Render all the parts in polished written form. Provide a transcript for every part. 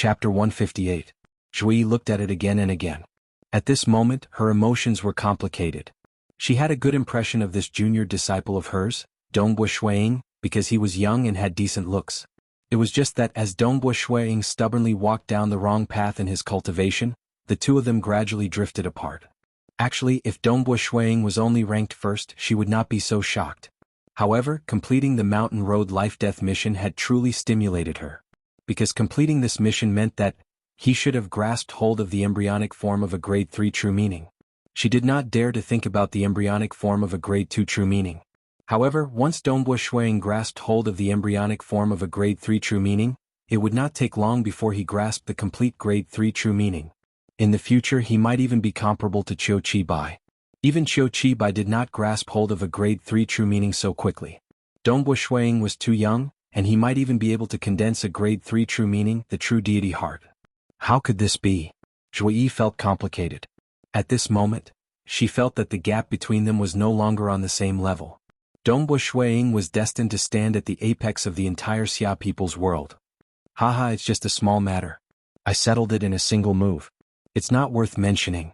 Chapter 158. Zhui looked at it again and again. At this moment, her emotions were complicated. She had a good impression of this junior disciple of hers, Dongbui Shuiying, because he was young and had decent looks. It was just that as Dongbui Shuiying stubbornly walked down the wrong path in his cultivation, the two of them gradually drifted apart. Actually, if Dongbui Shuiying was only ranked first, she would not be so shocked. However, completing the Mountain Road Life-Death mission had truly stimulated her. Because completing this mission meant that he should have grasped hold of the embryonic form of a grade 3 true meaning. She did not dare to think about the embryonic form of a grade 2 true meaning. However, once Dongbui Shuiying grasped hold of the embryonic form of a grade 3 true meaning, it would not take long before he grasped the complete grade 3 true meaning. In the future he might even be comparable to Qiu Qibai. Even Qiu Qibai did not grasp hold of a grade 3 true meaning so quickly. Dongbui Shuiying was too young, and he might even be able to condense a grade 3 true meaning, the true deity heart. How could this be? Zhui felt complicated. At this moment, she felt that the gap between them was no longer on the same level. Dongbui Shuiying was destined to stand at the apex of the entire Xia people's world. Haha, it's just a small matter. I settled it in a single move. It's not worth mentioning.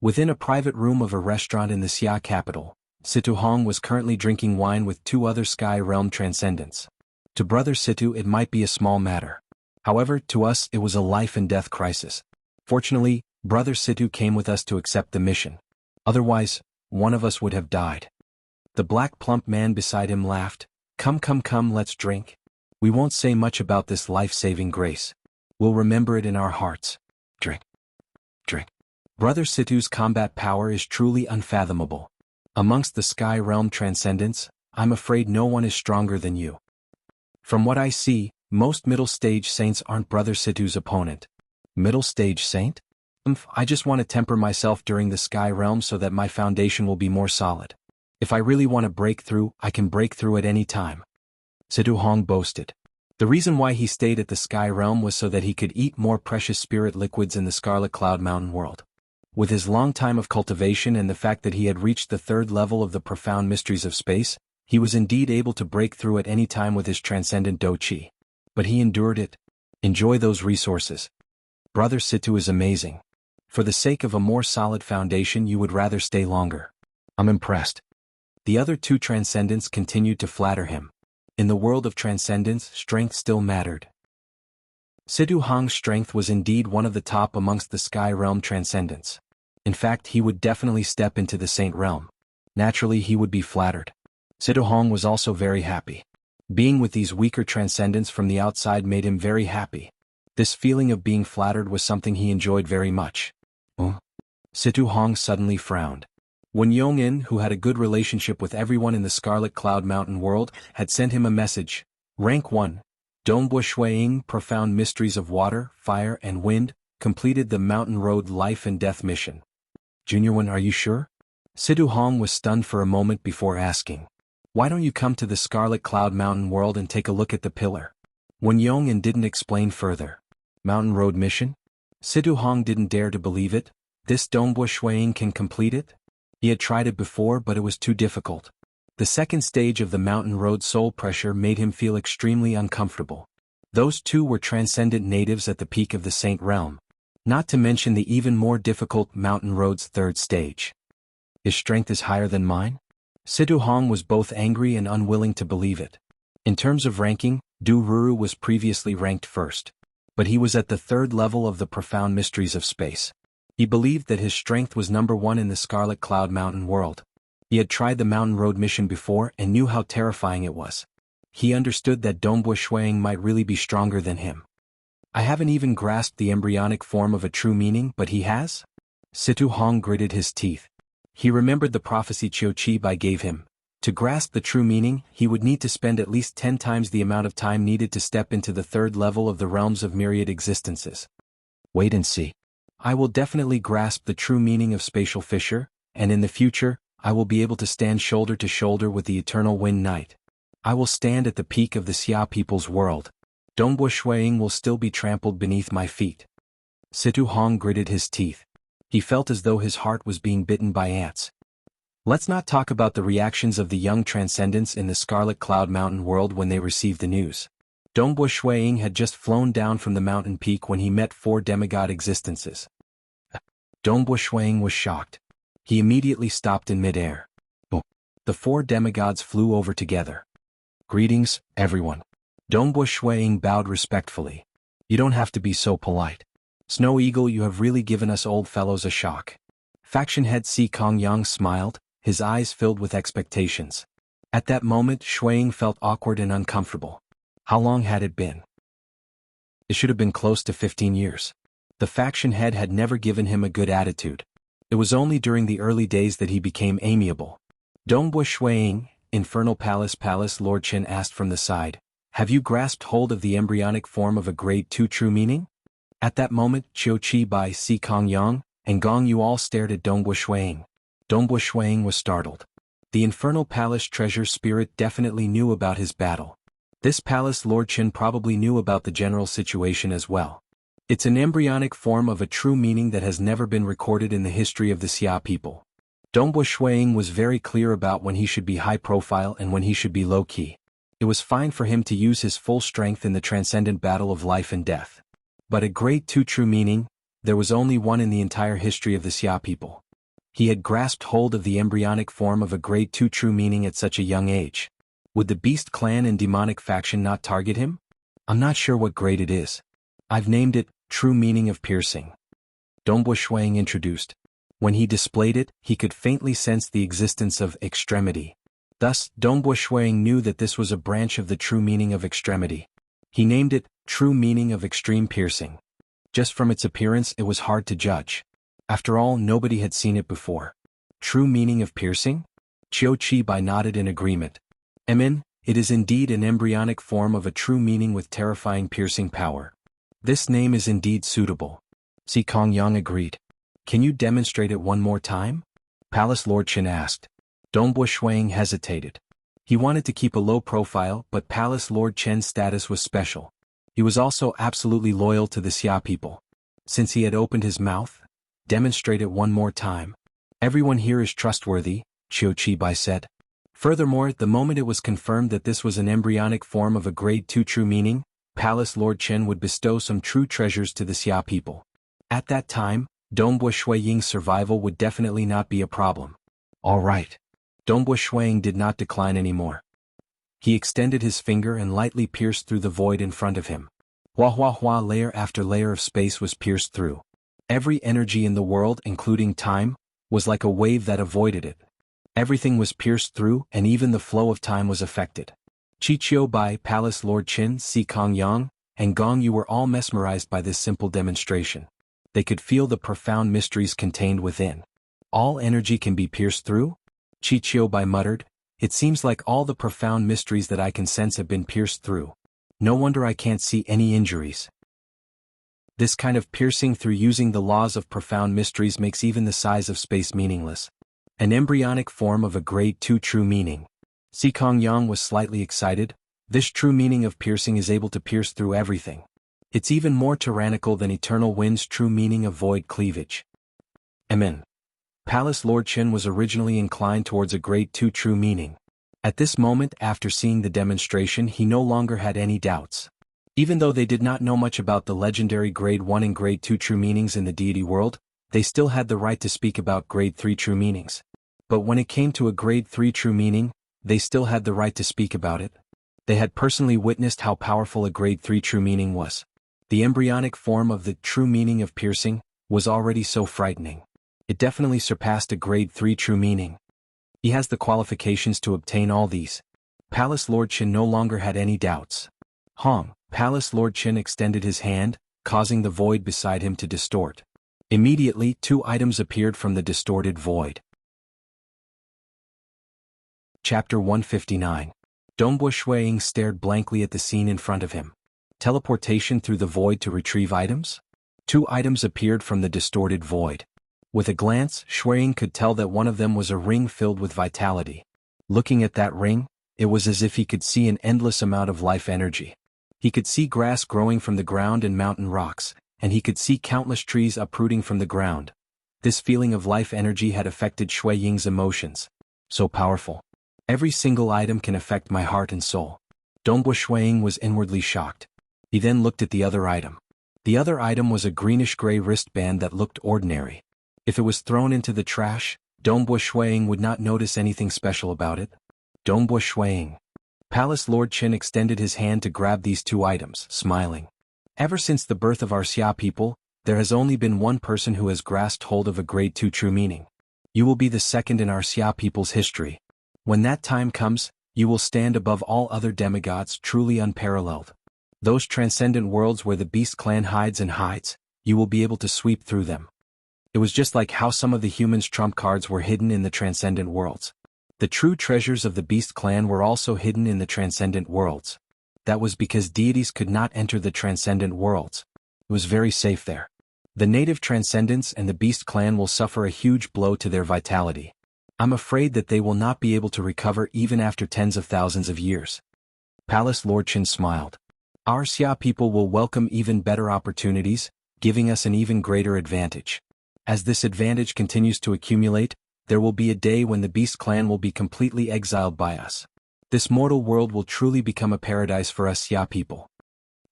Within a private room of a restaurant in the Xia capital, Situ Hong was currently drinking wine with two other Sky Realm transcendents. To Brother Situ it might be a small matter. However, to us it was a life and death crisis. Fortunately, Brother Situ came with us to accept the mission. Otherwise, one of us would have died. The black plump man beside him laughed. Come, let's drink. We won't say much about this life-saving grace. We'll remember it in our hearts. Drink. Brother Situ's combat power is truly unfathomable. Amongst the Sky Realm transcendents, I'm afraid no one is stronger than you. From what I see, most middle-stage saints aren't Brother Situ's opponent. Middle-stage saint? I just want to temper myself during the Sky Realm so that my foundation will be more solid. If I really want to break through, I can break through at any time. Situ Hong boasted. The reason why he stayed at the Sky Realm was so that he could eat more precious spirit liquids in the Scarlet Cloud Mountain world. With his long time of cultivation and the fact that he had reached the third level of the profound mysteries of space, he was indeed able to break through at any time with his transcendent Do Qi. But he endured it. Enjoy those resources. Brother Situ is amazing. For the sake of a more solid foundation you would rather stay longer. I'm impressed. The other two transcendents continued to flatter him. In the world of transcendence, strength still mattered. Situ Hong's strength was indeed one of the top amongst the Sky Realm transcendents. In fact, he would definitely step into the Saint Realm. Naturally, he would be flattered. Situ Hong was also very happy. Being with these weaker transcendents from the outside made him very happy. This feeling of being flattered was something he enjoyed very much. Situ Hong suddenly frowned. When Yongin, who had a good relationship with everyone in the Scarlet Cloud Mountain world, had sent him a message. Rank 1. Dongbui Shuiying, Profound Mysteries of Water, Fire and Wind, completed the Mountain Road Life and Death mission. Junior One, are you sure? Situ Hong was stunned for a moment before asking. Why don't you come to the Scarlet Cloud Mountain world and take a look at the pillar? When Yongin didn't explain further. Mountain Road mission? Situ Hong didn't dare to believe it. This Dongbui Shuiying can complete it? He had tried it before, but it was too difficult. The second stage of the Mountain Road soul pressure made him feel extremely uncomfortable. Those two were transcendent natives at the peak of the Saint Realm. Not to mention the even more difficult Mountain Road's third stage. His strength is higher than mine? Situ Hong was both angry and unwilling to believe it. In terms of ranking, Du Ruru was previously ranked first. But he was at the third level of the profound mysteries of space. He believed that his strength was number 1 in the Scarlet Cloud Mountain world. He had tried the Mountain Road mission before and knew how terrifying it was. He understood that Dongbui Shuiying might really be stronger than him. I haven't even grasped the embryonic form of a true meaning, but he has? Situ Hong gritted his teeth. He remembered the prophecy Qiu Qibai gave him. To grasp the true meaning, he would need to spend at least 10 times the amount of time needed to step into the third level of the realms of myriad existences. Wait and see. I will definitely grasp the true meaning of Spatial Fissure, and in the future, I will be able to stand shoulder to shoulder with the Eternal Wind Knight. I will stand at the peak of the Xia people's world. Dongbui Shuiying will still be trampled beneath my feet. Situ Hong gritted his teeth. He felt as though his heart was being bitten by ants. Let's not talk about the reactions of the young transcendents in the Scarlet Cloud Mountain world when they received the news. Dongbu Shuiying had just flown down from the mountain peak when he met 4 demigod existences. Dongbu Shuiying was shocked. He immediately stopped in midair. The 4 demigods flew over together. "Greetings, everyone." Dongbu Shuiying bowed respectfully. "You don't have to be so polite. Snow Eagle, you have really given us old fellows a shock." Faction head Si Kongyang smiled, his eyes filled with expectations. At that moment Shuiying felt awkward and uncomfortable. How long had it been? It should have been close to 15 years. The faction head had never given him a good attitude. It was only during the early days that he became amiable. "Dongbu Shuiying, Infernal Palace Lord Qin asked from the side, have you grasped hold of the embryonic form of a grade 2 true meaning?" At that moment Qiu Qi Bai, Si Kongyang, and Gong Yu all stared at Dongbu Shuiying. Dongbu Shuiying was startled. The Infernal Palace treasure spirit definitely knew about his battle. This palace Lord Qin probably knew about the general situation as well. It's an embryonic form of a true meaning that has never been recorded in the history of the Xia people. Dongbu Shuiying was very clear about when he should be high profile and when he should be low key. It was fine for him to use his full strength in the transcendent battle of life and death. But a grade 2 true meaning, there was only one in the entire history of the Xia people. He had grasped hold of the embryonic form of a grade 2 true meaning at such a young age. Would the Beast Clan and Demonic Faction not target him? I'm not sure what grade it is. I've named it True Meaning of Piercing. Dongbu Shuiying introduced. When he displayed it, he could faintly sense the existence of extremity. Thus, Dongbu Shuiying knew that this was a branch of the true meaning of extremity. He named it True Meaning of Extreme Piercing. Just from its appearance it was hard to judge. After all, nobody had seen it before. True Meaning of Piercing? Qiu Qi Bai nodded in agreement. It is indeed an embryonic form of a true meaning with terrifying piercing power. This name is indeed suitable. Si Kongyang agreed. Can you demonstrate it one more time? Palace Lord Qin asked. Dongbu Shuiying hesitated. He wanted to keep a low profile, but Palace Lord Qin's status was special. He was also absolutely loyal to the Xia people. Since he had opened his mouth, demonstrate it one more time. Everyone here is trustworthy, Qiu Qi Bai said. Furthermore, the moment it was confirmed that this was an embryonic form of a grade 2 true meaning, Palace Lord Qin would bestow some true treasures to the Xia people. At that time, Dongbu Shuiying's survival would definitely not be a problem. All right. Dongbu Shuiying did not decline anymore. He extended his finger and lightly pierced through the void in front of him. Hua, layer after layer of space was pierced through. Every energy in the world, including time, was like a wave that avoided it. Everything was pierced through, and even the flow of time was affected. Qiu Bai, Palace Lord Qin, Si Kongyang, and Gong Yu were all mesmerized by this simple demonstration. They could feel the profound mysteries contained within. All energy can be pierced through? Qiu Bai muttered. It seems like all the profound mysteries that I can sense have been pierced through. No wonder I can't see any injuries. This kind of piercing through using the laws of profound mysteries makes even the size of space meaningless. An embryonic form of a grade 2 true meaning. Si Kongyang was slightly excited. This true meaning of piercing is able to pierce through everything. It's even more tyrannical than Eternal Wind's true meaning of void cleavage. Palace Lord Qin was originally inclined towards a grade 2 true meaning. At this moment, after seeing the demonstration, he no longer had any doubts. Even though they did not know much about the legendary grade 1 and grade 2 true meanings in the deity world, they still had the right to speak about grade 3 true meanings. But when it came to a grade 3 true meaning, they still had the right to speak about it. They had personally witnessed how powerful a grade 3 true meaning was. The embryonic form of the true meaning of piercing was already so frightening. It definitely surpassed a grade 3 true meaning. He has the qualifications to obtain all these. Palace Lord Qin no longer had any doubts. Palace Lord Qin extended his hand, causing the void beside him to distort. Immediately, 2 items appeared from the distorted void. Chapter 159. Dongbu Shuiying stared blankly at the scene in front of him. Teleportation through the void to retrieve items? 2 items appeared from the distorted void. With a glance, Shuiying could tell that one of them was a ring filled with vitality. Looking at that ring, it was as if he could see an endless amount of life energy. He could see grass growing from the ground and mountain rocks, and he could see countless trees uprooting from the ground. This feeling of life energy had affected Shuiying's emotions. So powerful. Every single item can affect my heart and soul. Dongbu Shuang was inwardly shocked. He then looked at the other item. The other item was a greenish-gray wristband that looked ordinary. If it was thrown into the trash, Dongbu Shuang would not notice anything special about it. Dongbu Shuang. Palace Lord Qin extended his hand to grab these two items, smiling. Ever since the birth of our Xia people, there has only been one person who has grasped hold of a grade 2 true meaning. You will be the second in our Xia people's history. When that time comes, you will stand above all other demigods, truly unparalleled. Those transcendent worlds where the beast clan hides and hides, you will be able to sweep through them. It was just like how some of the humans' trump cards were hidden in the transcendent worlds. The true treasures of the beast clan were also hidden in the transcendent worlds. That was because deities could not enter the transcendent worlds. It was very safe there. The native transcendents and the beast clan will suffer a huge blow to their vitality. I'm afraid that they will not be able to recover even after tens of thousands of years. Palace Lord Qin smiled. Our Xia people will welcome even better opportunities, giving us an even greater advantage. As this advantage continues to accumulate, there will be a day when the beast clan will be completely exiled by us. This mortal world will truly become a paradise for us Xia people.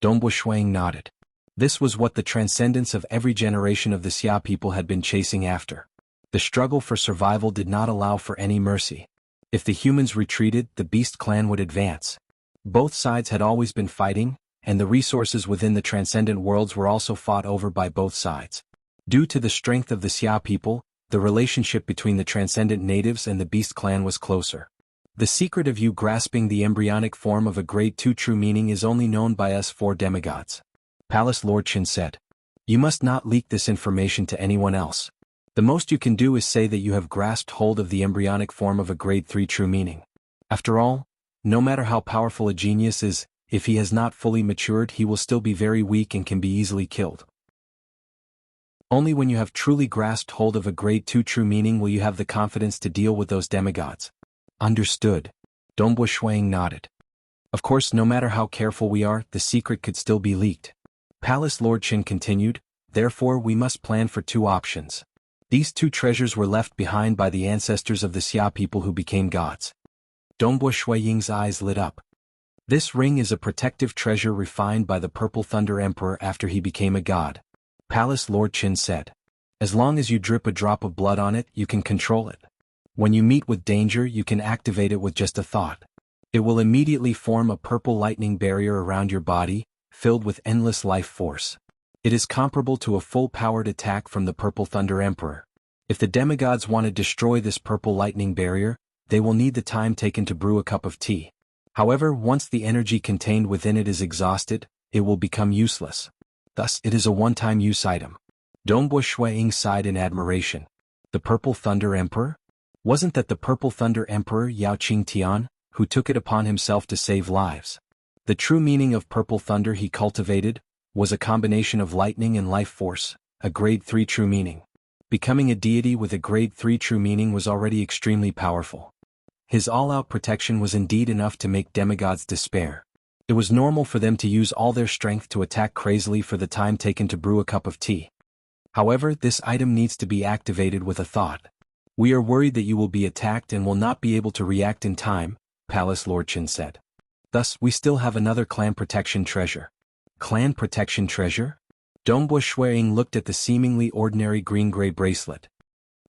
Dongbu Shuang nodded. This was what the transcendence of every generation of the Xia people had been chasing after. The struggle for survival did not allow for any mercy. If the humans retreated, the beast clan would advance. Both sides had always been fighting, and the resources within the transcendent worlds were also fought over by both sides. Due to the strength of the Xia people, the relationship between the transcendent natives and the beast clan was closer. The secret of you grasping the embryonic form of a grade 2 true meaning is only known by us 4 demigods. Palace Lord Qin said. You must not leak this information to anyone else. The most you can do is say that you have grasped hold of the embryonic form of a grade 3 true meaning. After all, no matter how powerful a genius is, if he has not fully matured he will still be very weak and can be easily killed. Only when you have truly grasped hold of a grade 2 true meaning will you have the confidence to deal with those demigods. Understood. Dongbu Shuang nodded. Of course, no matter how careful we are, the secret could still be leaked. Palace Lord Qin continued, therefore we must plan for 2 options. These 2 treasures were left behind by the ancestors of the Xia people who became gods. Dongbu Shuiying's eyes lit up. This ring is a protective treasure refined by the Purple Thunder Emperor after he became a god. Palace Lord Qin said. As long as you drip a drop of blood on it, you can control it. When you meet with danger, you can activate it with just a thought. It will immediately form a purple lightning barrier around your body, filled with endless life force. It is comparable to a full-powered attack from the Purple Thunder Emperor. If the demigods want to destroy this purple lightning barrier, they will need the time taken to brew a cup of tea. However, once the energy contained within it is exhausted, it will become useless. Thus, it is a one-time use item. Dongbu Shuiying sighed in admiration. The Purple Thunder Emperor? Wasn't that the Purple Thunder Emperor Yao Qingtian, who took it upon himself to save lives? The true meaning of Purple Thunder he cultivated was a combination of lightning and life force, a grade 3 true meaning. Becoming a deity with a grade 3 true meaning was already extremely powerful. His all-out protection was indeed enough to make demigods despair. It was normal for them to use all their strength to attack crazily for the time taken to brew a cup of tea. However, this item needs to be activated with a thought. We are worried that you will be attacked and will not be able to react in time, Palace Lord Qin said. Thus, we still have another clan protection treasure. Clan protection treasure? Dongbu Shuiying looked at the seemingly ordinary green-gray bracelet.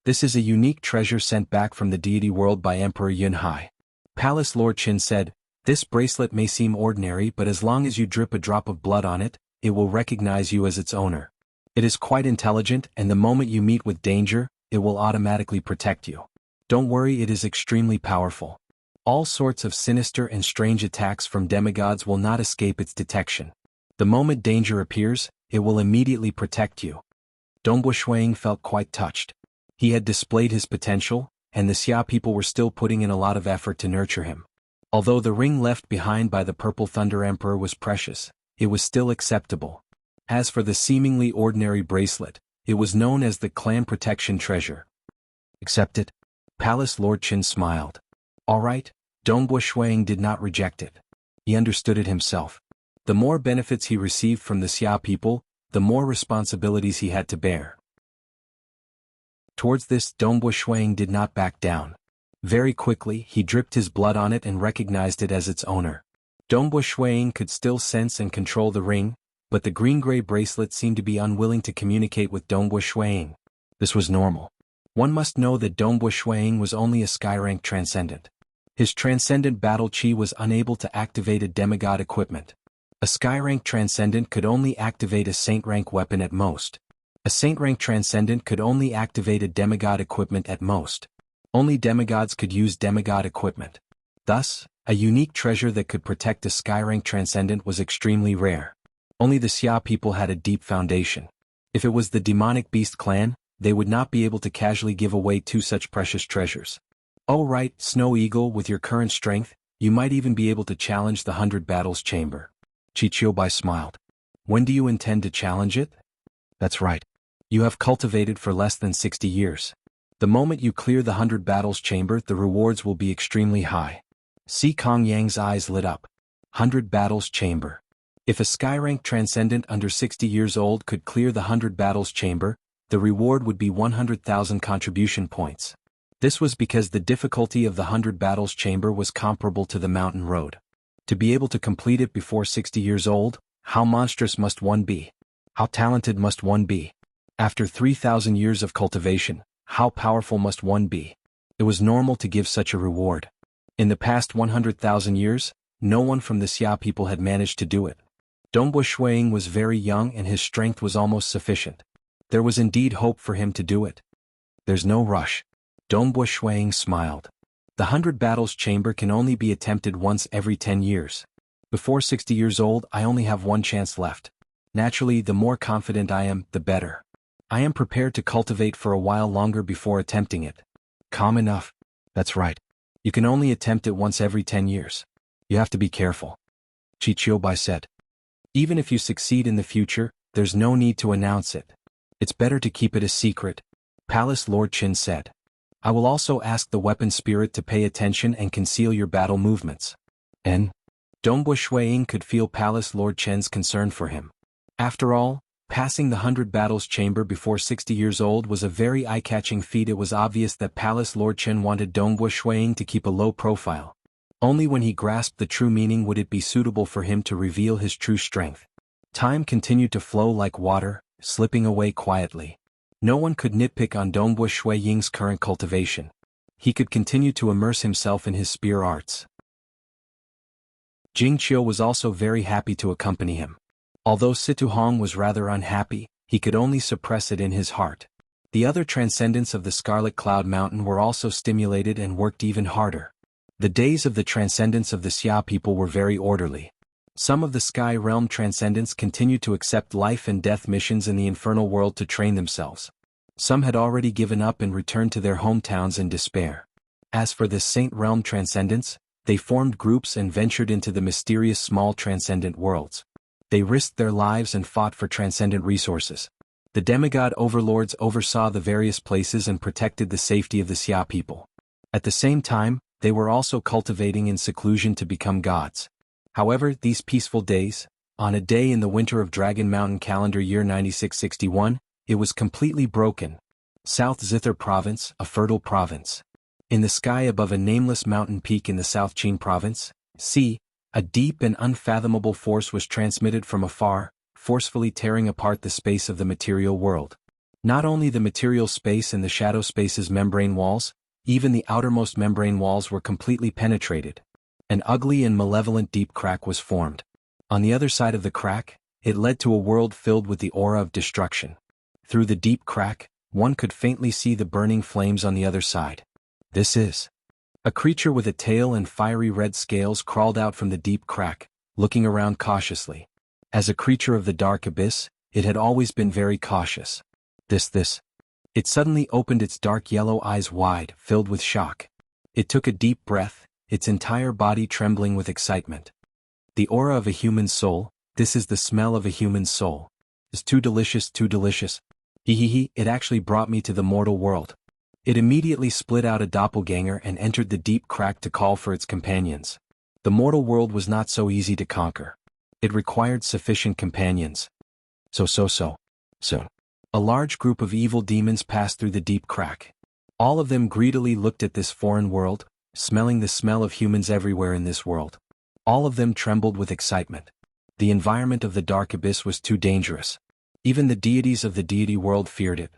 This is a unique treasure sent back from the deity world by Emperor Yunhai. Palace Lord Qin said, this bracelet may seem ordinary, but as long as you drip a drop of blood on it, it will recognize you as its owner. It is quite intelligent, and the moment you meet with danger, it will automatically protect you. Don't worry, it is extremely powerful. All sorts of sinister and strange attacks from demigods will not escape its detection. The moment danger appears, it will immediately protect you. Dongbu Shuiying felt quite touched. He had displayed his potential, and the Xia people were still putting in a lot of effort to nurture him. Although the ring left behind by the Purple Thunder Emperor was precious, it was still acceptable. As for the seemingly ordinary bracelet, it was known as the Clan Protection Treasure. Accept it? Palace Lord Qin smiled. All right, Dongbu Shuiying did not reject it. He understood it himself. The more benefits he received from the Xia people, the more responsibilities he had to bear. Towards this, Dongbu Shuiying did not back down. Very quickly, he dripped his blood on it and recognized it as its owner. Dongbu Shuiying could still sense and control the ring, but the green-gray bracelet seemed to be unwilling to communicate with Dongbu Shuiying. This was normal. One must know that Dongbu Shuiying was only a sky-rank transcendent. His transcendent battle chi was unable to activate a demigod equipment. A sky-rank transcendent could only activate a saint-rank weapon at most. A saint-rank transcendent could only activate a demigod equipment at most. Only demigods could use demigod equipment. Thus, a unique treasure that could protect a sky-rank transcendent was extremely rare. Only the Xia people had a deep foundation. If it was the demonic beast clan, they would not be able to casually give away two such precious treasures. Oh right, Snow Eagle, with your current strength, you might even be able to challenge the 100 Battles Chamber. Qiqiubai smiled. When do you intend to challenge it? That's right. You have cultivated for less than 60 years. The moment you clear the 100 Battles Chamber, the rewards will be extremely high. Si Kong Yang's eyes lit up. 100 Battles Chamber. If a sky-rank transcendent under 60 years old could clear the 100 Battles Chamber, the reward would be 100,000 contribution points. This was because the difficulty of the 100 Battles Chamber was comparable to the mountain road. To be able to complete it before 60 years old, how monstrous must one be? How talented must one be? After 3,000 years of cultivation, how powerful must one be? It was normal to give such a reward. In the past 100,000 years, no one from the Xia people had managed to do it. Dongbu Shuiying was very young and his strength was almost sufficient. There was indeed hope for him to do it. There's no rush. Dongbu Shuiying smiled. The 100 Battles Chamber can only be attempted once every 10 years. Before 60 years old, I only have one chance left. Naturally, the more confident I am, the better. I am prepared to cultivate for a while longer before attempting it. Calm enough. That's right. You can only attempt it once every 10 years. You have to be careful. Qiqiubai said. Even if you succeed in the future, there's no need to announce it. It's better to keep it a secret, Palace Lord Qin said. I will also ask the weapon spirit to pay attention and conceal your battle movements. And Dongbu Shuiying could feel Palace Lord Qin's concern for him. After all, passing the 100 Battles Chamber before 60 years old was a very eye-catching feat. It was obvious that Palace Lord Qin wanted Dongbu Shuiying to keep a low profile. Only when he grasped the true meaning would it be suitable for him to reveal his true strength. Time continued to flow like water, slipping away quietly. No one could nitpick on Dongbu Shuiying's current cultivation. He could continue to immerse himself in his spear arts. Jingqiu was also very happy to accompany him. Although Situhong was rather unhappy, he could only suppress it in his heart. The other transcendents of the Scarlet Cloud Mountain were also stimulated and worked even harder. The days of the transcendents of the Xia people were very orderly. Some of the Sky Realm transcendents continued to accept life and death missions in the infernal world to train themselves. Some had already given up and returned to their hometowns in despair. As for the Saint Realm transcendents, they formed groups and ventured into the mysterious small transcendent worlds. They risked their lives and fought for transcendent resources. The demigod overlords oversaw the various places and protected the safety of the Xia people. At the same time, they were also cultivating in seclusion to become gods. However, these peaceful days, on a day in the winter of Dragon Mountain calendar year 9661, it was completely broken. South Zither Province, a fertile province. In the sky above a nameless mountain peak in the South Qin Province, a deep and unfathomable force was transmitted from afar, forcefully tearing apart the space of the material world. Not only the material space and the shadow space's membrane walls, even the outermost membrane walls were completely penetrated. An ugly and malevolent deep crack was formed. On the other side of the crack, it led to a world filled with the aura of destruction. Through the deep crack, one could faintly see the burning flames on the other side. This is. A creature with a tail and fiery red scales crawled out from the deep crack, looking around cautiously. As a creature of the dark abyss, it had always been very cautious. This. It suddenly opened its dark yellow eyes wide, filled with shock. It took a deep breath, its entire body trembling with excitement. The aura of a human soul, this is the smell of a human soul. It's too delicious, too delicious. It actually brought me to the mortal world. It immediately split out a doppelganger and entered the deep crack to call for its companions. The mortal world was not so easy to conquer. It required sufficient companions. So. A large group of evil demons passed through the deep crack. All of them greedily looked at this foreign world, smelling the smell of humans everywhere in this world. All of them trembled with excitement. The environment of the dark abyss was too dangerous. Even the deities of the deity world feared it.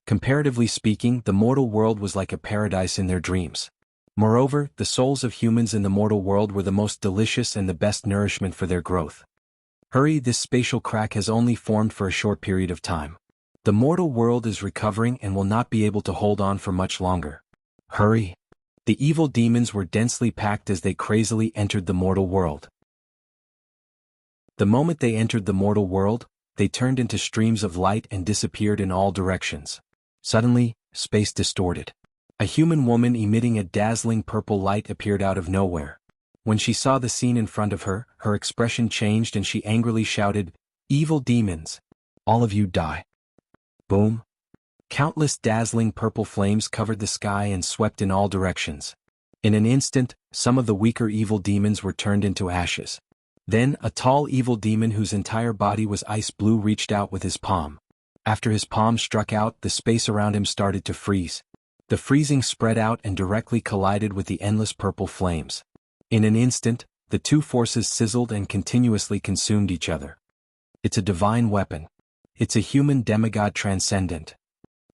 Comparatively speaking, the mortal world was like a paradise in their dreams. Moreover, the souls of humans in the mortal world were the most delicious and the best nourishment for their growth. Hurry, this spatial crack has only formed for a short period of time. The mortal world is recovering and will not be able to hold on for much longer. Hurry. The evil demons were densely packed as they crazily entered the mortal world. The moment they entered the mortal world, they turned into streams of light and disappeared in all directions. Suddenly, space distorted. A human woman emitting a dazzling purple light appeared out of nowhere. When she saw the scene in front of her, her expression changed and she angrily shouted, "Evil demons! All of you die!" Boom! Countless dazzling purple flames covered the sky and swept in all directions. In an instant, some of the weaker evil demons were turned into ashes. Then, a tall evil demon whose entire body was ice blue reached out with his palm. After his palm struck out, the space around him started to freeze. The freezing spread out and directly collided with the endless purple flames. In an instant, the two forces sizzled and continuously consumed each other. It's a divine weapon. It's a human demigod transcendent.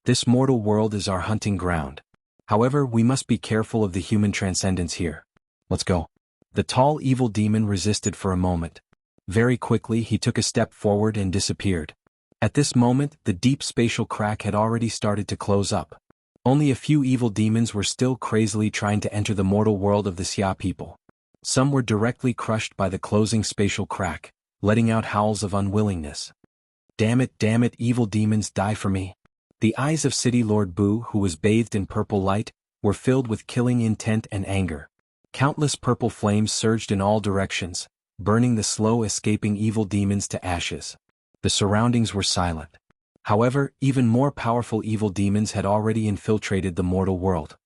This mortal world is our hunting ground. However, we must be careful of the human transcendence here. Let's go. The tall evil demon resisted for a moment. Very quickly he took a step forward and disappeared. At this moment, the deep spatial crack had already started to close up. Only a few evil demons were still crazily trying to enter the mortal world of the Xia people. Some were directly crushed by the closing spatial crack, letting out howls of unwillingness. Damn it, evil demons, die for me. The eyes of City Lord Bu, who was bathed in purple light, were filled with killing intent and anger. Countless purple flames surged in all directions, burning the slow-escaping evil demons to ashes. The surroundings were silent. However, even more powerful evil demons had already infiltrated the mortal world.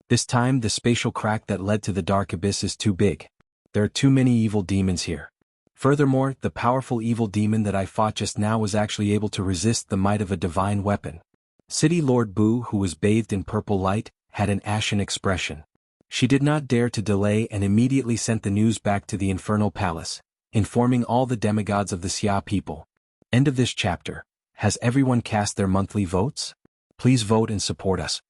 This time, the spatial crack that led to the dark abyss is too big. There are too many evil demons here. Furthermore, the powerful evil demon that I fought just now was actually able to resist the might of a divine weapon. City Lord Bu, who was bathed in purple light, had an ashen expression. She did not dare to delay and immediately sent the news back to the Infernal Palace, informing all the demigods of the Xia people. End of this chapter. Has everyone cast their monthly votes? Please vote and support us.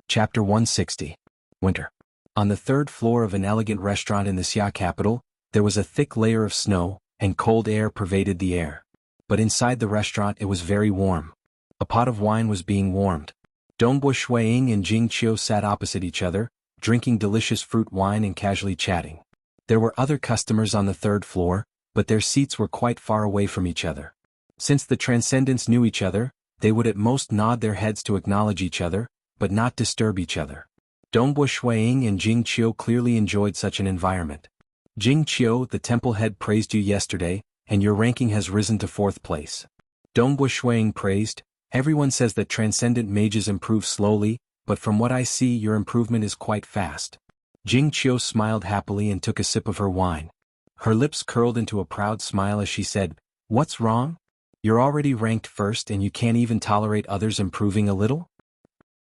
Chapter 160. Winter. On the third floor of an elegant restaurant in the Xia capital, there was a thick layer of snow, and cold air pervaded the air. But inside the restaurant it was very warm. A pot of wine was being warmed. Dongbo Shuiying and Jing Qiu sat opposite each other, drinking delicious fruit wine and casually chatting. There were other customers on the third floor, but their seats were quite far away from each other. Since the Transcendents knew each other, they would at most nod their heads to acknowledge each other, but not disturb each other. Dongbo Shuiying and Jing Qiu clearly enjoyed such an environment. Jing Qiu, the temple head, praised you yesterday, and your ranking has risen to 4th place. Dongbo Shuiying praised, everyone says that transcendent mages improve slowly, but from what I see your improvement is quite fast. Jing Qiu smiled happily and took a sip of her wine. Her lips curled into a proud smile as she said, "What's wrong? You're already ranked first and you can't even tolerate others improving a little?"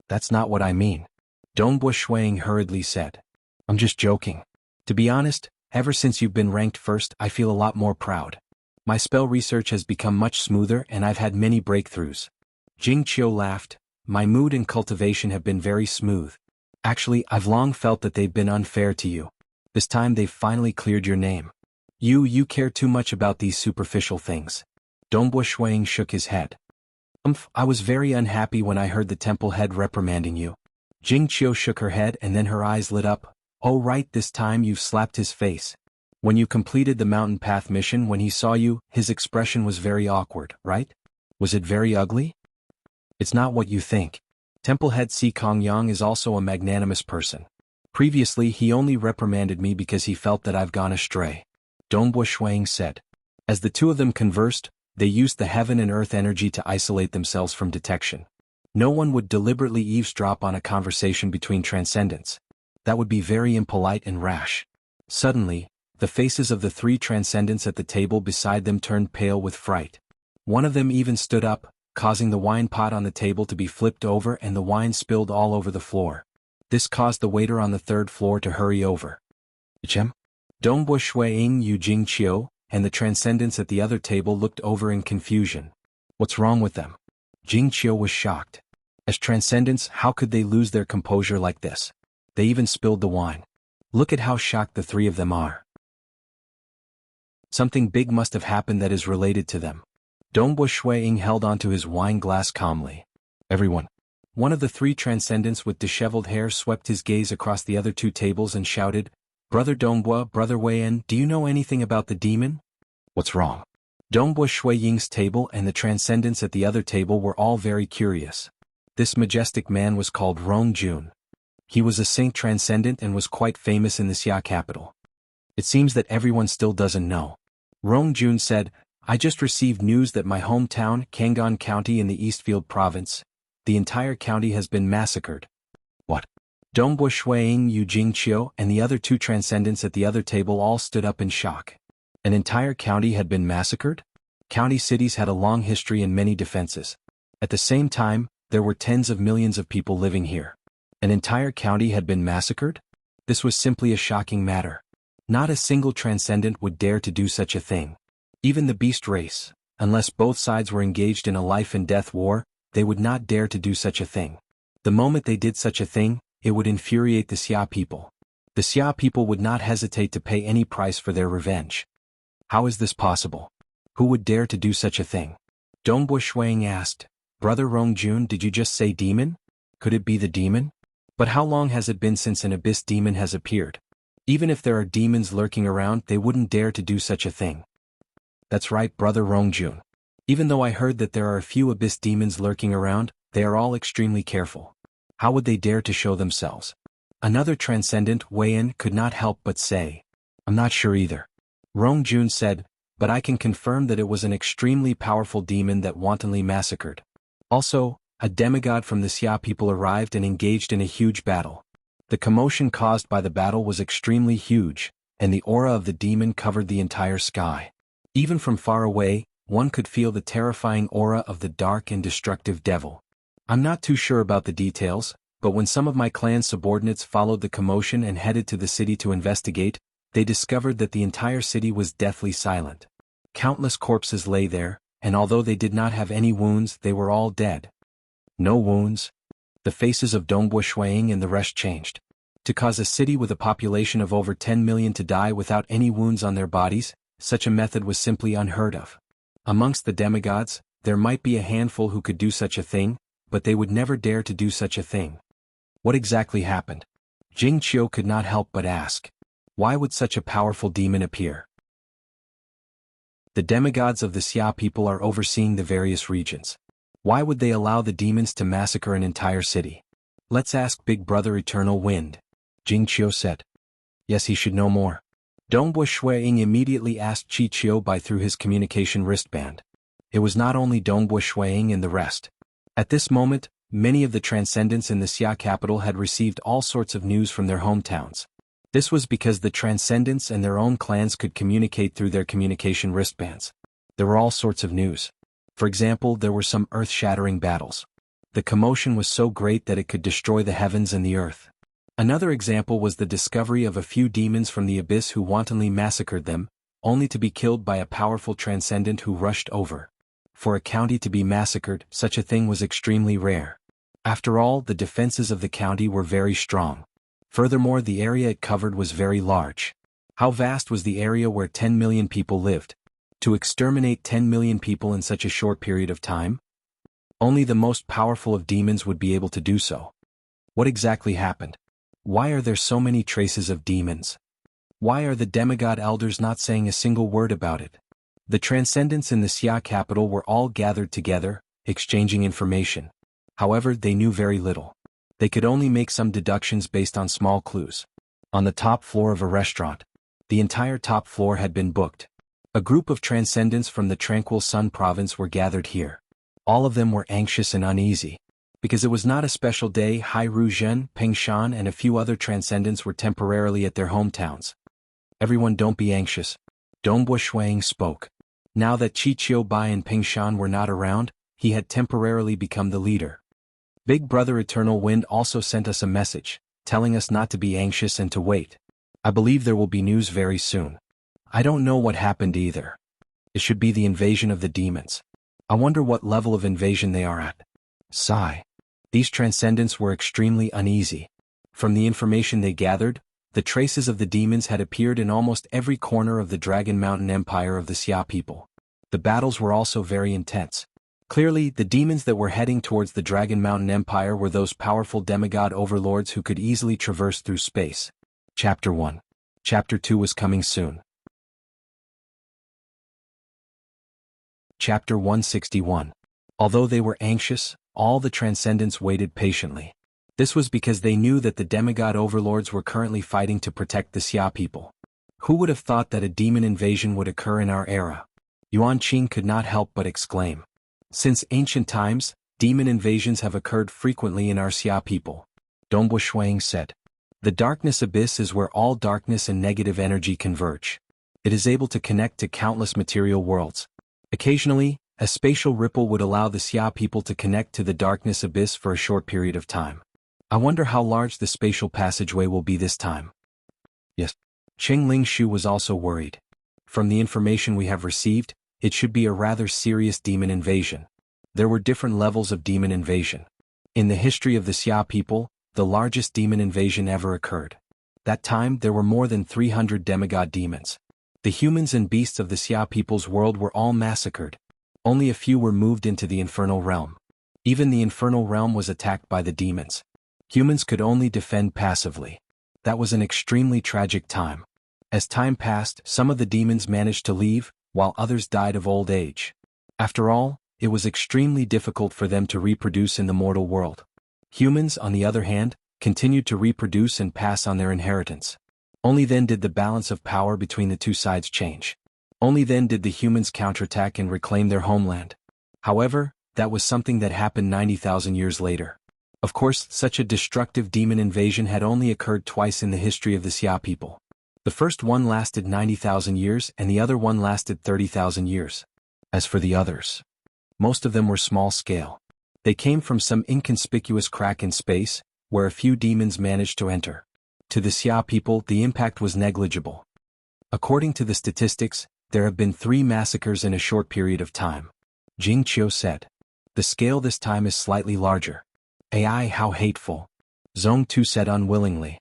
"That's not what I mean," Dongbo Shuiying hurriedly said. "I'm just joking. To be honest, ever since you've been ranked first I feel a lot more proud. My spell research has become much smoother and I've had many breakthroughs." Jing Qiu laughed, "My mood and cultivation have been very smooth. Actually, I've long felt that they've been unfair to you. This time they've finally cleared your name. You care too much about these superficial things." Dongbo Shuiying shook his head. I was very unhappy when I heard the temple head reprimanding you." Jing Qiu shook her head and then her eyes lit up. "Oh right, this time you've slapped his face. When you completed the mountain path mission, when he saw you, his expression was very awkward, right? Was it very ugly?" "It's not what you think. Temple head Si Kongyang is also a magnanimous person. Previously he only reprimanded me because he felt that I've gone astray," Dongbo Shuiying said. As the two of them conversed, they used the heaven and earth energy to isolate themselves from detection. No one would deliberately eavesdrop on a conversation between transcendents. That would be very impolite and rash. Suddenly, the faces of the 3 transcendents at the table beside them turned pale with fright. One of them even stood up, causing the wine pot on the table to be flipped over and the wine spilled all over the floor. This caused the waiter on the third floor to hurry over. Chem? Dongbo Shuiying Yu Jingqiu, and the transcendents at the other table looked over in confusion. What's wrong with them? Jingqiu was shocked. As transcendents, how could they lose their composure like this? They even spilled the wine. Look at how shocked the three of them are. Something big must have happened that is related to them. Dongbo Shuiying held onto his wine glass calmly. Everyone. One of the three transcendents with disheveled hair swept his gaze across the other two tables and shouted, Brother Dongbo, Brother Weian, do you know anything about the demon? What's wrong? Dongbo Shuiying's table and the transcendents at the other table were all very curious. This majestic man was called Rong Jun. He was a saint transcendent and was quite famous in the Xia capital. It seems that everyone still doesn't know. Rong Jun said, I just received news that my hometown, Kangon County in the Eastfield province, the entire county has been massacred. What? Dongbo Shuiying Yu Jingqiu and the other two transcendents at the other table all stood up in shock. An entire county had been massacred? County cities had a long history and many defenses. At the same time, there were tens of millions of people living here. An entire county had been massacred? This was simply a shocking matter. Not a single transcendent would dare to do such a thing. Even the beast race, unless both sides were engaged in a life-and-death war, they would not dare to do such a thing. The moment they did such a thing, it would infuriate the Xia people. The Xia people would not hesitate to pay any price for their revenge. How is this possible? Who would dare to do such a thing? Dongbo Shuiying asked, Brother Rongjun, did you just say demon? Could it be the demon? But how long has it been since an abyss demon has appeared? Even if there are demons lurking around, they wouldn't dare to do such a thing. That's right, Brother Rongjun. Even though I heard that there are a few abyss demons lurking around, they are all extremely careful. How would they dare to show themselves? Another transcendent, Weian, could not help but say, I'm not sure either. Rongjun said, but I can confirm that it was an extremely powerful demon that wantonly massacred. Also, a demigod from the Xia people arrived and engaged in a huge battle. The commotion caused by the battle was extremely huge, and the aura of the demon covered the entire sky. Even from far away, one could feel the terrifying aura of the dark and destructive devil. I'm not too sure about the details, but when some of my clan's subordinates followed the commotion and headed to the city to investigate, they discovered that the entire city was deathly silent. Countless corpses lay there, and although they did not have any wounds, they were all dead. No wounds? The faces of Dongbo Shuiying and the rest changed. To cause a city with a population of over 10 million to die without any wounds on their bodies, such a method was simply unheard of. Amongst the demigods, there might be a handful who could do such a thing, but they would never dare to do such a thing. What exactly happened? Jingqiu could not help but ask. Why would such a powerful demon appear? The demigods of the Xia people are overseeing the various regions. Why would they allow the demons to massacre an entire city? Let's ask Big Brother Eternal Wind. Jingqiu said. Yes, he should know more. Dongbo Shuiying immediately asked Qiqiu Bai through his communication wristband. It was not only Dongbo Shuiying and the rest. At this moment, many of the transcendents in the Xia capital had received all sorts of news from their hometowns. This was because the transcendents and their own clans could communicate through their communication wristbands. There were all sorts of news. For example, there were some earth-shattering battles. The commotion was so great that it could destroy the heavens and the earth. Another example was the discovery of a few demons from the abyss who wantonly massacred them, only to be killed by a powerful transcendent who rushed over. For a county to be massacred, such a thing was extremely rare. After all, the defenses of the county were very strong. Furthermore, the area it covered was very large. How vast was the area where 10 million people lived? To exterminate 10 million people in such a short period of time? Only the most powerful of demons would be able to do so. What exactly happened? Why are there so many traces of demons? Why are the demigod elders not saying a single word about it? The transcendents in the Xia capital were all gathered together, exchanging information. However, they knew very little. They could only make some deductions based on small clues. On the top floor of a restaurant, the entire top floor had been booked. A group of transcendents from the Tranquil Sun province were gathered here. All of them were anxious and uneasy. Because it was not a special day, Hai Ruzhen, Peng Shan and a few other transcendents were temporarily at their hometowns. Everyone, don't be anxious. Dongbo Shuiying spoke. Now that Qiqiu Bai and Peng Shan were not around, he had temporarily become the leader. Big Brother Eternal Wind also sent us a message. telling us not to be anxious and to wait. I believe there will be news very soon. I don't know what happened either. It should be the invasion of the demons. I wonder what level of invasion they are at. Sigh. These transcendents were extremely uneasy. From the information they gathered, the traces of the demons had appeared in almost every corner of the Dragon Mountain Empire of the Xia people. The battles were also very intense. Clearly, the demons that were heading towards the Dragon Mountain Empire were those powerful demigod overlords who could easily traverse through space. Chapter 1. Chapter 2 was coming soon. Chapter 161. Although they were anxious, all the transcendents waited patiently. This was because they knew that the demigod overlords were currently fighting to protect the Xia people. Who would have thought that a demon invasion would occur in our era? Yuan Qing could not help but exclaim. Since ancient times, demon invasions have occurred frequently in our Xia people. Dongbu Shuang said. The darkness abyss is where all darkness and negative energy converge. It is able to connect to countless material worlds. Occasionally, a spatial ripple would allow the Xia people to connect to the darkness abyss for a short period of time. I wonder how large the spatial passageway will be this time. Yes. Cheng Lingshu was also worried. From the information we have received, it should be a rather serious demon invasion. There were different levels of demon invasion. In the history of the Xia people, the largest demon invasion ever occurred. That time there were more than 300 demigod demons. The humans and beasts of the Xia people's world were all massacred. Only a few were moved into the infernal realm. Even the infernal realm was attacked by the demons. Humans could only defend passively. That was an extremely tragic time. As time passed, some of the demons managed to leave, while others died of old age. After all, it was extremely difficult for them to reproduce in the mortal world. Humans, on the other hand, continued to reproduce and pass on their inheritance. Only then did the balance of power between the two sides change. Only then did the humans counterattack and reclaim their homeland. However, that was something that happened 90,000 years later. Of course, such a destructive demon invasion had only occurred twice in the history of the Xia people. The first one lasted 90,000 years and the other one lasted 30,000 years. As for the others, most of them were small scale. They came from some inconspicuous crack in space, where a few demons managed to enter. To the Xia people, the impact was negligible. According to the statistics, there have been 3 massacres in a short period of time. Jing Qiu said. The scale this time is slightly larger. AI, how hateful. Zong Tu said unwillingly.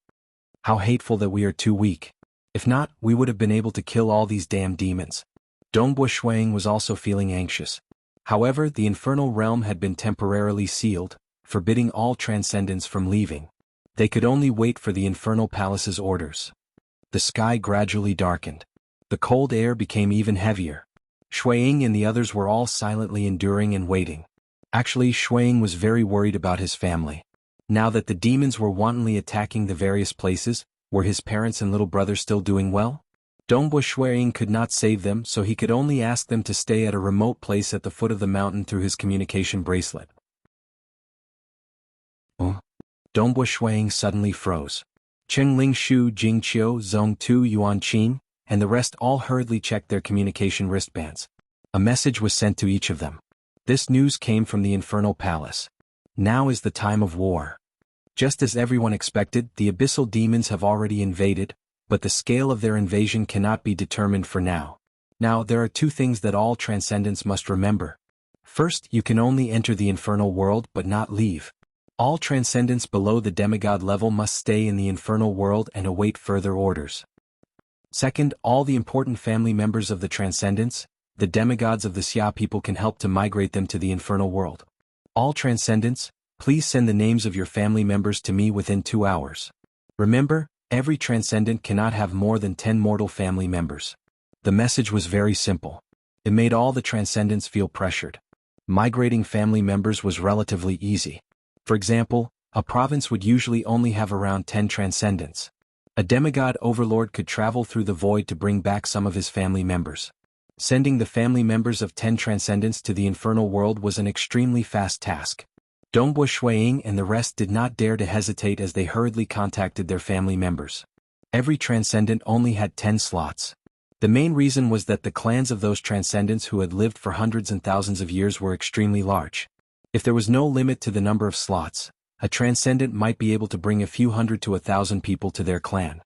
How hateful that we are too weak. If not, we would have been able to kill all these damn demons. Dongbu Shuang was also feeling anxious. However, the infernal realm had been temporarily sealed, forbidding all transcendents from leaving. They could only wait for the infernal palace's orders. The sky gradually darkened. The cold air became even heavier. Shuang and the others were all silently enduring and waiting. Actually, Shuang was very worried about his family. Now that the demons were wantonly attacking the various places, were his parents and little brother still doing well? Dongbu Shuang could not save them, so he could only ask them to stay at a remote place at the foot of the mountain through his communication bracelet. Oh. Dongbu Shuang suddenly froze. Cheng Lingshu, Jing Qiu, Zong Tu, Yuan Qing, and the rest all hurriedly checked their communication wristbands. A message was sent to each of them. This news came from the Infernal Palace. Now is the time of war. Just as everyone expected, the abyssal demons have already invaded, but the scale of their invasion cannot be determined for now. Now, there are 2 things that all transcendents must remember. First, you can only enter the infernal world but not leave. All transcendents below the demigod level must stay in the infernal world and await further orders. Second, all the important family members of the transcendents, the demigods of the Xia people, can help to migrate them to the infernal world. All transcendents, please send the names of your family members to me within 2 hours. Remember, every transcendent cannot have more than 10 mortal family members. The message was very simple. It made all the transcendents feel pressured. Migrating family members was relatively easy. For example, a province would usually only have around 10 transcendents. A demigod overlord could travel through the void to bring back some of his family members. Sending the family members of 10 transcendents to the infernal world was an extremely fast task. Dongbu Shuang and the rest did not dare to hesitate as they hurriedly contacted their family members. Every transcendent only had 10 slots. The main reason was that the clans of those transcendents who had lived for hundreds and thousands of years were extremely large. If there was no limit to the number of slots, A transcendent might be able to bring a few hundred to 1,000 people to their clan.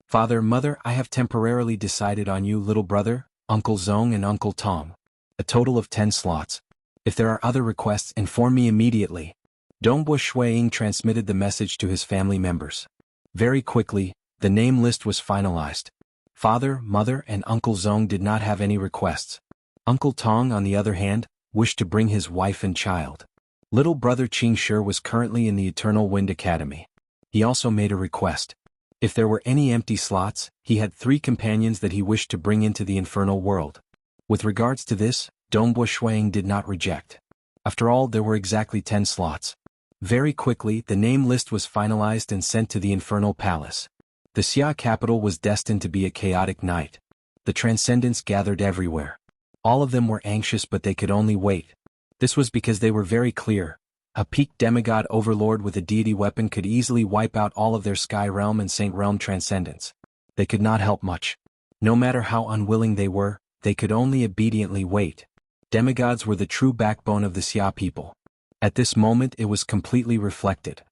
Father, Mother, I have temporarily decided on you, little brother, Uncle Zong and Uncle Tong. A total of 10 slots. If there are other requests, inform me immediately. Dongbo Shuiying transmitted the message to his family members. Very quickly, the name list was finalized. Father, Mother, and Uncle Zong did not have any requests. Uncle Tong, on the other hand, wished to bring his wife and child. Little brother Qing Shi was currently in the Eternal Wind Academy. He also made a request. If there were any empty slots, he had 3 companions that he wished to bring into the infernal world. With regards to this, Dongbo Shuiying did not reject. After all, there were exactly 10 slots. Very quickly, the name list was finalized and sent to the Infernal Palace. The Xia capital was destined to be a chaotic night. The transcendents gathered everywhere. All of them were anxious, but they could only wait. This was because they were very clear. A peak demigod overlord with a deity weapon could easily wipe out all of their Sky Realm and Saint Realm transcendents. They could not help much. No matter how unwilling they were, they could only obediently wait. Demigods were the true backbone of the Xia people. At this moment it was completely reflected.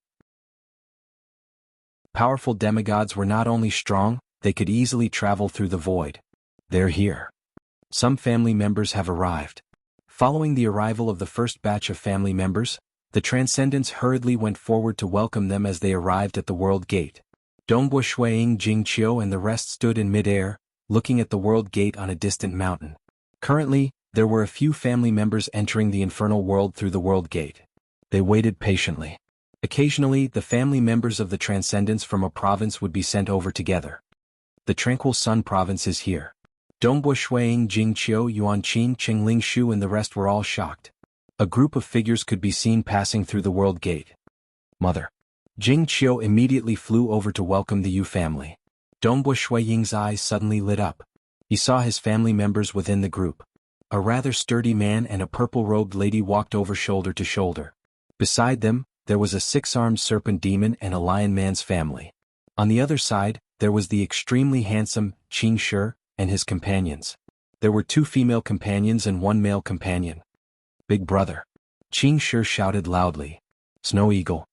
Powerful demigods were not only strong, they could easily travel through the void. They're here. Some family members have arrived. Following the arrival of the first batch of family members, the transcendents hurriedly went forward to welcome them as they arrived at the world gate. Dongbo Shuiying, Jing Qiu and the rest stood in mid-air, looking at the world gate on a distant mountain. Currently, there were a few family members entering the infernal world through the world gate. They waited patiently. Occasionally, the family members of the transcendents from a province would be sent over together. The Tranquil Sun province is here. Dongbo Shuiying, Jing Qiu, Yuan Qin, Qingling Shu and the rest were all shocked. A group of figures could be seen passing through the world gate. Mother. Jing Qiu immediately flew over to welcome the Yu family. Dongbo Shuiying's eyes suddenly lit up. He saw his family members within the group. A rather sturdy man and a purple-robed lady walked over shoulder to shoulder. Beside them, there was a 6-armed serpent demon and a lion man's family. On the other side, there was the extremely handsome Qing Shi and his companions. There were 2 female companions and 1 male companion. Big brother. Qing Shi shouted loudly. Snow Eagle.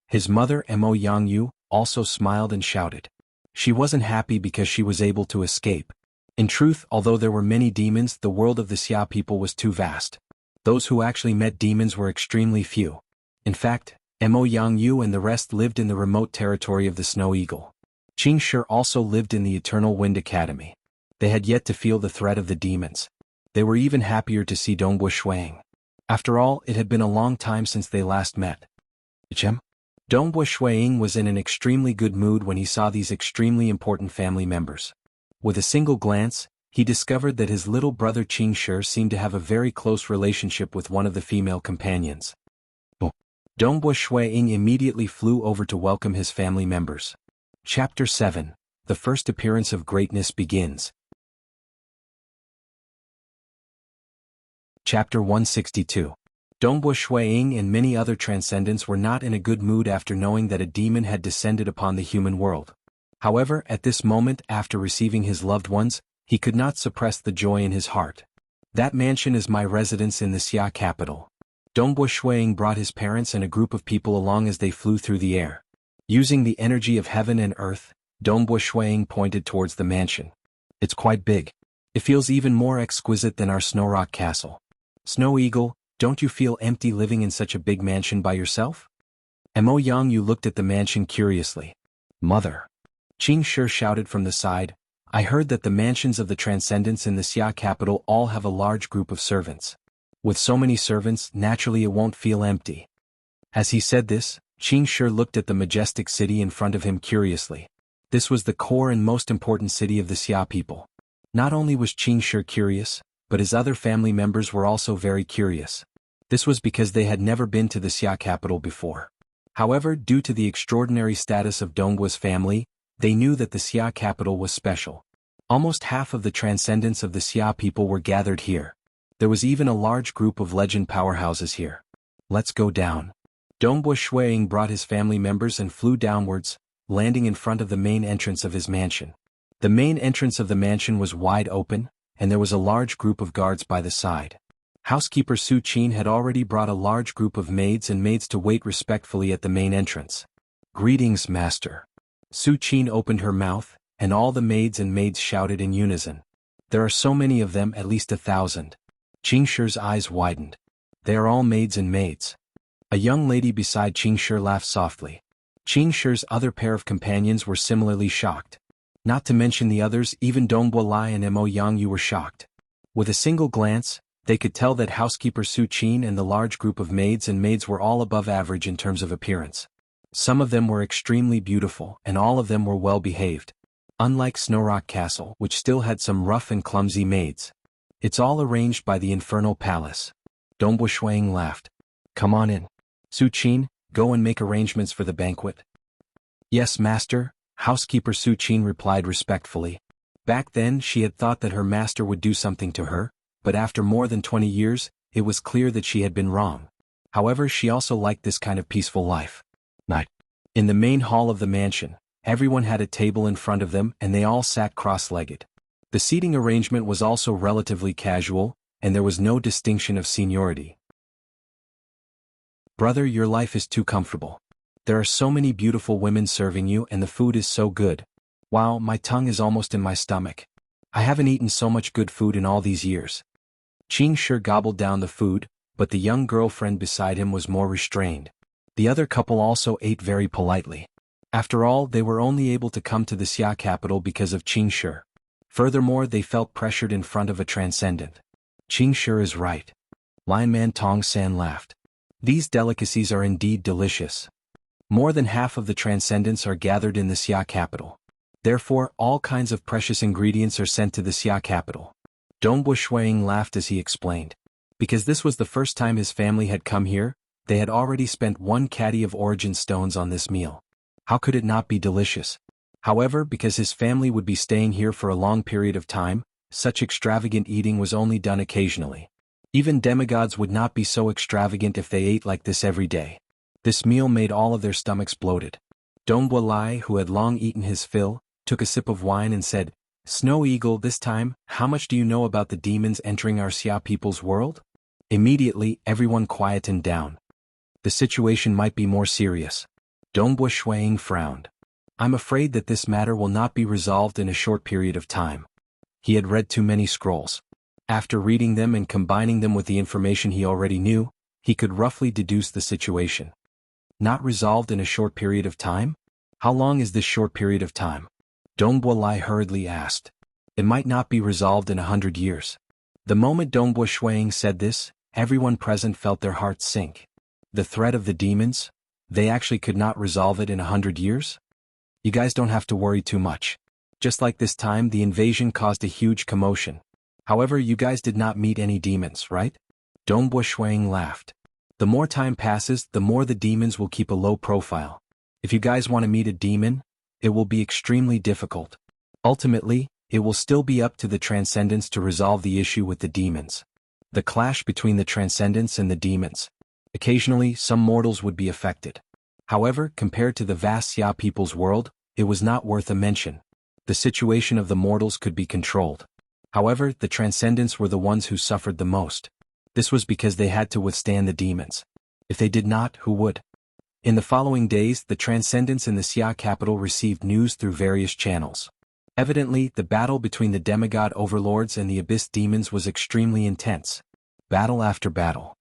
His mother Mo Yangyu also smiled and shouted. She wasn't happy because she was able to escape. In truth, although there were many demons, the world of the Xia people was too vast. Those who actually met demons were extremely few. In fact, Mo Yangyu and the rest lived in the remote territory of the Snow Eagle. Qing Shi also lived in the Eternal Wind Academy. They had yet to feel the threat of the demons. They were even happier to see Dongbo Shuiying. After all, it had been a long time since they last met. Dongbo Shuiying was in an extremely good mood when he saw these extremely important family members. With a single glance, he discovered that his little brother Qing Shi seemed to have a very close relationship with one of the female companions. Dongbo Shuiying immediately flew over to welcome his family members. Chapter 7. The First Appearance of Greatness begins. Chapter 162. Dongbo Shuiying and many other transcendents were not in a good mood after knowing that a demon had descended upon the human world. However, at this moment, after receiving his loved ones, he could not suppress the joy in his heart. That mansion is my residence in the Xia capital. Dongbo Shuiying brought his parents and a group of people along as they flew through the air. Using the energy of heaven and earth, Dongbo Shuiying pointed towards the mansion. It's quite big. It feels even more exquisite than our Snow Rock castle. Snow Eagle, don't you feel empty living in such a big mansion by yourself? Mo Yangyu looked at the mansion curiously. Mother. Qing Shi shouted from the side, I heard that the mansions of the transcendents in the Xia capital all have a large group of servants. With so many servants, naturally it won't feel empty. As he said this, Qing Shi looked at the majestic city in front of him curiously. This was the core and most important city of the Xia people. Not only was Qing Shi curious, but his other family members were also very curious. This was because they had never been to the Xia capital before. However, due to the extraordinary status of Dongguo's family, they knew that the Xia capital was special. Almost half of the transcendents of the Xia people were gathered here. There was even a large group of legend powerhouses here. Let's go down. Dongbo Shuiying brought his family members and flew downwards, landing in front of the main entrance of his mansion. The main entrance of the mansion was wide open, and there was a large group of guards by the side. Housekeeper Su Qin had already brought a large group of maids to wait respectfully at the main entrance. "Greetings, master." Su Qin opened her mouth, and all the maids shouted in unison. "There are so many of them, at least 1,000. Qingshir's eyes widened. "They are all maids. A young lady beside Qingshir laughed softly. Qingshir's other pair of companions were similarly shocked. Not to mention the others, even Dongbo Lai and Mo Yangyu were shocked. With a single glance, they could tell that housekeeper Su Qin and the large group of maids were all above average in terms of appearance. Some of them were extremely beautiful, and all of them were well behaved. Unlike Snowrock Castle, which still had some rough and clumsy maids. "It's all arranged by the Infernal Palace." Dongbo Shuang laughed. "Come on in. Su Qin, go and make arrangements for the banquet." "Yes, master," housekeeper Su Qin replied respectfully. Back then she had thought that her master would do something to her, but after more than 20 years, it was clear that she had been wrong. However, she also liked this kind of peaceful life. Night. In the main hall of the mansion, everyone had a table in front of them and they all sat cross-legged. The seating arrangement was also relatively casual, and there was no distinction of seniority. "Brother, your life is too comfortable. There are so many beautiful women serving you and the food is so good. Wow, my tongue is almost in my stomach. I haven't eaten so much good food in all these years." Qingshi gobbled down the food, but the young girlfriend beside him was more restrained. The other couple also ate very politely. After all, they were only able to come to the Xia capital because of Qingshi. Furthermore, they felt pressured in front of a transcendent. "Qingshi is right." Lineman Tong San laughed. "These delicacies are indeed delicious. More than half of the transcendents are gathered in the Xia capital. Therefore, all kinds of precious ingredients are sent to the Xia capital." Dongbo Shuang laughed as he explained. Because this was the first time his family had come here, they had already spent 1 caddy of origin stones on this meal. How could it not be delicious? However, because his family would be staying here for a long period of time, such extravagant eating was only done occasionally. Even demigods would not be so extravagant if they ate like this every day. This meal made all of their stomachs bloated. Dongbo Lai, who had long eaten his fill, took a sip of wine and said, "Snow Eagle, this time, how much do you know about the demons entering our Xia people's world?" Immediately, everyone quietened down. The situation might be more serious. Dongbo Shuang frowned. "I'm afraid that this matter will not be resolved in a short period of time." He had read too many scrolls. After reading them and combining them with the information he already knew, he could roughly deduce the situation. Not resolved in a short period of time? How long is this short period of time? Dongbo Lai hurriedly asked. "It might not be resolved in 100 years. The moment Dongbo Shuang said this, everyone present felt their hearts sink. The threat of the demons? They actually could not resolve it in 100 years? You guys don't have to worry too much. Just like this time, the invasion caused a huge commotion. However, you guys did not meet any demons, right?" Dongbo Shuang laughed. "The more time passes, the more the demons will keep a low profile. If you guys want to meet a demon, it will be extremely difficult. Ultimately, it will still be up to the transcendents to resolve the issue with the demons. The clash between the transcendents and the demons. Occasionally, some mortals would be affected. However, compared to the vast Xia people's world, it was not worth a mention. The situation of the mortals could be controlled. However, the transcendents were the ones who suffered the most. This was because they had to withstand the demons. If they did not, who would? In the following days, the transcendents in the Xia capital received news through various channels. Evidently, the battle between the demigod overlords and the abyss demons was extremely intense. Battle after battle.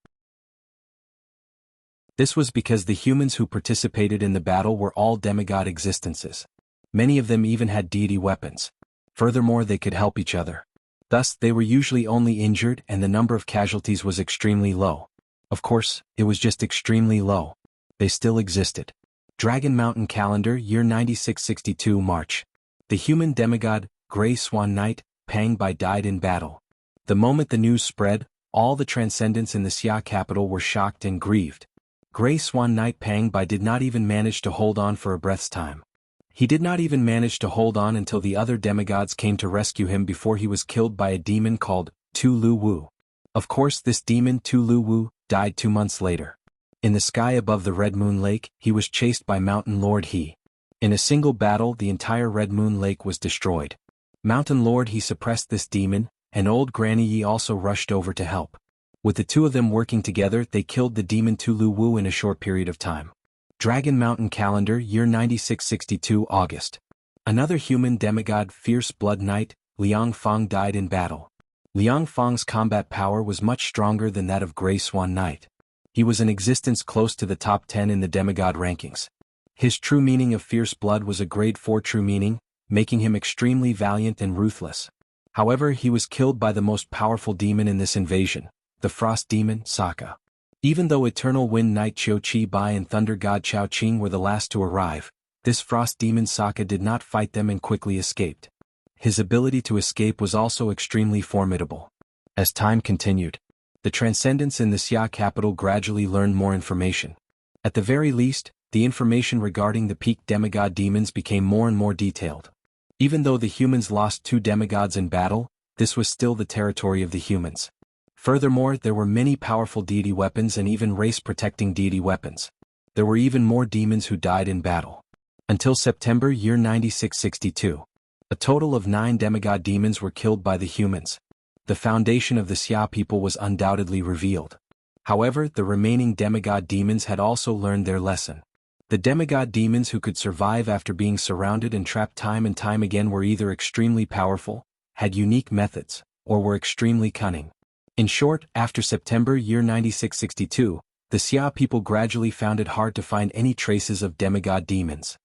This was because the humans who participated in the battle were all demigod existences. Many of them even had deity weapons. Furthermore, they could help each other. Thus, they were usually only injured and the number of casualties was extremely low. Of course, it was just extremely low. They still existed. Dragon Mountain Calendar, year 9662 March. The human demigod, Grey Swan Knight, Pang Bai died in battle. The moment the news spread, all the transcendents in the Xia capital were shocked and grieved. Grey Swan Knight Pang Bai did not even manage to hold on for a breath's time. He did not even manage to hold on until the other demigods came to rescue him before he was killed by a demon called Tu Lu Wu. Of course, this demon Tu Lu Wu died 2 months later. In the sky above the Red Moon Lake, he was chased by Mountain Lord He. In a single battle, the entire Red Moon Lake was destroyed. Mountain Lord He suppressed this demon, and old Granny Yi also rushed over to help. With the two of them working together, they killed the demon Tulu Wu in a short period of time. Dragon Mountain Calendar, year 9662, August. Another human demigod, Fierce Blood Knight, Liang Fang, died in battle. Liang Fang's combat power was much stronger than that of Grey Swan Knight. He was in existence close to the top 10 in the demigod rankings. His true meaning of fierce blood was a grade 4 true meaning, making him extremely valiant and ruthless. However, he was killed by the most powerful demon in this invasion, the Frost Demon, Sokka. Even though Eternal Wind Knight Qiu Qi Bai and Thunder God Chao Qing were the last to arrive, this Frost Demon Sokka did not fight them and quickly escaped. His ability to escape was also extremely formidable. As time continued, the Transcendents in the Xia capital gradually learned more information. At the very least, the information regarding the peak demigod demons became more and more detailed. Even though the humans lost 2 demigods in battle, this was still the territory of the humans. Furthermore, there were many powerful deity weapons and even race-protecting deity weapons. There were even more demons who died in battle. Until September year 9662. A total of 9 demigod demons were killed by the humans. The foundation of the Xia people was undoubtedly revealed. However, the remaining demigod demons had also learned their lesson. The demigod demons who could survive after being surrounded and trapped time and time again were either extremely powerful, had unique methods, or were extremely cunning. In short, after September year 9662, the Xia people gradually found it hard to find any traces of demigod demons.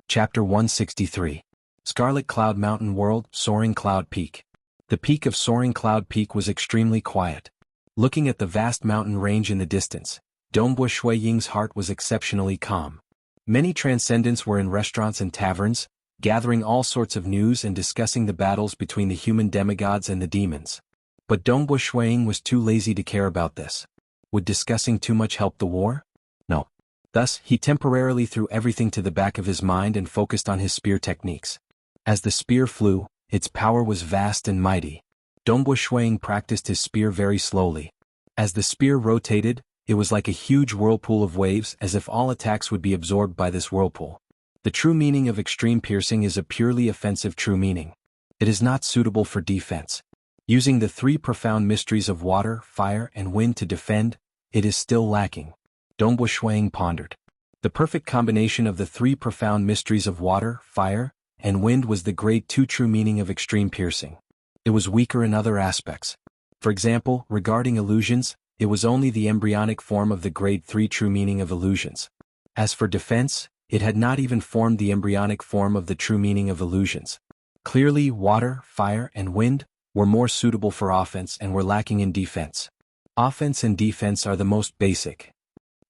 Chapter 163. Scarlet Cloud Mountain World, Soaring Cloud Peak. The peak of Soaring Cloud Peak was extremely quiet. Looking at the vast mountain range in the distance, Dongbu Shui Ying's heart was exceptionally calm. Many transcendents were in restaurants and taverns, gathering all sorts of news and discussing the battles between the human demigods and the demons. But Dongbu Shuiying was too lazy to care about this. Would discussing too much help the war? No. Thus, he temporarily threw everything to the back of his mind and focused on his spear techniques. As the spear flew, its power was vast and mighty. Dongbu Shuiying practiced his spear very slowly. As the spear rotated, it was like a huge whirlpool of waves, as if all attacks would be absorbed by this whirlpool. The true meaning of extreme piercing is a purely offensive true meaning. It is not suitable for defense. Using the 3 profound mysteries of water, fire, and wind to defend, it is still lacking. Dongbu Shuiying pondered. The perfect combination of the 3 profound mysteries of water, fire, and wind was the grade 2 true meaning of extreme piercing. It was weaker in other aspects. For example, regarding illusions, it was only the embryonic form of the grade 3 true meaning of illusions. As for defense, it had not even formed the embryonic form of the true meaning of illusions. Clearly, water, fire, and wind were more suitable for offense and were lacking in defense. Offense and defense are the most basic.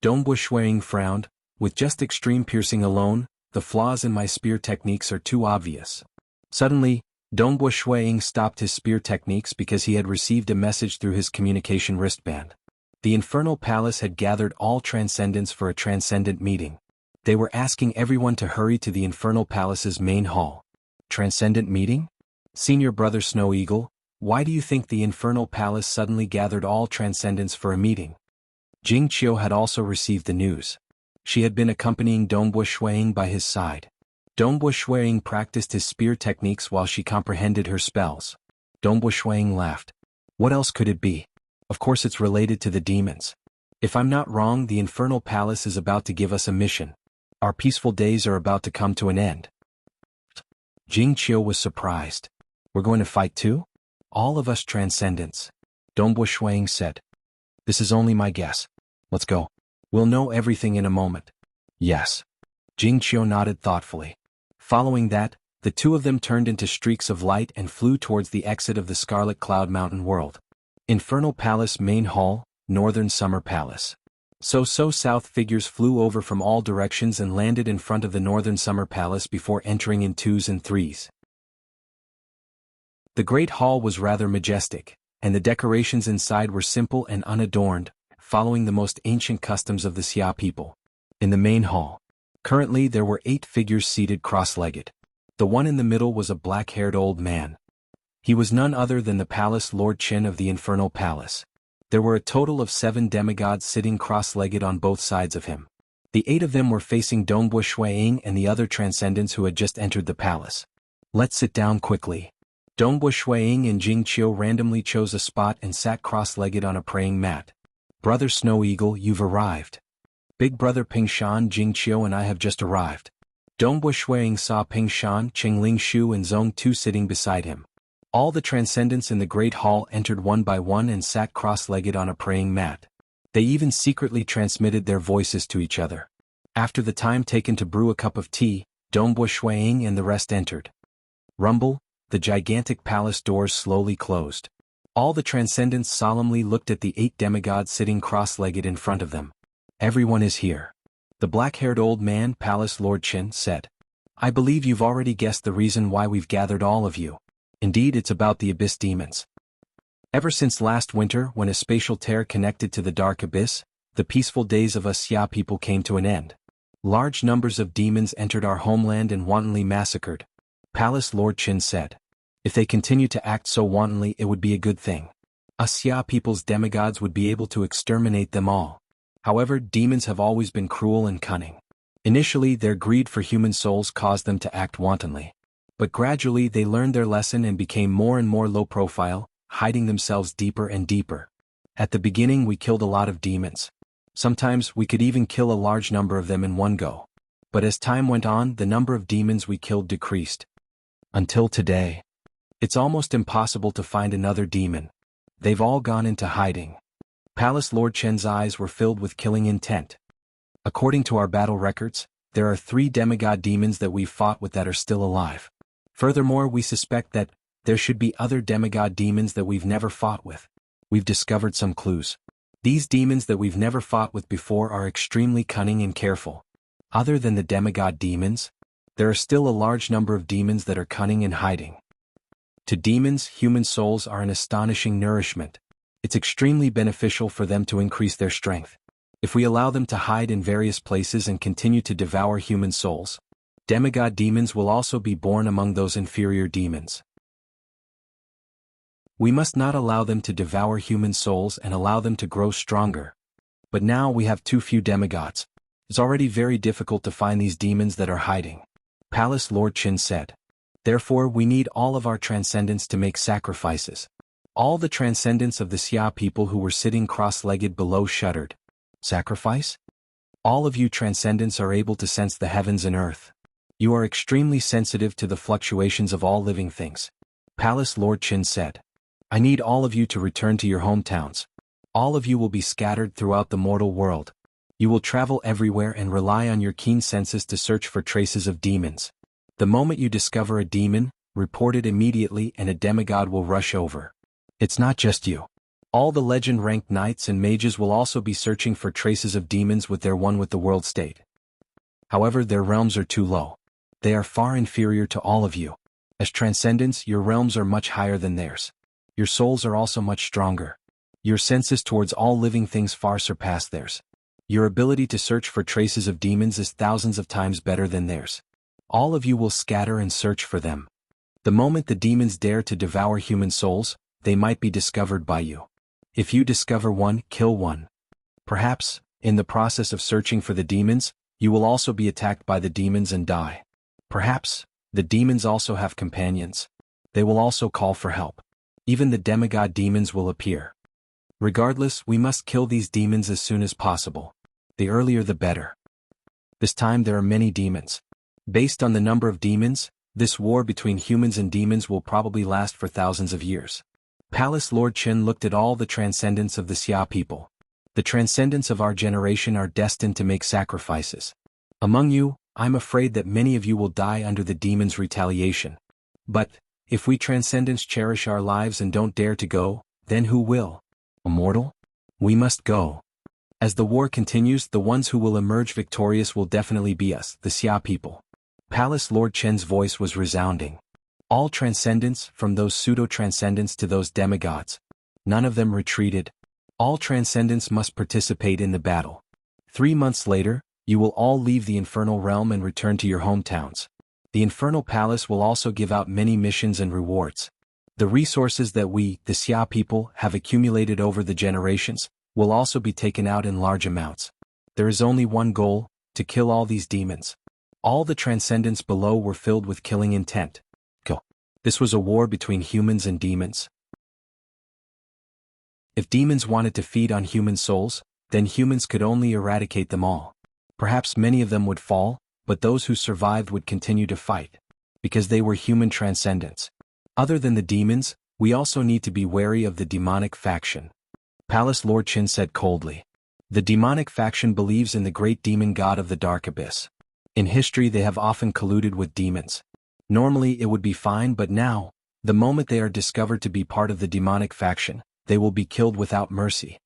Dongbu Shuiying frowned. With just extreme piercing alone, the flaws in my spear techniques are too obvious. Suddenly, Dongbu Shuiying stopped his spear techniques because he had received a message through his communication wristband. The Infernal Palace had gathered all transcendents for a transcendent meeting. They were asking everyone to hurry to the Infernal Palace's main hall. Transcendent meeting? Senior Brother Snow Eagle, why do you think the Infernal Palace suddenly gathered all transcendents for a meeting? Jing Qiu had also received the news. She had been accompanying Dongbu Shuiying by his side. Dongbu Shuiying practiced his spear techniques while she comprehended her spells. Dongbu Shuiying laughed. What else could it be? Of course it's related to the demons. If I'm not wrong, the Infernal Palace is about to give us a mission. Our peaceful days are about to come to an end. Jing Qiu was surprised. We're going to fight too? All of us transcendents. Dongbu Shuiying said. This is only my guess. Let's go. We'll know everything in a moment. Yes. Jing Qiu nodded thoughtfully. Following that, the two of them turned into streaks of light and flew towards the exit of the Scarlet Cloud Mountain world. Infernal Palace Main Hall, Northern Summer Palace. So south figures flew over from all directions and landed in front of the Northern Summer Palace before entering in 2s and 3s. The Great Hall was rather majestic, and the decorations inside were simple and unadorned, following the most ancient customs of the Xia people. In the main hall, currently there were 8 figures seated cross-legged. The one in the middle was a black-haired old man. He was none other than the Palace Lord Qin of the Infernal Palace. There were a total of 7 demigods sitting cross-legged on both sides of him. The 8 of them were facing Dongbu Shuiying and the other transcendents who had just entered the palace. Let's sit down quickly. Dongbu Shuiying and Jing Qiu randomly chose a spot and sat cross-legged on a praying mat. Brother Snow Eagle, you've arrived. Big brother Ping Shan, Jing Qiu and I have just arrived. Dongbu Shuiying saw Ping Shan, Qingling Shu and Zong Tu sitting beside him. All the transcendents in the great hall entered one by one and sat cross-legged on a praying mat. They even secretly transmitted their voices to each other. After the time taken to brew a cup of tea, Dongbu Shuiying and the rest entered. Rumble, the gigantic palace doors slowly closed. All the transcendents solemnly looked at the 8 demigods sitting cross-legged in front of them. Everyone is here. The black-haired old man, Palace Lord Qin, said. I believe you've already guessed the reason why we've gathered all of you. Indeed, it's about the Abyss demons. Ever since last winter, when a spatial tear connected to the Dark Abyss, the peaceful days of us Xia people came to an end. Large numbers of demons entered our homeland and wantonly massacred. Palace Lord Qin said. If they continue to act so wantonly, it would be a good thing. Us Xia people's demigods would be able to exterminate them all. However, demons have always been cruel and cunning. Initially, their greed for human souls caused them to act wantonly. But gradually they learned their lesson and became more and more low-profile, hiding themselves deeper and deeper. At the beginning we killed a lot of demons. Sometimes we could even kill a large number of them in one go. But as time went on, the number of demons we killed decreased. Until today. It's almost impossible to find another demon. They've all gone into hiding. Palace Lord Chen's eyes were filled with killing intent. According to our battle records, there are 3 demigod demons that we've fought with that are still alive. Furthermore, we suspect that there should be other demigod demons that we've never fought with. We've discovered some clues. These demons that we've never fought with before are extremely cunning and careful. Other than the demigod demons, there are still a large number of demons that are cunning and hiding. To demons, human souls are an astonishing nourishment. It's extremely beneficial for them to increase their strength. If we allow them to hide in various places and continue to devour human souls, demigod demons will also be born among those inferior demons. We must not allow them to devour human souls and allow them to grow stronger. But now we have too few demigods. It's already very difficult to find these demons that are hiding. Palace Lord Qin said. Therefore we need all of our transcendents to make sacrifices. All the transcendents of the Xia people who were sitting cross-legged below shuddered. Sacrifice? All of you transcendents are able to sense the heavens and earth. You are extremely sensitive to the fluctuations of all living things. Palace Lord Qin said. I need all of you to return to your hometowns. All of you will be scattered throughout the mortal world. You will travel everywhere and rely on your keen senses to search for traces of demons. The moment you discover a demon, report it immediately and a demigod will rush over. It's not just you. All the legend-ranked knights and mages will also be searching for traces of demons with their one with the world state. However, their realms are too low. They are far inferior to all of you. As transcendents, your realms are much higher than theirs. Your souls are also much stronger. Your senses towards all living things far surpass theirs. Your ability to search for traces of demons is thousands of times better than theirs. All of you will scatter and search for them. The moment the demons dare to devour human souls, they might be discovered by you. If you discover one, kill one. Perhaps, in the process of searching for the demons, you will also be attacked by the demons and die. Perhaps, the demons also have companions. They will also call for help. Even the demigod demons will appear. Regardless, we must kill these demons as soon as possible. The earlier the better. This time there are many demons. Based on the number of demons, this war between humans and demons will probably last for thousands of years. Palace Lord Qin looked at all the transcendents of the Xia people. The transcendents of our generation are destined to make sacrifices. Among you, I'm afraid that many of you will die under the demons' retaliation. But, if we transcendents cherish our lives and don't dare to go, then who will? Immortal? We must go. As the war continues, the ones who will emerge victorious will definitely be us, the Xia people. Palace Lord Chen's voice was resounding. All transcendents, from those pseudo-transcendents to those demigods. None of them retreated. All transcendents must participate in the battle. 3 months later, you will all leave the infernal realm and return to your hometowns. The infernal palace will also give out many missions and rewards. The resources that we, the Xia people, have accumulated over the generations, will also be taken out in large amounts. There is only one goal, to kill all these demons. All the transcendents below were filled with killing intent. Go. This was a war between humans and demons. If demons wanted to feed on human souls, then humans could only eradicate them all. Perhaps many of them would fall, but those who survived would continue to fight, because they were human transcendents. Other than the demons, we also need to be wary of the demonic faction. Palace Lord Qin said coldly. The demonic faction believes in the great demon god of the dark abyss. In history they have often colluded with demons. Normally it would be fine, but now, the moment they are discovered to be part of the demonic faction, they will be killed without mercy.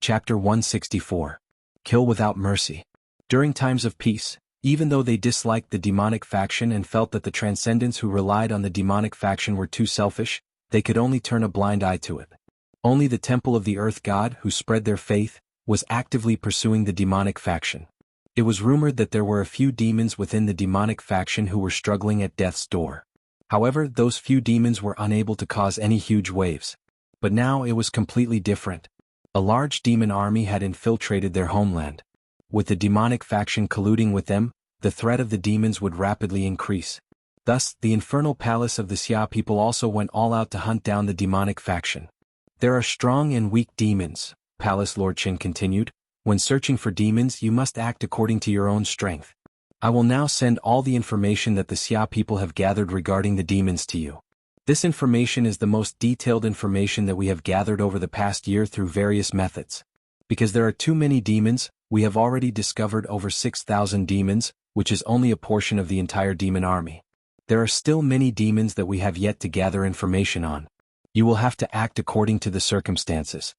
Chapter 164. Kill without mercy. During times of peace, even though they disliked the demonic faction and felt that the transcendents who relied on the demonic faction were too selfish, they could only turn a blind eye to it. Only the temple of the earth god, who spread their faith, was actively pursuing the demonic faction. It was rumored that there were a few demons within the demonic faction who were struggling at death's door. However, those few demons were unable to cause any huge waves. But now it was completely different. A large demon army had infiltrated their homeland. With the demonic faction colluding with them, the threat of the demons would rapidly increase. Thus, the infernal palace of the Xia people also went all out to hunt down the demonic faction. There are strong and weak demons, Palace Lord Qin continued. When searching for demons, you must act according to your own strength. I will now send all the information that the Xia people have gathered regarding the demons to you. This information is the most detailed information that we have gathered over the past year through various methods. Because there are too many demons, we have already discovered over 6,000 demons, which is only a portion of the entire demon army. There are still many demons that we have yet to gather information on. You will have to act according to the circumstances.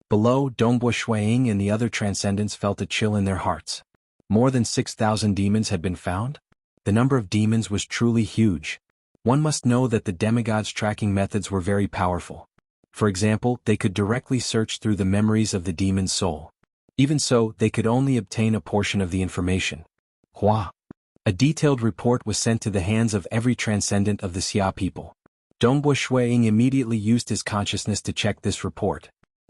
Below, Dongbua Shuiying and the other transcendents felt a chill in their hearts. More than 6,000 demons had been found? The number of demons was truly huge. One must know that the demigods' tracking methods were very powerful. For example, they could directly search through the memories of the demon's soul. Even so, they could only obtain a portion of the information. Hua. A detailed report was sent to the hands of every transcendent of the Xia people. Dongbua Shuiying immediately used his consciousness to check this report.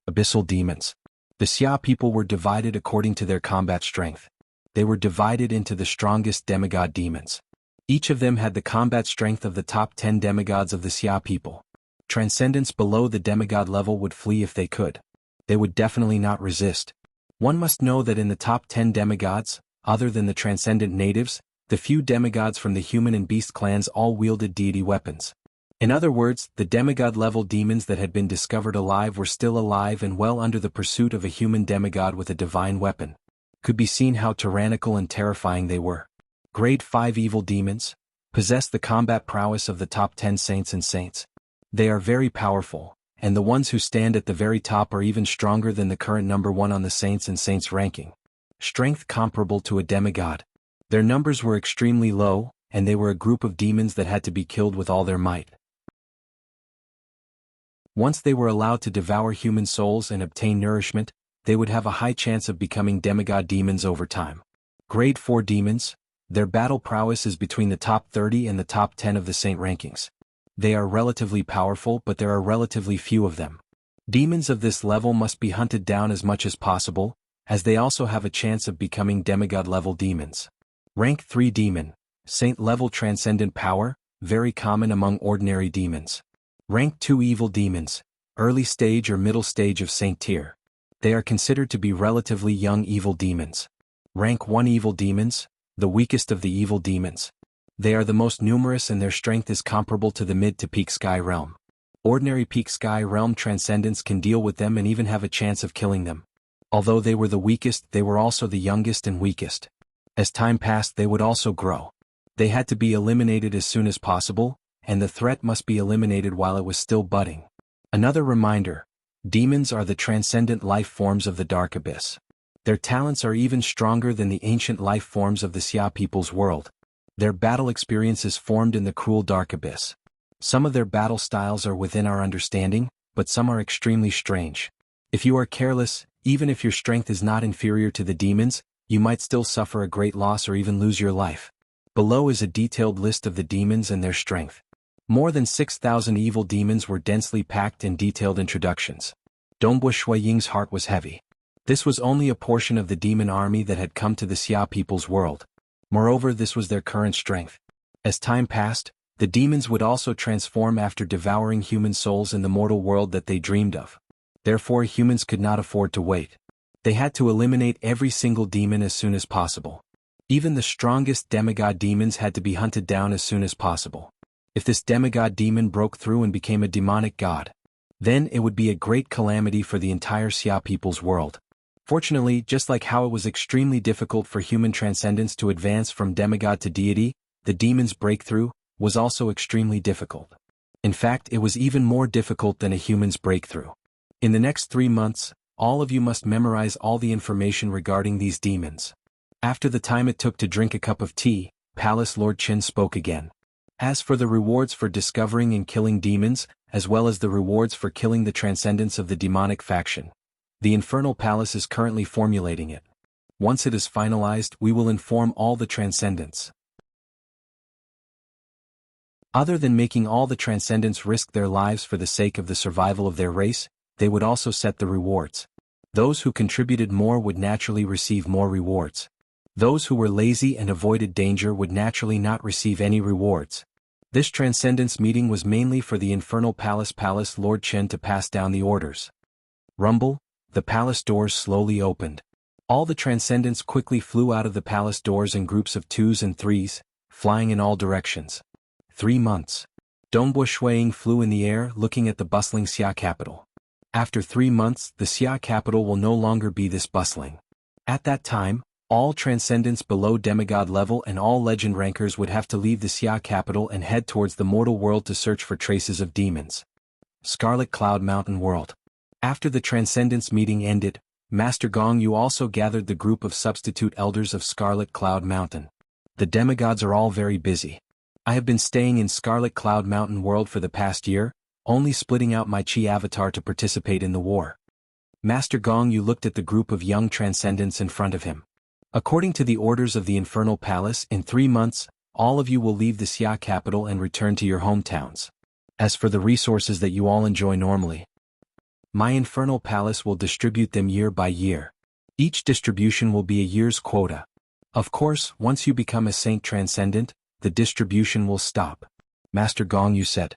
Abyssal demons. The Xia people were divided according to their combat strength. They were divided into the strongest demigod demons. Each of them had the combat strength of the top 10 demigods of the Xia people. Transcendents below the demigod level would flee if they could. They would definitely not resist. One must know that in the top 10 demigods, other than the transcendent natives, the few demigods from the human and beast clans all wielded deity weapons. In other words, the demigod-level demons that had been discovered alive were still alive and well under the pursuit of a human demigod with a divine weapon. Could be seen how tyrannical and terrifying they were. Grade 5 evil demons possess the combat prowess of the top 10 saints and saints. They are very powerful, and the ones who stand at the very top are even stronger than the current number 1 on the saints and saints ranking. Strength comparable to a demigod. Their numbers were extremely low, and they were a group of demons that had to be killed with all their might. Once they were allowed to devour human souls and obtain nourishment, they would have a high chance of becoming demigod demons over time. Grade 4 demons, their battle prowess is between the top 30 and the top 10 of the saint rankings. They are relatively powerful, but there are relatively few of them. Demons of this level must be hunted down as much as possible, as they also have a chance of becoming demigod-level demons. Rank 3 demon, saint-level transcendent power, very common among ordinary demons. Rank 2 evil demons, early stage or middle stage of saint tier. They are considered to be relatively young evil demons. Rank 1 evil demons, the weakest of the evil demons. They are the most numerous and their strength is comparable to the mid to peak sky realm. Ordinary peak sky realm transcendents can deal with them and even have a chance of killing them. Although they were the weakest, they were also the youngest and weakest. As time passed, they would also grow. They had to be eliminated as soon as possible, and the threat must be eliminated while it was still budding. Another reminder, demons are the transcendent life forms of the dark abyss. Their talents are even stronger than the ancient life forms of the Xia people's world. Their battle experience is formed in the cruel dark abyss. Some of their battle styles are within our understanding, but some are extremely strange. If you are careless, even if your strength is not inferior to the demons, you might still suffer a great loss or even lose your life. Below is a detailed list of the demons and their strength. More than 6,000 evil demons were densely packed in detailed introductions. Dongbua Shuiying's heart was heavy. This was only a portion of the demon army that had come to the Xia people's world. Moreover, this was their current strength. As time passed, the demons would also transform after devouring human souls in the mortal world that they dreamed of. Therefore, humans could not afford to wait. They had to eliminate every single demon as soon as possible. Even the strongest demigod demons had to be hunted down as soon as possible. If this demigod demon broke through and became a demonic god, then it would be a great calamity for the entire Xia people's world. Fortunately, just like how it was extremely difficult for human transcendence to advance from demigod to deity, the demon's breakthrough was also extremely difficult. In fact, it was even more difficult than a human's breakthrough. In the next 3 months, all of you must memorize all the information regarding these demons. After the time it took to drink a cup of tea, Palace Lord Qin spoke again. As for the rewards for discovering and killing demons, as well as the rewards for killing the transcendence of the demonic faction, the Infernal Palace is currently formulating it. Once it is finalized, we will inform all the transcendents. Other than making all the transcendents risk their lives for the sake of the survival of their race, they would also set the rewards. Those who contributed more would naturally receive more rewards. Those who were lazy and avoided danger would naturally not receive any rewards. This transcendence meeting was mainly for the Infernal Palace Lord Qin to pass down the orders. Rumble, the palace doors slowly opened. All the transcendents quickly flew out of the palace doors in groups of 2s and 3s, flying in all directions. 3 months. Dongbo Shuiying flew in the air looking at the bustling Xia capital. After 3 months, the Xia capital will no longer be this bustling. At that time, all transcendents below demigod level and all legend rankers would have to leave the Xia capital and head towards the mortal world to search for traces of demons. Scarlet Cloud Mountain World. After the transcendence meeting ended, Master Gong Yu also gathered the group of substitute elders of Scarlet Cloud Mountain. The demigods are all very busy. I have been staying in Scarlet Cloud Mountain World for the past year, only splitting out my Chi avatar to participate in the war. Master Gong Yu looked at the group of young transcendents in front of him. According to the orders of the Infernal Palace, in 3 months, all of you will leave the Xia capital and return to your hometowns. As for the resources that you all enjoy normally, my Infernal Palace will distribute them year by year. Each distribution will be a year's quota. Of course, once you become a Saint Transcendent, the distribution will stop. Master Gong Yu said.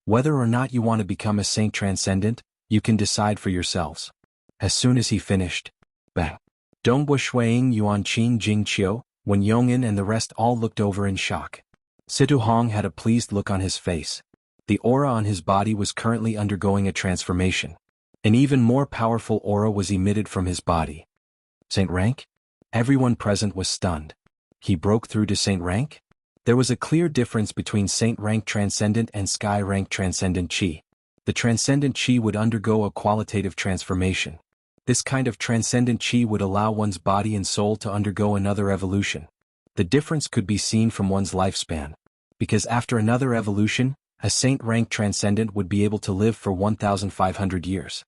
Whether or not you want to become a Saint Transcendent, you can decide for yourselves. As soon as he finished, bang. Dongbo Shuiying, Yuan Qing, Jing Qiu, Wen Yong'an and the rest all looked over in shock. Situ Hong had a pleased look on his face. The aura on his body was currently undergoing a transformation. An even more powerful aura was emitted from his body. Saint rank? Everyone present was stunned. He broke through to Saint rank? There was a clear difference between Saint rank Transcendent and Sky rank Transcendent Qi. The Transcendent Qi would undergo a qualitative transformation. This kind of Transcendent Qi would allow one's body and soul to undergo another evolution. The difference could be seen from one's lifespan. Because after another evolution, a Saint rank Transcendent would be able to live for 1,500 years.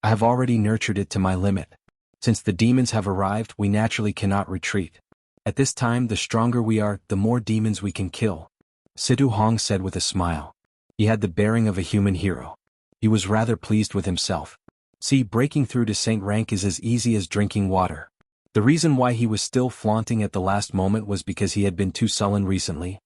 I have already nurtured it to my limit. Since the demons have arrived, we naturally cannot retreat. At this time, the stronger we are, the more demons we can kill. Situ Hong said with a smile. He had the bearing of a human hero. He was rather pleased with himself. See, breaking through to Saint rank is as easy as drinking water. The reason why he was still flaunting at the last moment was because he had been too sullen recently.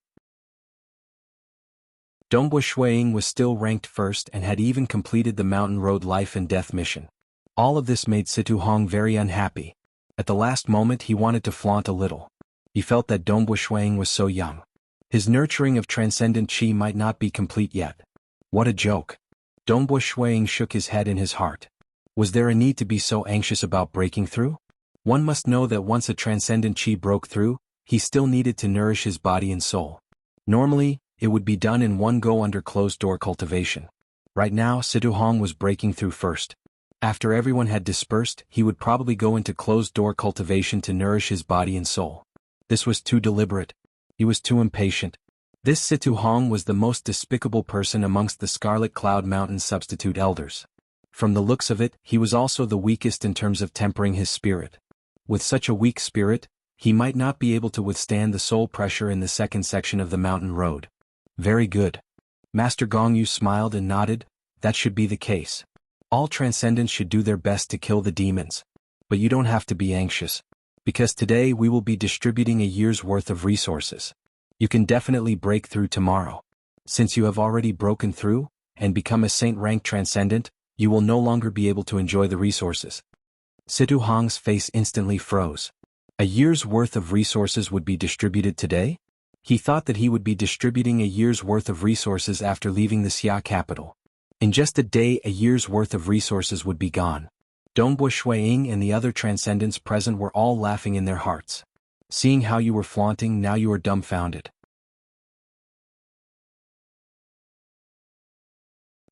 Dongbo Shuiying was still ranked first and had even completed the Mountain Road Life and Death mission. All of this made Situ Hong very unhappy. At the last moment he wanted to flaunt a little. He felt that Dongbo Shuiying was so young. His nurturing of Transcendent Qi might not be complete yet. What a joke. Dongbo Shuiying shook his head in his heart. Was there a need to be so anxious about breaking through? One must know that once a Transcendent Qi broke through, he still needed to nourish his body and soul. Normally, it would be done in one go under closed-door cultivation. Right now, Situ Hong was breaking through first. After everyone had dispersed, he would probably go into closed-door cultivation to nourish his body and soul. This was too deliberate. He was too impatient. This Situ Hong was the most despicable person amongst the Scarlet Cloud Mountain substitute elders. From the looks of it, he was also the weakest in terms of tempering his spirit. With such a weak spirit, he might not be able to withstand the soul pressure in the second section of the mountain road. Very good. Master Gong Yu smiled and nodded. That should be the case. All transcendents should do their best to kill the demons. But you don't have to be anxious. Because today we will be distributing a year's worth of resources. You can definitely break through tomorrow. Since you have already broken through and become a saint-rank transcendent, you will no longer be able to enjoy the resources. Situ Hong's face instantly froze. A year's worth of resources would be distributed today? He thought that he would be distributing a year's worth of resources after leaving the Xia capital. In just a day, a year's worth of resources would be gone. Dongbo Shuiying and the other transcendents present were all laughing in their hearts. Seeing how you were flaunting, now you are dumbfounded.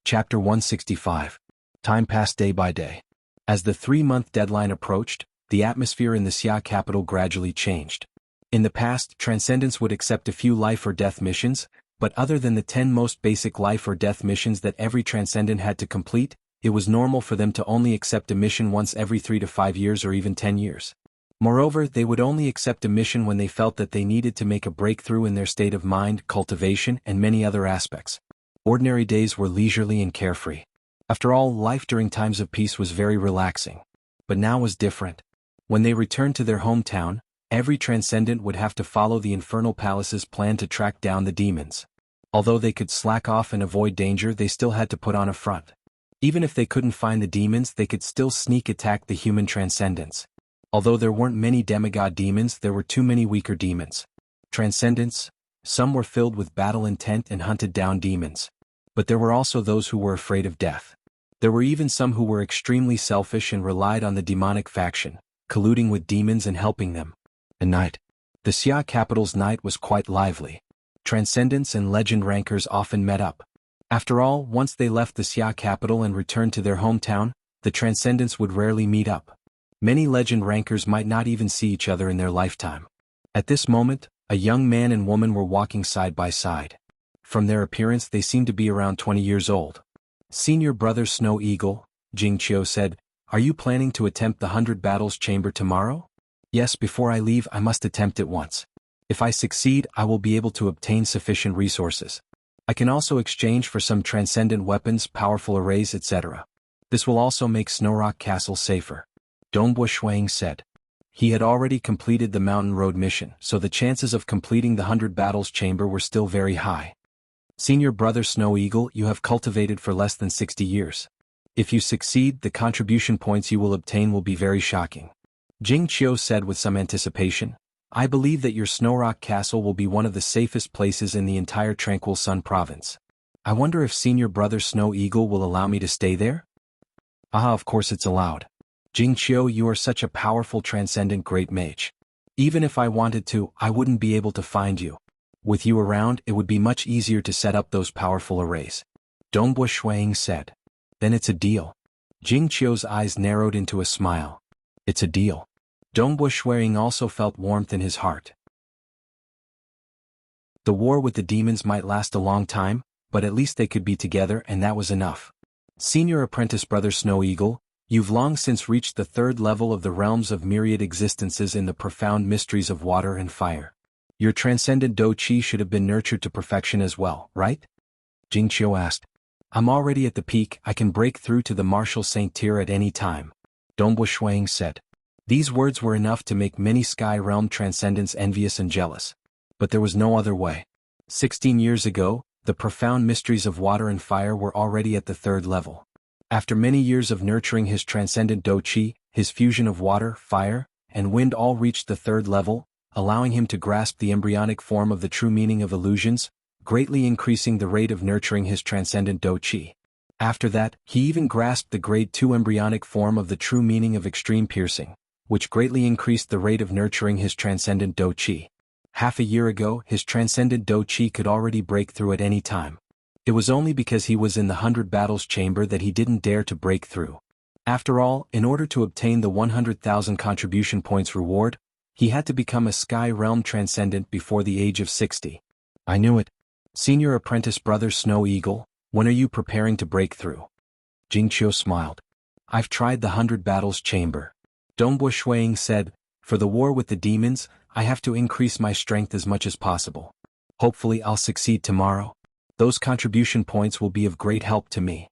Chapter 165. Time passed day by day. As the 3-month deadline approached, the atmosphere in the Xia capital gradually changed. In the past, transcendents would accept a few life or death missions, but other than the 10 most basic life or death missions that every transcendent had to complete, it was normal for them to only accept a mission once every 3 to 5 years or even 10 years. Moreover, they would only accept a mission when they felt that they needed to make a breakthrough in their state of mind, cultivation, and many other aspects. Ordinary days were leisurely and carefree. After all, life during times of peace was very relaxing. But now was different. When they returned to their hometown, every transcendent would have to follow the Infernal Palace's plan to track down the demons. Although they could slack off and avoid danger, they still had to put on a front. Even if they couldn't find the demons, they could still sneak attack the human transcendents. Although there weren't many demigod demons, there were too many weaker demons. Transcendents, some were filled with battle intent and hunted down demons. But there were also those who were afraid of death. There were even some who were extremely selfish and relied on the demonic faction, colluding with demons and helping them. At night, the Xia capital's night was quite lively. Transcendents and legend rankers often met up. After all, once they left the Xia capital and returned to their hometown, the transcendents would rarely meet up. Many legend rankers might not even see each other in their lifetime. At this moment, a young man and woman were walking side by side. From their appearance, they seemed to be around 20 years old. Senior brother Snow Eagle, Jing said, "Are you planning to attempt the 100 Battles Chamber tomorrow?" "Yes, before I leave I must attempt it once. If I succeed, I will be able to obtain sufficient resources. I can also exchange for some transcendent weapons, powerful arrays, etc. This will also make Snowrock Castle safer," Dongbo Shuiying said. He had already completed the Mountain Road mission, so the chances of completing the 100 Battles Chamber were still very high. "Senior brother Snow Eagle, you have cultivated for less than 60 years. If you succeed, the contribution points you will obtain will be very shocking," Jing said with some anticipation. "I believe that your Snowrock Castle will be one of the safest places in the entire Tranquil Sun province. I wonder if senior brother Snow Eagle will allow me to stay there?" "Ah, of course it's allowed. Jing you are such a powerful transcendent great mage. Even if I wanted to, I wouldn't be able to find you. With you around, it would be much easier to set up those powerful arrays," Dongbo Shuiying said. "Then it's a deal." Jing eyes narrowed into a smile. "It's a deal." Dongbo Shuiying also felt warmth in his heart. The war with the demons might last a long time, but at least they could be together, and that was enough. "Senior apprentice brother Snow Eagle, you've long since reached the 3rd level of the realms of myriad existences in the profound mysteries of water and fire. Your transcendent Do Chi should have been nurtured to perfection as well, right?" Jing asked. "I'm already at the peak. I can break through to the martial Saint tier at any time," Dongbo Shuiying said. These words were enough to make many Sky Realm transcendents envious and jealous. But there was no other way. 16 years ago, the profound mysteries of water and fire were already at the 3rd level. After many years of nurturing his transcendent Do Chi, his fusion of water, fire, and wind all reached the 3rd level, allowing him to grasp the embryonic form of the true meaning of illusions, greatly increasing the rate of nurturing his transcendent Do Chi. After that, he even grasped the grade 2 embryonic form of the true meaning of extreme piercing, which greatly increased the rate of nurturing his transcendent Do Chi. Half a year ago, his transcendent Do Chi could already break through at any time. It was only because he was in the 100 Battles Chamber that he didn't dare to break through. After all, in order to obtain the 100,000 contribution points reward, he had to become a Sky Realm Transcendent before the age of 60. "I knew it. Senior apprentice brother Snow Eagle, when are you preparing to break through?" Jing smiled. "I've tried the 100 Battles Chamber," Dongbo Shuiying said. "For the war with the demons, I have to increase my strength as much as possible. Hopefully I'll succeed tomorrow. Those contribution points will be of great help to me."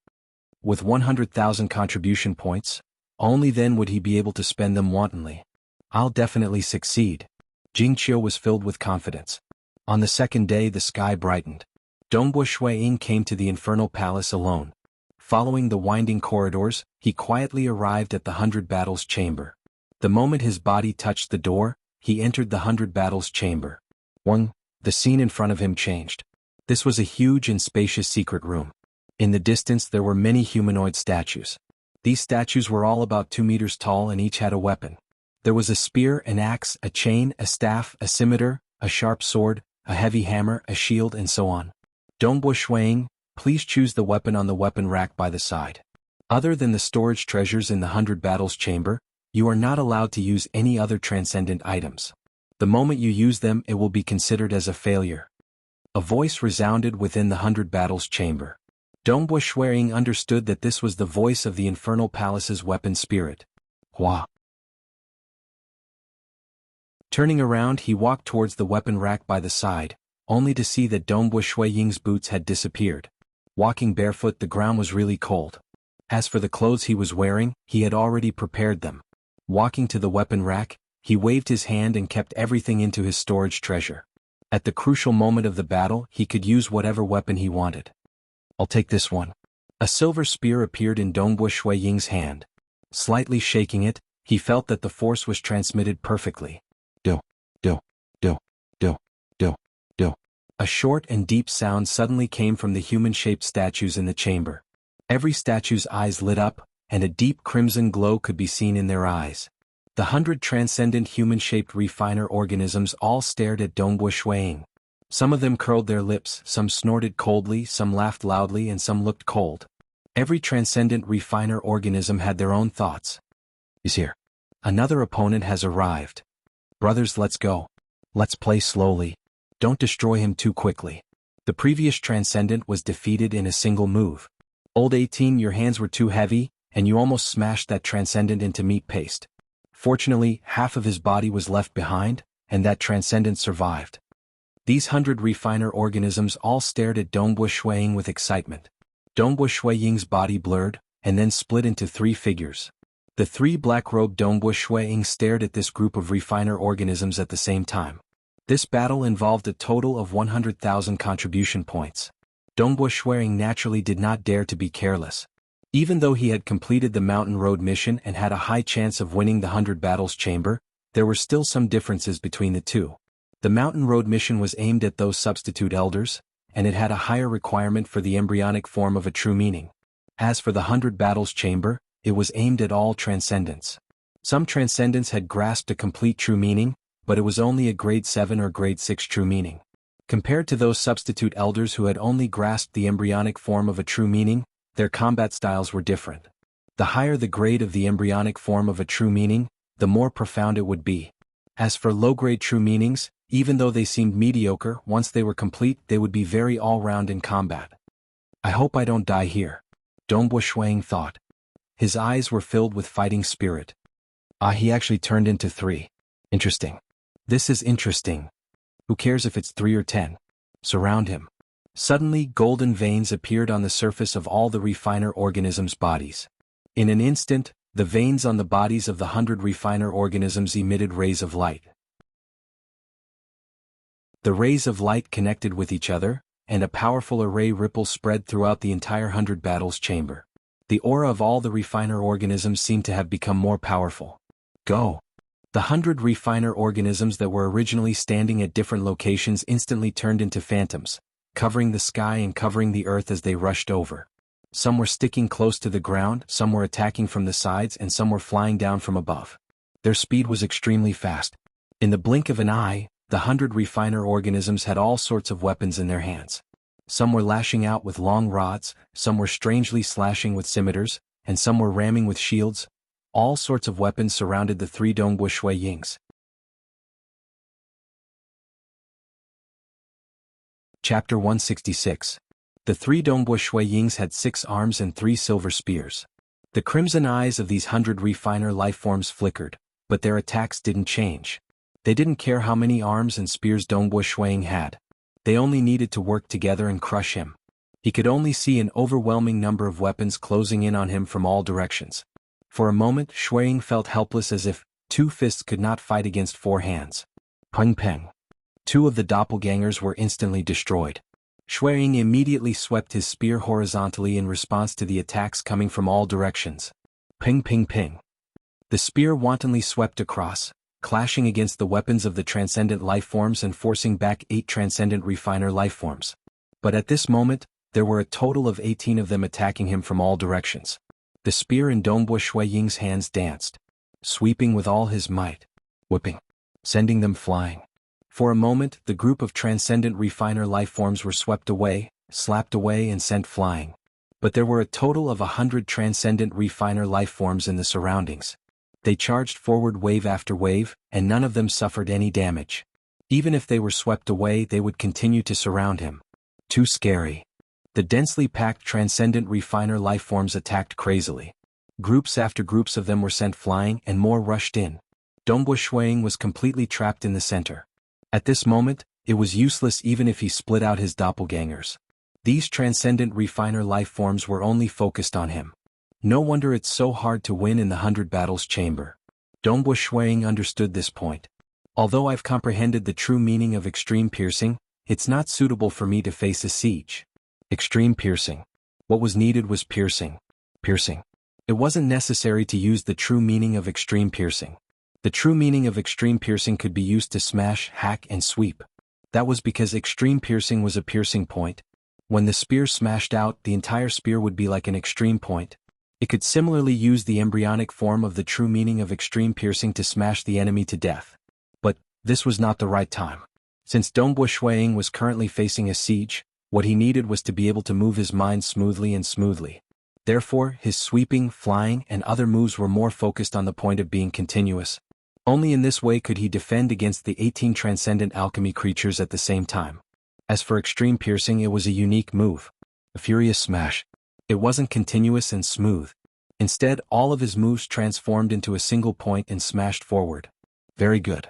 With 100,000 contribution points, only then would he be able to spend them wantonly. I'll definitely succeed. Jingqiu was filled with confidence. On the second day the sky brightened. Dongbu Shuiying came to the Infernal Palace alone. Following the winding corridors, he quietly arrived at the 100 Battles Chamber. The moment his body touched the door, he entered the 100 Battles Chamber. The scene in front of him changed. This was a huge and spacious secret room. In the distance there were many humanoid statues. These statues were all about 2 meters tall and each had a weapon. There was a spear, an axe, a chain, a staff, a scimitar, a sharp sword, a heavy hammer, a shield, and so on. Dongbu Shuiying, please choose the weapon on the weapon rack by the side. Other than the storage treasures in the 100 Battles Chamber, you are not allowed to use any other transcendent items. The moment you use them it will be considered as a failure. A voice resounded within the 100 Battles Chamber. Dongbu Shuiying understood that this was the voice of the Infernal Palace's weapon spirit. Hua. Turning around he walked towards the weapon rack by the side, only to see that Dongbu Shuiying's boots had disappeared. Walking barefoot the ground was really cold. As for the clothes he was wearing, he had already prepared them. Walking to the weapon rack, he waved his hand and kept everything into his storage treasure. At the crucial moment of the battle he could use whatever weapon he wanted. I'll take this one. A silver spear appeared in Dongbu Shuiying's hand. Slightly shaking it, he felt that the force was transmitted perfectly. Do, do, do, do, do, do. A short and deep sound suddenly came from the human-shaped statues in the chamber. Every statue's eyes lit up, and a deep crimson glow could be seen in their eyes. The 100 transcendent human-shaped refiner organisms all stared at Dongbu Shuiying. Some of them curled their lips, some snorted coldly, some laughed loudly, and some looked cold. Every transcendent refiner organism had their own thoughts. He's here. Another opponent has arrived. Brothers, let's go. Let's play slowly. Don't destroy him too quickly. The previous transcendent was defeated in a single move. Old 18, your hands were too heavy, and you almost smashed that transcendent into meat paste. Fortunately, half of his body was left behind, and that transcendent survived. These 100 refiner organisms all stared at Dongbu Shuiying with excitement. Dongbu Shuiying's body blurred, and then split into 3 figures. The 3 black-robed Dongbu Shuiying stared at this group of refiner organisms at the same time. This battle involved a total of 100,000 contribution points. Dongbu Shuiying naturally did not dare to be careless. Even though he had completed the Mountain Road mission and had a high chance of winning the 100 Battles Chamber, there were still some differences between the two. The Mountain Road mission was aimed at those substitute elders, and it had a higher requirement for the embryonic form of a true meaning. As for the 100 Battles Chamber, it was aimed at all transcendents. Some transcendents had grasped a complete true meaning, but it was only a grade 7 or grade 6 true meaning. Compared to those substitute elders who had only grasped the embryonic form of a true meaning, their combat styles were different. The higher the grade of the embryonic form of a true meaning, the more profound it would be. As for low-grade true meanings, even though they seemed mediocre, once they were complete they would be very all-round in combat. I hope I don't die here, Dongbu Shuiying thought. His eyes were filled with fighting spirit. He actually turned into 3. Interesting. This is interesting. Who cares if it's 3 or 10? Surround him. Suddenly golden veins appeared on the surface of all the refiner organisms' bodies. In an instant, the veins on the bodies of the 100 refiner organisms emitted rays of light. The rays of light connected with each other, and a powerful array ripple spread throughout the entire 100 Battles Chamber. The aura of all the refiner organisms seemed to have become more powerful. Go! The 100 refiner organisms that were originally standing at different locations instantly turned into phantoms, covering the sky and covering the earth as they rushed over. Some were sticking close to the ground, some were attacking from the sides, and some were flying down from above. Their speed was extremely fast. In the blink of an eye, the 100 refiner organisms had all sorts of weapons in their hands. Some were lashing out with long rods, some were strangely slashing with scimitars, and some were ramming with shields. All sorts of weapons surrounded the 3 Dongbu Shuiyings. Chapter 166. The 3 Dongbu Shuiyings had 6 arms and 3 silver spears. The crimson eyes of these 100 refiner lifeforms flickered, but their attacks didn't change. They didn't care how many arms and spears Dongbu Shuiying had. They only needed to work together and crush him. He could only see an overwhelming number of weapons closing in on him from all directions. For a moment Shuiying felt helpless, as if, Two fists could not fight against four hands. Peng peng. Two of the doppelgangers were instantly destroyed. Shui Ying immediately swept his spear horizontally in response to the attacks coming from all directions. Ping ping ping. The spear wantonly swept across, clashing against the weapons of the transcendent lifeforms and forcing back 8 transcendent refiner lifeforms. But at this moment, there were a total of 18 of them attacking him from all directions. The spear in Dongbo Shui Ying's hands danced, sweeping with all his might, whipping, sending them flying. For a moment, the group of transcendent refiner lifeforms were swept away, slapped away and sent flying. But there were a total of 100 transcendent refiner lifeforms in the surroundings. They charged forward wave after wave, and none of them suffered any damage. Even if they were swept away, they would continue to surround him. Too scary. The densely packed transcendent refiner lifeforms attacked crazily. Groups after groups of them were sent flying and more rushed in. Dongbo Shui Ying was completely trapped in the center. At this moment, it was useless even if he split out his doppelgangers. These transcendent refiner lifeforms were only focused on him. No wonder it's so hard to win in the 100 battles chamber. Dongbo Shui Ying understood this point. Although I've comprehended the true meaning of extreme piercing, it's not suitable for me to face a siege. Extreme piercing. What was needed was piercing. Piercing. It wasn't necessary to use the true meaning of extreme piercing. The true meaning of extreme piercing could be used to smash, hack and sweep. That was because extreme piercing was a piercing point. When the spear smashed out, the entire spear would be like an extreme point. It could similarly use the embryonic form of the true meaning of extreme piercing to smash the enemy to death. But this was not the right time. Since Dongbo Shui Ying was currently facing a siege, what he needed was to be able to move his mind smoothly and smoothly. Therefore, his sweeping, flying, and other moves were more focused on the point of being continuous. Only in this way could he defend against the 18 transcendent alchemy creatures at the same time. As for extreme piercing, it was a unique move. A furious smash. It wasn't continuous and smooth. Instead, all of his moves transformed into a single point and smashed forward. Very good.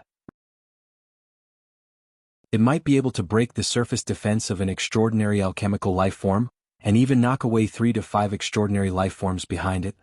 It might be able to break the surface defense of an extraordinary alchemical lifeform, and even knock away 3 to 5 extraordinary lifeforms behind it.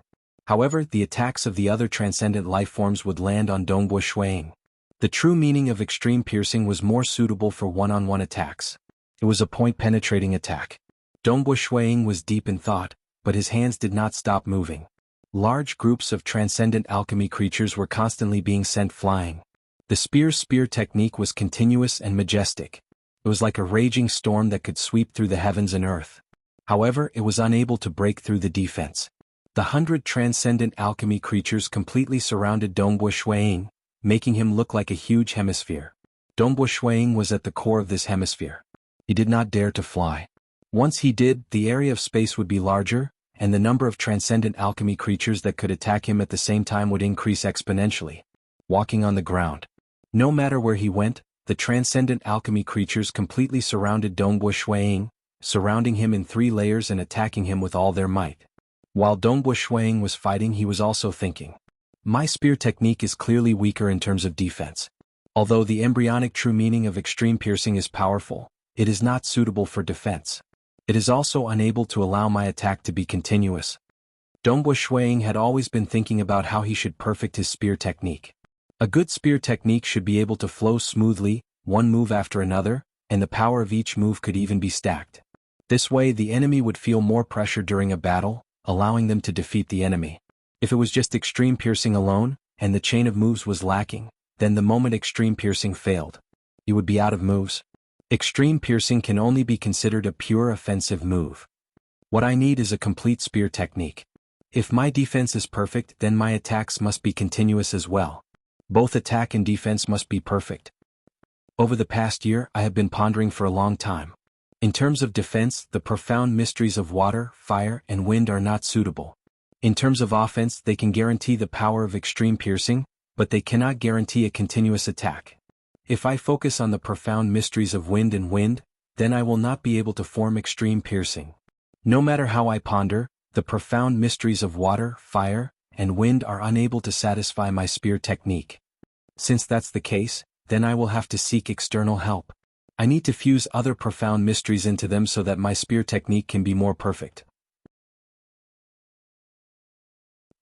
However, the attacks of the other transcendent lifeforms would land on Dongbo Shui Ying. The true meaning of extreme piercing was more suitable for one-on-one attacks. It was a point-penetrating attack. Dongbo Shui Ying was deep in thought, but his hands did not stop moving. Large groups of transcendent alchemy creatures were constantly being sent flying. The spear technique was continuous and majestic. It was like a raging storm that could sweep through the heavens and earth. However, it was unable to break through the defense. The 100 transcendent alchemy creatures completely surrounded Dongbo Shui Ying, making him look like a huge hemisphere. Dongbo Shui Ying was at the core of this hemisphere. He did not dare to fly. Once he did, the area of space would be larger, and the number of transcendent alchemy creatures that could attack him at the same time would increase exponentially. Walking on the ground. No matter where he went, the transcendent alchemy creatures completely surrounded Dongbo Shui Ying, surrounding him in 3 layers and attacking him with all their might. While Dongbo Shui Ying was fighting, he was also thinking. My spear technique is clearly weaker in terms of defense. Although the embryonic true meaning of extreme piercing is powerful, it is not suitable for defense. It is also unable to allow my attack to be continuous. Dongbo Shui Ying had always been thinking about how he should perfect his spear technique. A good spear technique should be able to flow smoothly, one move after another, and the power of each move could even be stacked. This way the enemy would feel more pressure during a battle, allowing them to defeat the enemy. If it was just extreme piercing alone, and the chain of moves was lacking, then the moment extreme piercing failed, he would be out of moves. Extreme piercing can only be considered a pure offensive move. What I need is a complete spear technique. If my defense is perfect, then my attacks must be continuous as well. Both attack and defense must be perfect. Over the past year, I have been pondering for a long time. In terms of defense, the profound mysteries of water, fire, and wind are not suitable. In terms of offense, they can guarantee the power of extreme piercing, but they cannot guarantee a continuous attack. If I focus on the profound mysteries of wind and wind, then I will not be able to form extreme piercing. No matter how I ponder, the profound mysteries of water, fire, and wind are unable to satisfy my spear technique. Since that's the case, then I will have to seek external help. I need to fuse other profound mysteries into them so that my spear technique can be more perfect.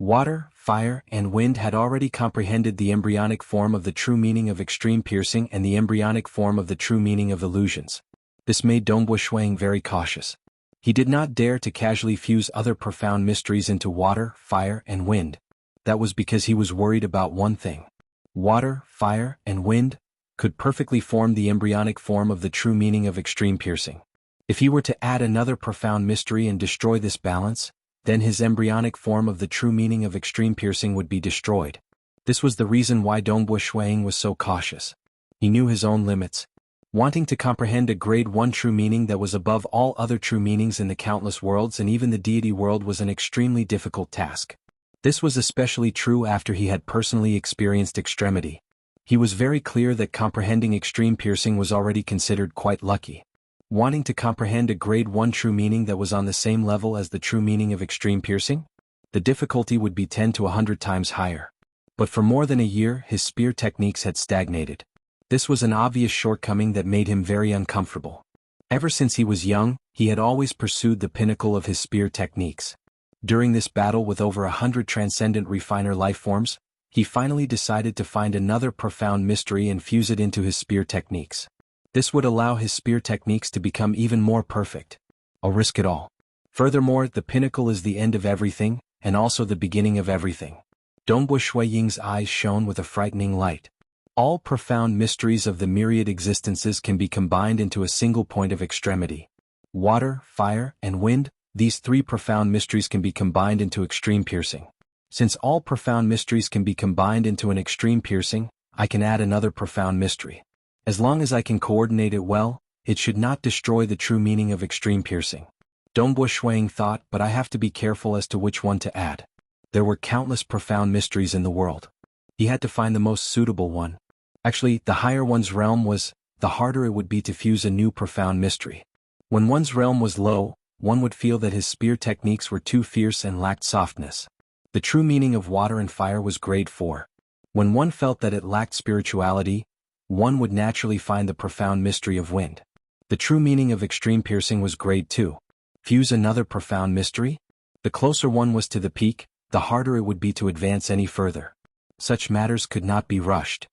Water, fire, and wind had already comprehended the embryonic form of the true meaning of extreme piercing and the embryonic form of the true meaning of illusions. This made Dongbu Shuang very cautious. He did not dare to casually fuse other profound mysteries into water, fire, and wind. That was because he was worried about one thing. Water, fire, and wind could perfectly form the embryonic form of the true meaning of extreme piercing. If he were to add another profound mystery and destroy this balance, then his embryonic form of the true meaning of extreme piercing would be destroyed. This was the reason why Dongbu Shuang was so cautious. He knew his own limits. Wanting to comprehend a grade 1 true meaning that was above all other true meanings in the countless worlds and even the deity world was an extremely difficult task. This was especially true after he had personally experienced extremity. He was very clear that comprehending extreme piercing was already considered quite lucky. Wanting to comprehend a grade 1 true meaning that was on the same level as the true meaning of extreme piercing? The difficulty would be 10 to 100 times higher. But for more than a year his spear techniques had stagnated. This was an obvious shortcoming that made him very uncomfortable. Ever since he was young, he had always pursued the pinnacle of his spear techniques. During this battle with over 100 transcendent refiner lifeforms, he finally decided to find another profound mystery and fuse it into his spear techniques. This would allow his spear techniques to become even more perfect. I'll risk it all. Furthermore, the pinnacle is the end of everything, and also the beginning of everything. Dongbu Shuiying's eyes shone with a frightening light. All profound mysteries of the myriad existences can be combined into a single point of extremity. Water, fire, and wind, these three profound mysteries can be combined into extreme piercing. Since all profound mysteries can be combined into an extreme piercing, I can add another profound mystery. As long as I can coordinate it well, it should not destroy the true meaning of extreme piercing. Dongbu Shuiying thought, but I have to be careful as to which one to add. There were countless profound mysteries in the world. He had to find the most suitable one. Actually, the higher one's realm was, the harder it would be to fuse a new profound mystery. When one's realm was low, one would feel that his spear techniques were too fierce and lacked softness. The true meaning of water and fire was grade 4. When one felt that it lacked spirituality, one would naturally find the profound mystery of wind. The true meaning of extreme piercing was grade 2. Fuse another profound mystery? The closer one was to the peak, the harder it would be to advance any further. Such matters could not be rushed.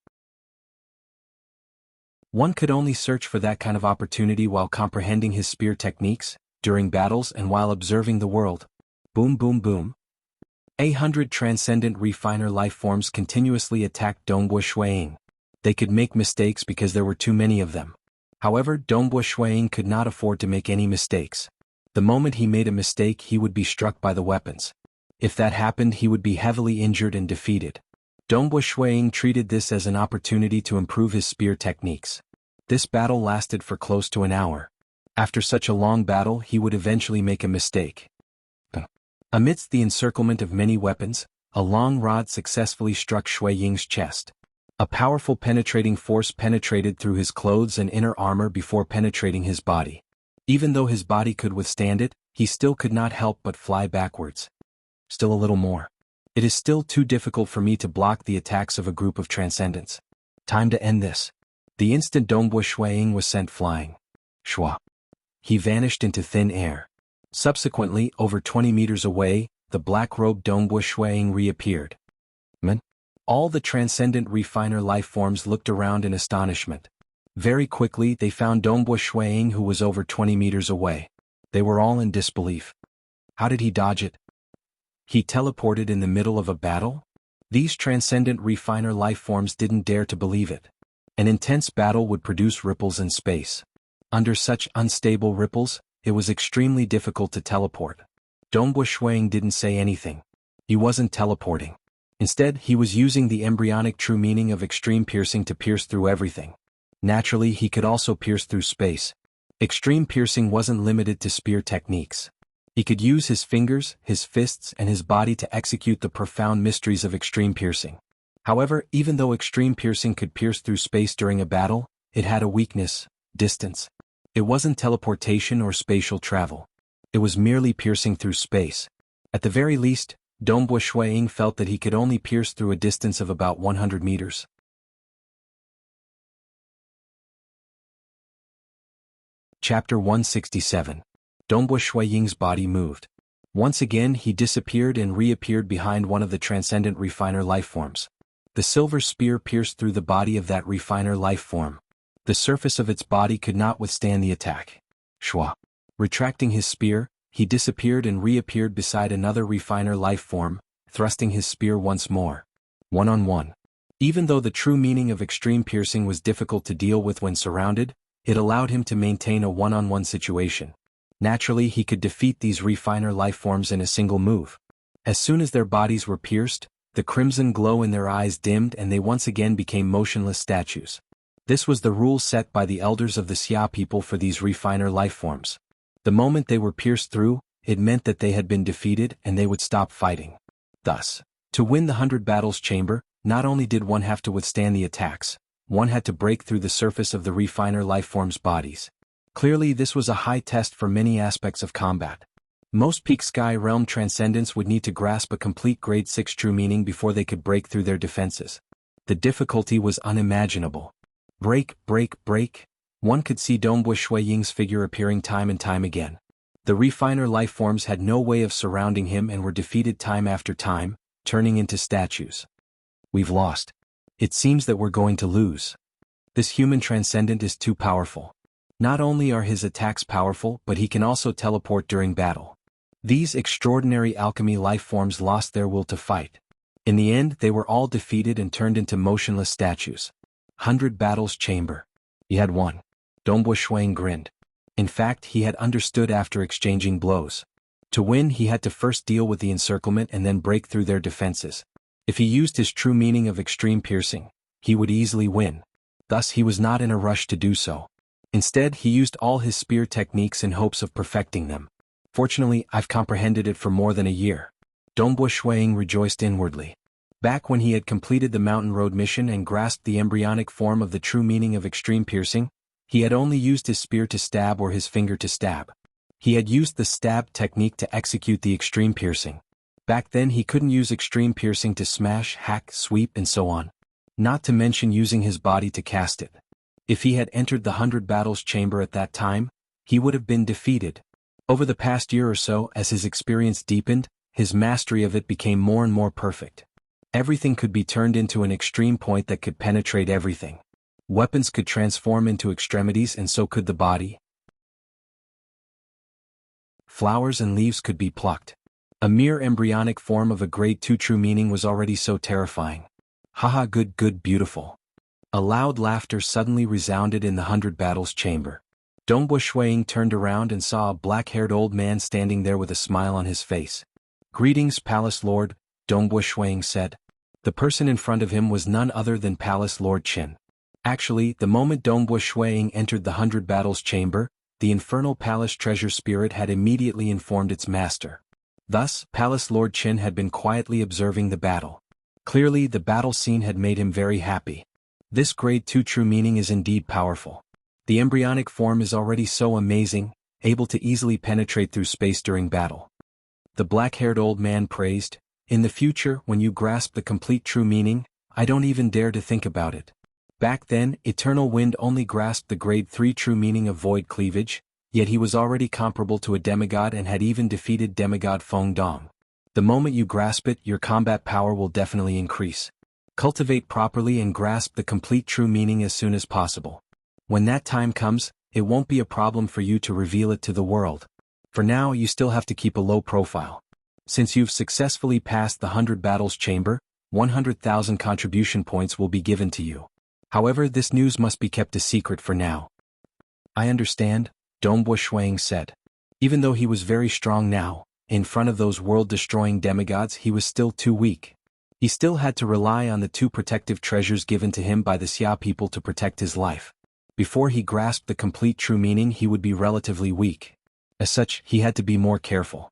One could only search for that kind of opportunity while comprehending his spear techniques, during battles and while observing the world. Boom boom boom. 800 transcendent refiner lifeforms continuously attacked Dongbu Shuiying. They could make mistakes because there were too many of them. However, Dongbu Shuiying could not afford to make any mistakes. The moment he made a mistake he would be struck by the weapons. If that happened he would be heavily injured and defeated. Dongbu Shuiying treated this as an opportunity to improve his spear techniques. This battle lasted for close to an hour. After such a long battle he would eventually make a mistake. Amidst the encirclement of many weapons, a long rod successfully struck Shuiying's chest. A powerful penetrating force penetrated through his clothes and inner armor before penetrating his body. Even though his body could withstand it, he still could not help but fly backwards. Still a little more. It is still too difficult for me to block the attacks of a group of transcendents. Time to end this. The instant Dongbu Shuiying was sent flying. Shua. He vanished into thin air. Subsequently, over 20 meters away, the black-robed Dongbu Shuiying reappeared. All the transcendent refiner lifeforms looked around in astonishment. Very quickly they found Dongbu Shuiying who was over 20 meters away. They were all in disbelief. How did he dodge it? He teleported in the middle of a battle? These transcendent refiner lifeforms didn't dare to believe it. An intense battle would produce ripples in space. Under such unstable ripples, it was extremely difficult to teleport. Dongbu Shuiying didn't say anything. He wasn't teleporting. Instead, he was using the embryonic true meaning of extreme piercing to pierce through everything. Naturally, he could also pierce through space. Extreme piercing wasn't limited to spear techniques. He could use his fingers, his fists, and his body to execute the profound mysteries of extreme piercing. However, even though extreme piercing could pierce through space during a battle, it had a weakness: distance. It wasn't teleportation or spatial travel. It was merely piercing through space. At the very least, Dongbu Shuiying felt that he could only pierce through a distance of about 100 meters. Chapter 167. Dongbu Shuiying's body moved. Once again he disappeared and reappeared behind one of the transcendent refiner lifeforms. The silver spear pierced through the body of that refiner lifeform. The surface of its body could not withstand the attack. Shwa. Retracting his spear, he disappeared and reappeared beside another refiner lifeform, thrusting his spear once more. One-on-one. Even though the true meaning of extreme piercing was difficult to deal with when surrounded, it allowed him to maintain a one-on-one situation. Naturally, he could defeat these refiner lifeforms in a single move. As soon as their bodies were pierced, the crimson glow in their eyes dimmed and they once again became motionless statues. This was the rule set by the elders of the Xia people for these refiner lifeforms. The moment they were pierced through, it meant that they had been defeated and they would stop fighting. Thus, to win the 100 Battles Chamber, not only did one have to withstand the attacks, one had to break through the surface of the refiner lifeforms' bodies. Clearly this was a high test for many aspects of combat. Most peak sky realm transcendents would need to grasp a complete grade 6 true meaning before they could break through their defenses. The difficulty was unimaginable. Break. One could see Dongbu Shui Ying's figure appearing time and time again. The refiner lifeforms had no way of surrounding him and were defeated time after time, turning into statues. We've lost. It seems that we're going to lose. This human transcendent is too powerful. Not only are his attacks powerful, but he can also teleport during battle. These extraordinary alchemy lifeforms lost their will to fight. In the end, they were all defeated and turned into motionless statues. 100 Battles Chamber. He had won. Dongbu Shuang grinned. In fact, he had understood after exchanging blows. To win, he had to first deal with the encirclement and then break through their defenses. If he used his true meaning of extreme piercing, he would easily win. Thus, he was not in a rush to do so. Instead, he used all his spear techniques in hopes of perfecting them. Fortunately, I've comprehended it for more than a year. Dongbu Shuang rejoiced inwardly. Back when he had completed the Mountain Road mission and grasped the embryonic form of the true meaning of extreme piercing, he had only used his spear to stab or his finger to stab. He had used the stab technique to execute the extreme piercing. Back then he couldn't use extreme piercing to smash, hack, sweep and so on. Not to mention using his body to cast it. If he had entered the 100 Battles Chamber at that time, he would have been defeated. Over the past year or so, as his experience deepened, his mastery of it became more and more perfect. Everything could be turned into an extreme point that could penetrate everything. Weapons could transform into extremities and so could the body. Flowers and leaves could be plucked. A mere embryonic form of a grade 2 true meaning was already so terrifying. Haha, good, beautiful. A loud laughter suddenly resounded in the 100 Battles Chamber. Dongbu Shuang turned around and saw a black-haired old man standing there with a smile on his face. Greetings, Palace Lord, Dongbu Shuang said. The person in front of him was none other than Palace Lord Qin. Actually, the moment Dongbu Shuang entered the 100 Battles Chamber, the infernal palace treasure spirit had immediately informed its master. Thus, Palace Lord Qin had been quietly observing the battle. Clearly, the battle scene had made him very happy. This grade 2 true meaning is indeed powerful. The embryonic form is already so amazing, able to easily penetrate through space during battle. The black-haired old man praised, in the future, when you grasp the complete true meaning, I don't even dare to think about it. Back then, Eternal Wind only grasped the grade 3 true meaning of void cleavage, yet he was already comparable to a demigod and had even defeated demigod Feng Dong. The moment you grasp it, your combat power will definitely increase. Cultivate properly and grasp the complete true meaning as soon as possible. When that time comes, it won't be a problem for you to reveal it to the world. For now, you still have to keep a low profile. Since you've successfully passed the 100 Battles Chamber, 100,000 contribution points will be given to you. However, this news must be kept a secret for now. I understand, Dongbu Shuang said. Even though he was very strong now, in front of those world-destroying demigods he was still too weak. He still had to rely on the 2 protective treasures given to him by the Xia people to protect his life. Before he grasped the complete true meaning, he would be relatively weak. As such, he had to be more careful.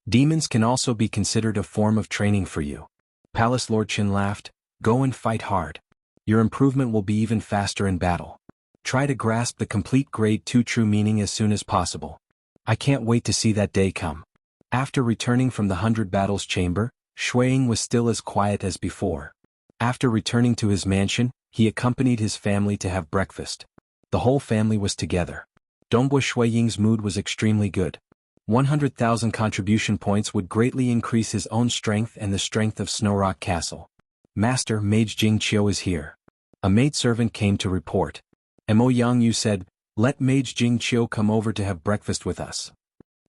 Demons can also be considered a form of training for you. Palace Lord Qin laughed. Go and fight hard. Your improvement will be even faster in battle. Try to grasp the complete grade 2 true meaning as soon as possible. I can't wait to see that day come. After returning from the 100 Battles Chamber, Shuang was still as quiet as before. After returning to his mansion, he accompanied his family to have breakfast. The whole family was together. Dongbu Shuiying's mood was extremely good. 100,000 contribution points would greatly increase his own strength and the strength of Snowrock Castle. Master, Mage Jingqiu is here. A maidservant came to report. Mo Yangyu said, "Let Mage Jingqiu come over to have breakfast with us."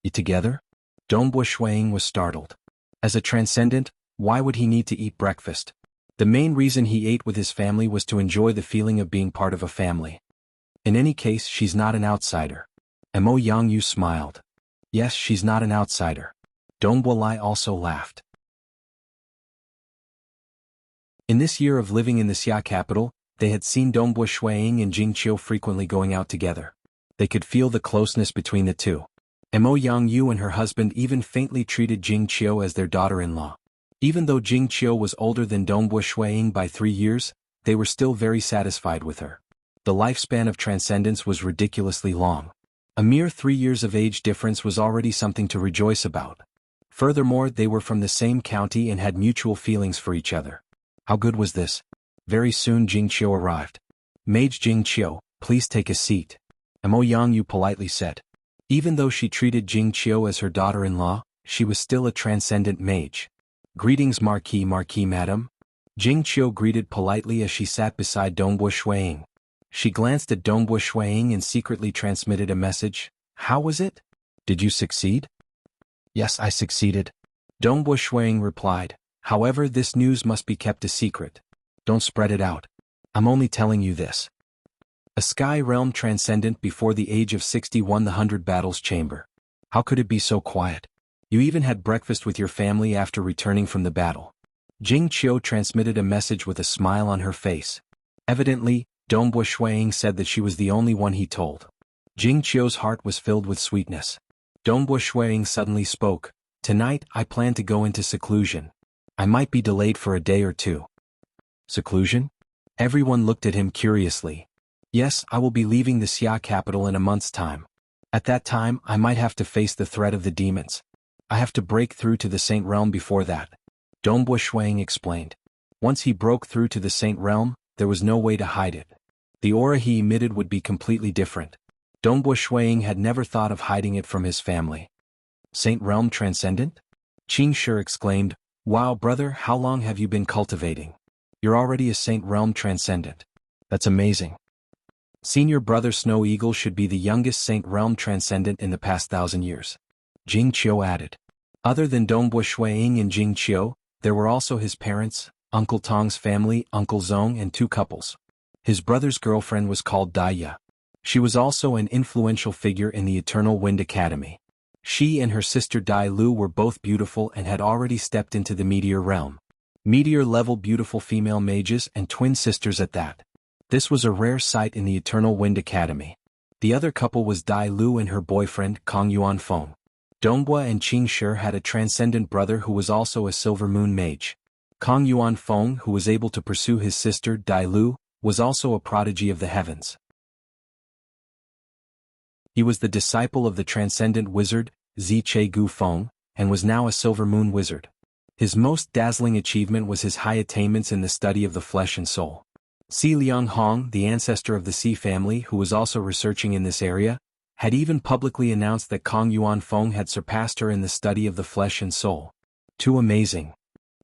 "You together?" Dongbo Shuang was startled. As a transcendent, why would he need to eat breakfast? The main reason he ate with his family was to enjoy the feeling of being part of a family. In any case, she's not an outsider. Mo Yangyu smiled. Yes, she's not an outsider. Dongbo Lai also laughed. In this year of living in the Xia capital, they had seen Dongbo Shuang and Jingqiu frequently going out together. They could feel the closeness between the two. Mo Yangyu and her husband even faintly treated Jingqiu as their daughter-in-law. Even though Jingqiu was older than Dongbo Shuang by 3 years, they were still very satisfied with her. The lifespan of transcendence was ridiculously long. A mere 3 years of age difference was already something to rejoice about. Furthermore, they were from the same county and had mutual feelings for each other. How good was this? Very soon Jingqiu arrived. "Mage Jingqiu, please take a seat," Mo Yangyu politely said. Even though she treated Jingqiu as her daughter-in-law, she was still a transcendent mage. "Greetings Marquis Madam." Jingqiu greeted politely as she sat beside Dongbo Shuang. She glanced at Dongbo Shuang and secretly transmitted a message. "How was it? Did you succeed?" "Yes, I succeeded," Dongbo Shuang replied. "However, this news must be kept a secret. Don't spread it out. I'm only telling you this. A Sky Realm Transcendent before the age of 60 won the 100 Battles Chamber. How could it be so quiet? You even had breakfast with your family after returning from the battle." Jingqiu transmitted a message with a smile on her face. Evidently, Dongbo Shuang said that she was the only one he told. Jingqiu's heart was filled with sweetness. Dongbo Shuang suddenly spoke. "Tonight, I plan to go into seclusion. I might be delayed for a day or two." "Seclusion?" Everyone looked at him curiously. "Yes, I will be leaving the Xia capital in a month's time. At that time, I might have to face the threat of the demons. I have to break through to the Saint Realm before that," Dongbo Shuang explained. Once he broke through to the Saint Realm, there was no way to hide it. The aura he emitted would be completely different. Dongbo Shuang had never thought of hiding it from his family. "Saint Realm Transcendent?" Qing Shi exclaimed. "Wow, brother, how long have you been cultivating? You're already a Saint Realm Transcendent. That's amazing. Senior brother Snow Eagle should be the youngest Saint Realm Transcendent in the past 1,000 years." Jingqiu added. Other than Dongbo Shuang and Jingqiu, there were also his parents, Uncle Tong's family, Uncle Zong, and 2 couples. His brother's girlfriend was called Daya. She was also an influential figure in the Eternal Wind Academy. She and her sister Dai Lu were both beautiful and had already stepped into the Meteor Realm. Meteor-level beautiful female mages and twin sisters at that. This was a rare sight in the Eternal Wind Academy. The other couple was Dai Lu and her boyfriend, Kong Yuanfeng. Donghua and Qing Shi had a transcendent brother who was also a Silver Moon mage. Kong Yuanfeng, who was able to pursue his sister Dai Lu, was also a prodigy of the heavens. He was the disciple of the transcendent wizard, Zi Che Gu Feng, and was now a Silver Moon wizard. His most dazzling achievement was his high attainments in the study of the flesh and soul. Si Liang Hong, the ancestor of the Si family who was also researching in this area, had even publicly announced that Kong Yuanfeng had surpassed her in the study of the flesh and soul. Too amazing.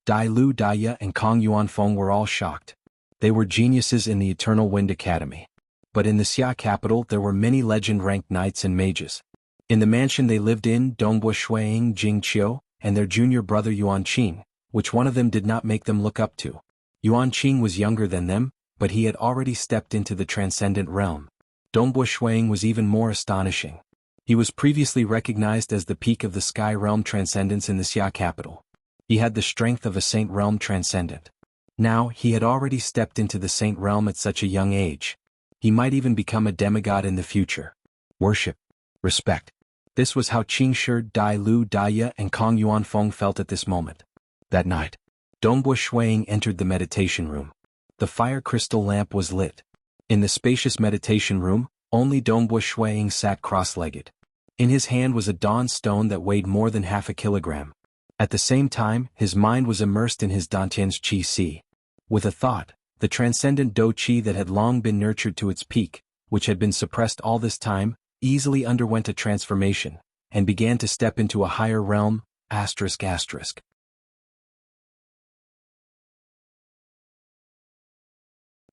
Dai Lu, Daya, and Kong Yuanfeng were all shocked. They were geniuses in the Eternal Wind Academy. But in the Xia capital there were many legend-ranked knights and mages. In the mansion they lived in, Dongbo Shuang, Jingqiu, and their junior brother Yuanqing, which one of them did not make them look up to. Yuanqing was younger than them, but he had already stepped into the transcendent realm. Dongbo Shuang was even more astonishing. He was previously recognized as the peak of the Sky Realm Transcendence in the Xia capital. He had the strength of a Saint Realm Transcendent. Now, he had already stepped into the Saint Realm at such a young age. He might even become a demigod in the future. Worship. Respect. This was how Qing Shi, Dai Lu, Daya, and Kong Yuanfeng felt at this moment. That night, Dongbo Shuang entered the meditation room. The fire crystal lamp was lit. In the spacious meditation room, only Dongbo Shuang sat cross-legged. In his hand was a dawn stone that weighed more than half a kilogram. At the same time, his mind was immersed in his Dantian's Qi Si. With a thought, the transcendent Do Qi that had long been nurtured to its peak, which had been suppressed all this time, easily underwent a transformation, and began to step into a higher realm, ***.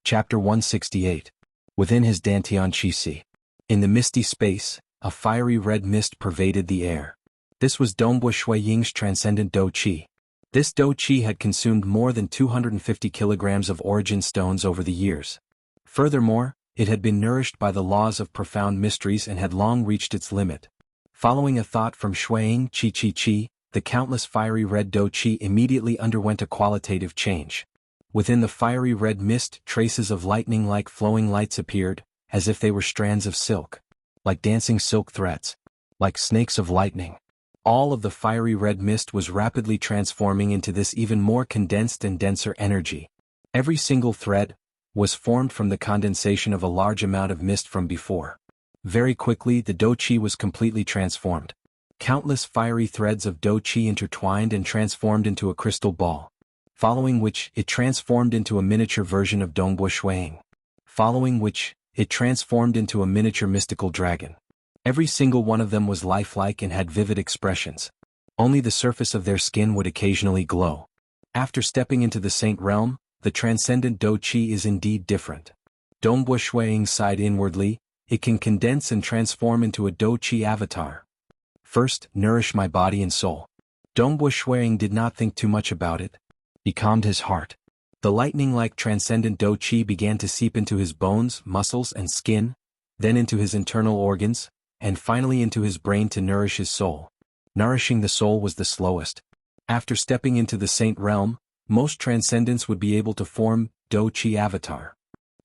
Chapter 168. Within his Dantian Qi. In the misty space, a fiery red mist pervaded the air. This was Dongbu Shui Ying's transcendent Do Qi. This Do Qi had consumed more than 250 kilograms of origin stones over the years. Furthermore, it had been nourished by the laws of profound mysteries and had long reached its limit. Following a thought from Shuiying Qi, the countless fiery red Do Qi immediately underwent a qualitative change. Within the fiery red mist, traces of lightning-like flowing lights appeared, as if they were strands of silk. Like dancing silk threads. Like snakes of lightning. All of the fiery red mist was rapidly transforming into this even more condensed and denser energy. Every single thread was formed from the condensation of a large amount of mist from before. Very quickly the Do Qi was completely transformed. Countless fiery threads of Do Qi intertwined and transformed into a crystal ball. Following which, it transformed into a miniature version of Dongbu Shuiying. Following which, it transformed into a miniature mystical dragon. Every single one of them was lifelike and had vivid expressions. Only the surface of their skin would occasionally glow. After stepping into the Saint Realm, the transcendent Do Qi is indeed different. Dongbu Shuiying sighed inwardly. It can condense and transform into a Do Qi avatar. First, nourish my body and soul. Dongbu Shuiying did not think too much about it. He calmed his heart. The lightning-like transcendent Do Qi began to seep into his bones, muscles, and skin, then into his internal organs, and finally into his brain to nourish his soul. Nourishing the soul was the slowest. After stepping into the Saint Realm, most transcendents would be able to form Do Qi avatar.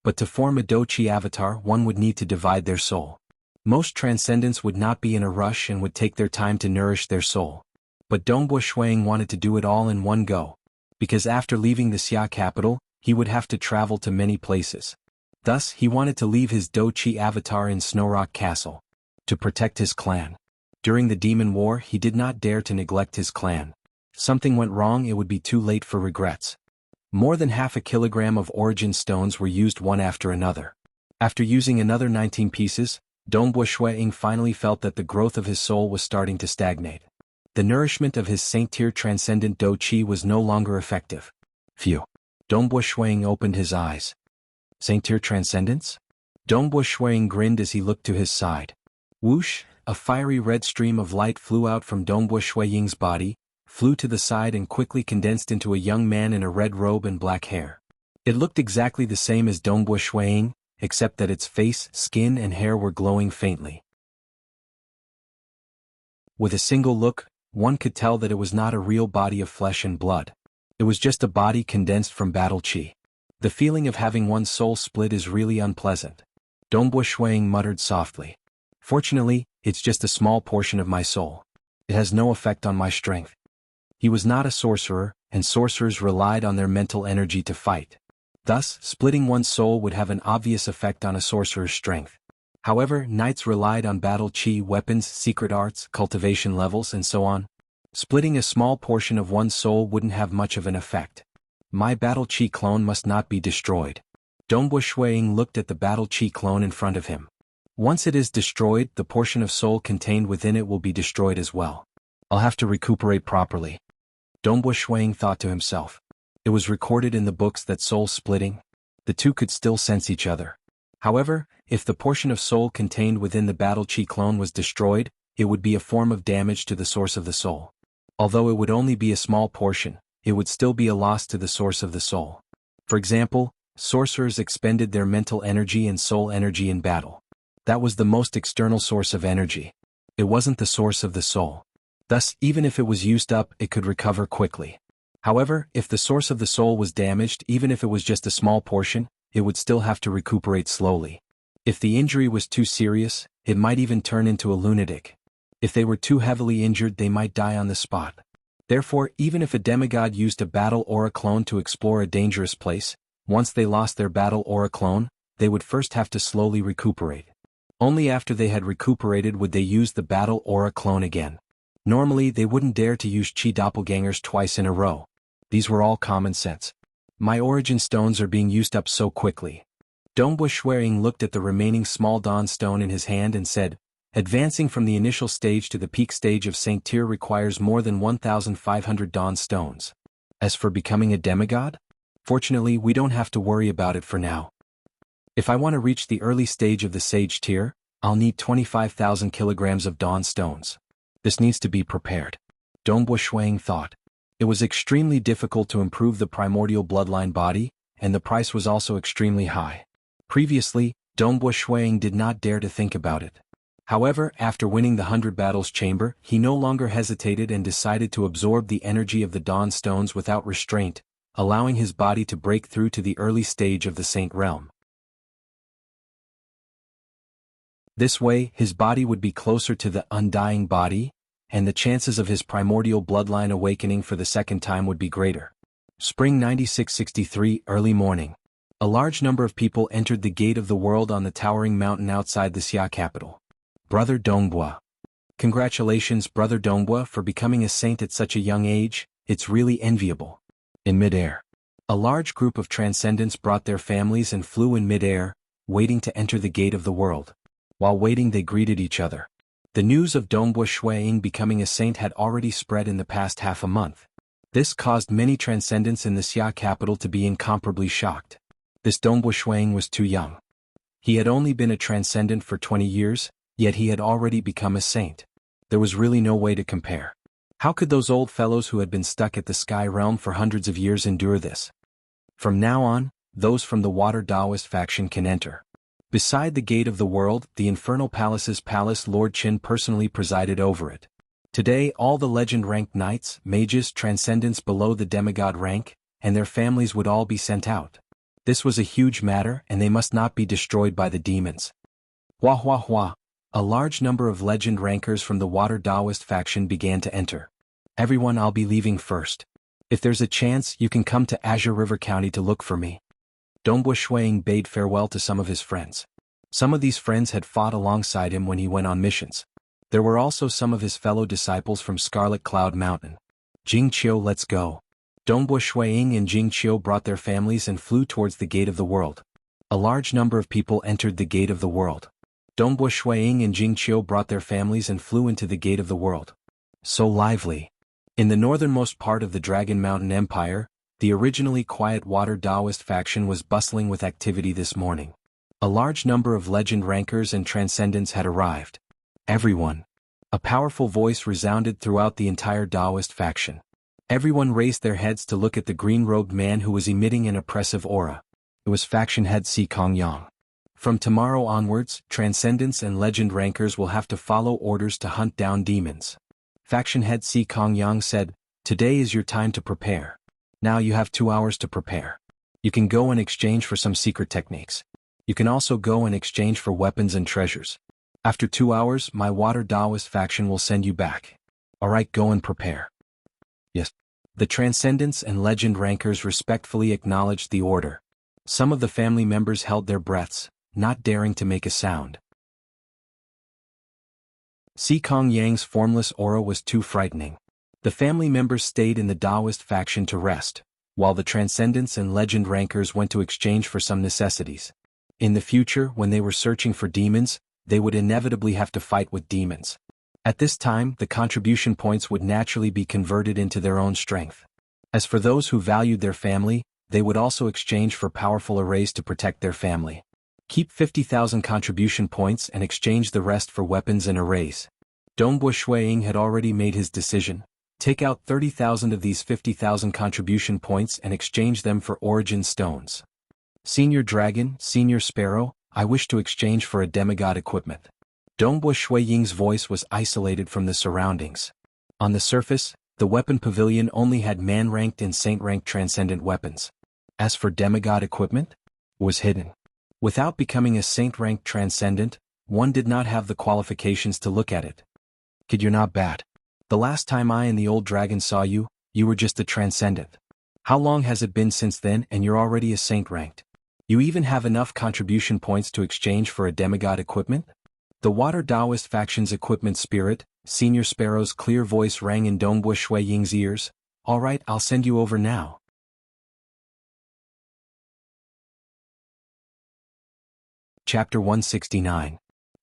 But to form a Do Qi avatar, one would need to divide their soul. Most transcendents would not be in a rush and would take their time to nourish their soul. But Dongbu Shuiying wanted to do it all in one go. Because after leaving the Xia capital, he would have to travel to many places. Thus, he wanted to leave his Do Qi avatar in Snowrock Castle. To protect his clan. During the Demon War, he did not dare to neglect his clan. Something went wrong, it would be too late for regrets. More than half a kilogram of origin stones were used one after another. After using another 19 pieces, Dongbu Shuiying finally felt that the growth of his soul was starting to stagnate. The nourishment of his saint-tier transcendent Do Qi was no longer effective. Phew. Dongbu Shuiying opened his eyes. Saint-tier transcendence? Dongbu Shuiying grinned as he looked to his side. Whoosh, a fiery red stream of light flew out from Dongbu Shuiying's body, flew to the side and quickly condensed into a young man in a red robe and black hair. It looked exactly the same as Dongbu Shuiying, except that its face, skin and hair were glowing faintly. With a single look, one could tell that it was not a real body of flesh and blood. It was just a body condensed from battle qi. The feeling of having one's soul split is really unpleasant. Dongbu Shuiying muttered softly. Fortunately, it's just a small portion of my soul. It has no effect on my strength. He was not a sorcerer, and sorcerers relied on their mental energy to fight. Thus, splitting one's soul would have an obvious effect on a sorcerer's strength. However, knights relied on battle qi, weapons, secret arts, cultivation levels, and so on. Splitting a small portion of one's soul wouldn't have much of an effect. My battle qi clone must not be destroyed. Dongbu Shuiying looked at the battle qi clone in front of him. Once it is destroyed, the portion of soul contained within it will be destroyed as well. I'll have to recuperate properly. Dongbu Shuiying thought to himself. It was recorded in the books that soul splitting. The two could still sense each other. However, if the portion of soul contained within the battle qi clone was destroyed, it would be a form of damage to the source of the soul. Although it would only be a small portion, it would still be a loss to the source of the soul. For example, sorcerers expended their mental energy and soul energy in battle. That was the most external source of energy. It wasn't the source of the soul. Thus, even if it was used up, it could recover quickly. However, if the source of the soul was damaged, even if it was just a small portion, it would still have to recuperate slowly. If the injury was too serious, it might even turn into a lunatic. If they were too heavily injured, they might die on the spot. Therefore, even if a demigod used a battle aura clone to explore a dangerous place, once they lost their battle aura clone, they would first have to slowly recuperate. Only after they had recuperated would they use the battle aura clone again. Normally, they wouldn't dare to use Qi doppelgangers twice in a row. These were all common sense. My origin stones are being used up so quickly. Dongbu Shuiying looked at the remaining small dawn stone in his hand and said, Advancing from the initial stage to the peak stage of Saint Tier requires more than 1,500 Dawn Stones. As for becoming a demigod? Fortunately, we don't have to worry about it for now. If I want to reach the early stage of the Sage Tier, I'll need 25,000 kilograms of Dawn Stones. This needs to be prepared. Dongbo Shuang thought. It was extremely difficult to improve the primordial bloodline body, and the price was also extremely high. Previously, Dongbo Shuang did not dare to think about it. However, after winning the 100 Battles Chamber, he no longer hesitated and decided to absorb the energy of the Dawn Stones without restraint, allowing his body to break through to the early stage of the Saint Realm. This way, his body would be closer to the undying body, and the chances of his primordial bloodline awakening for the second time would be greater. Spring 9663, early morning. A large number of people entered the gate of the world on the towering mountain outside the Xia capital. Brother Dongbua. Congratulations, Brother Dongbua, for becoming a saint at such a young age. It's really enviable. In midair. A large group of transcendents brought their families and flew in midair, waiting to enter the gate of the world. While waiting, they greeted each other. The news of Dongbua Shuang becoming a saint had already spread in the past half a month. This caused many transcendents in the Xia capital to be incomparably shocked. This Dongbua Shuang was too young. He had only been a transcendent for 20 years, yet he had already become a saint. There was really no way to compare. How could those old fellows who had been stuck at the Sky Realm for hundreds of years endure this? From now on, those from the Water Taoist faction can enter. Beside the gate of the world, the Infernal Palace's palace Lord Qin personally presided over it. Today, all the legend-ranked knights, mages, transcendents below the demigod rank, and their families would all be sent out. This was a huge matter, and they must not be destroyed by the demons. Hua hua hua. A large number of legend rankers from the Water Taoist faction began to enter. Everyone, I'll be leaving first. If there's a chance, you can come to Azure River County to look for me. Dongbua Shuang bade farewell to some of his friends. Some of these friends had fought alongside him when he went on missions. There were also some of his fellow disciples from Scarlet Cloud Mountain. Jing Qiu, let's go. Dongbua Shuang and Jing Qiu brought their families and flew towards the gate of the world. A large number of people entered the gate of the world. Dongbua Shuang and Jing Qiu brought their families and flew into the gate of the world. So lively. In the northernmost part of the Dragon Mountain Empire, the originally quiet Water Taoist faction was bustling with activity this morning. A large number of legend rankers and transcendents had arrived. Everyone. A powerful voice resounded throughout the entire Taoist faction. Everyone raised their heads to look at the green-robed man who was emitting an oppressive aura. It was faction head Si Kongyang. From tomorrow onwards, transcendents and legend rankers will have to follow orders to hunt down demons. Faction head Si Kongyang said, "Today is your time to prepare. Now you have 2 hours to prepare. You can go in exchange for some secret techniques. You can also go in exchange for weapons and treasures. After 2 hours, my Water Taoist faction will send you back. Alright, go and prepare." Yes. The transcendents and legend rankers respectfully acknowledged the order. Some of the family members held their breaths, not daring to make a sound. Si Kongyang's formless aura was too frightening. The family members stayed in the Taoist faction to rest, while the transcendents and legend rankers went to exchange for some necessities. In the future, when they were searching for demons, they would inevitably have to fight with demons. At this time, the contribution points would naturally be converted into their own strength. As for those who valued their family, they would also exchange for powerful arrays to protect their family. Keep 50,000 contribution points and exchange the rest for weapons and arrays. Dongbua Shuang had already made his decision. Take out 30,000 of these 50,000 contribution points and exchange them for origin stones. Senior Dragon, Senior Sparrow, I wish to exchange for a demigod equipment. Dongbua Shuang's voice was isolated from the surroundings. On the surface, the weapon pavilion only had man-ranked and saint-ranked transcendent weapons. As for demigod equipment, it was hidden. Without becoming a saint-ranked transcendent, one did not have the qualifications to look at it. Kid, you're not bad. The last time I and the old dragon saw you, you were just a transcendent. How long has it been since then and you're already a saint-ranked? You even have enough contribution points to exchange for a demigod equipment? The Water Taoist faction's equipment spirit, Senior Sparrow's clear voice rang in Dongbua Shuang's ears. Alright, I'll send you over now. Chapter 169.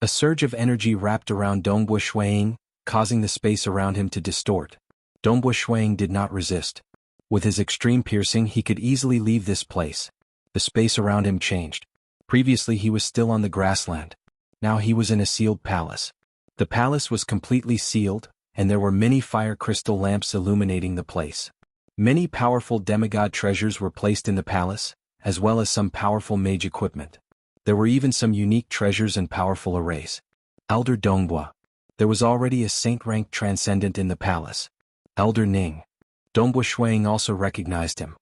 A surge of energy wrapped around Dongbu Shuiying, causing the space around him to distort. Dongbu Shuiying did not resist. With his extreme piercing, he could easily leave this place. The space around him changed. Previously he was still on the grassland. Now he was in a sealed palace. The palace was completely sealed, and there were many fire crystal lamps illuminating the place. Many powerful demigod treasures were placed in the palace, as well as some powerful mage equipment. There were even some unique treasures and powerful arrays. Elder Dongbua. There was already a saint-ranked transcendent in the palace. Elder Ning. Dongbua Shuiying also recognized him.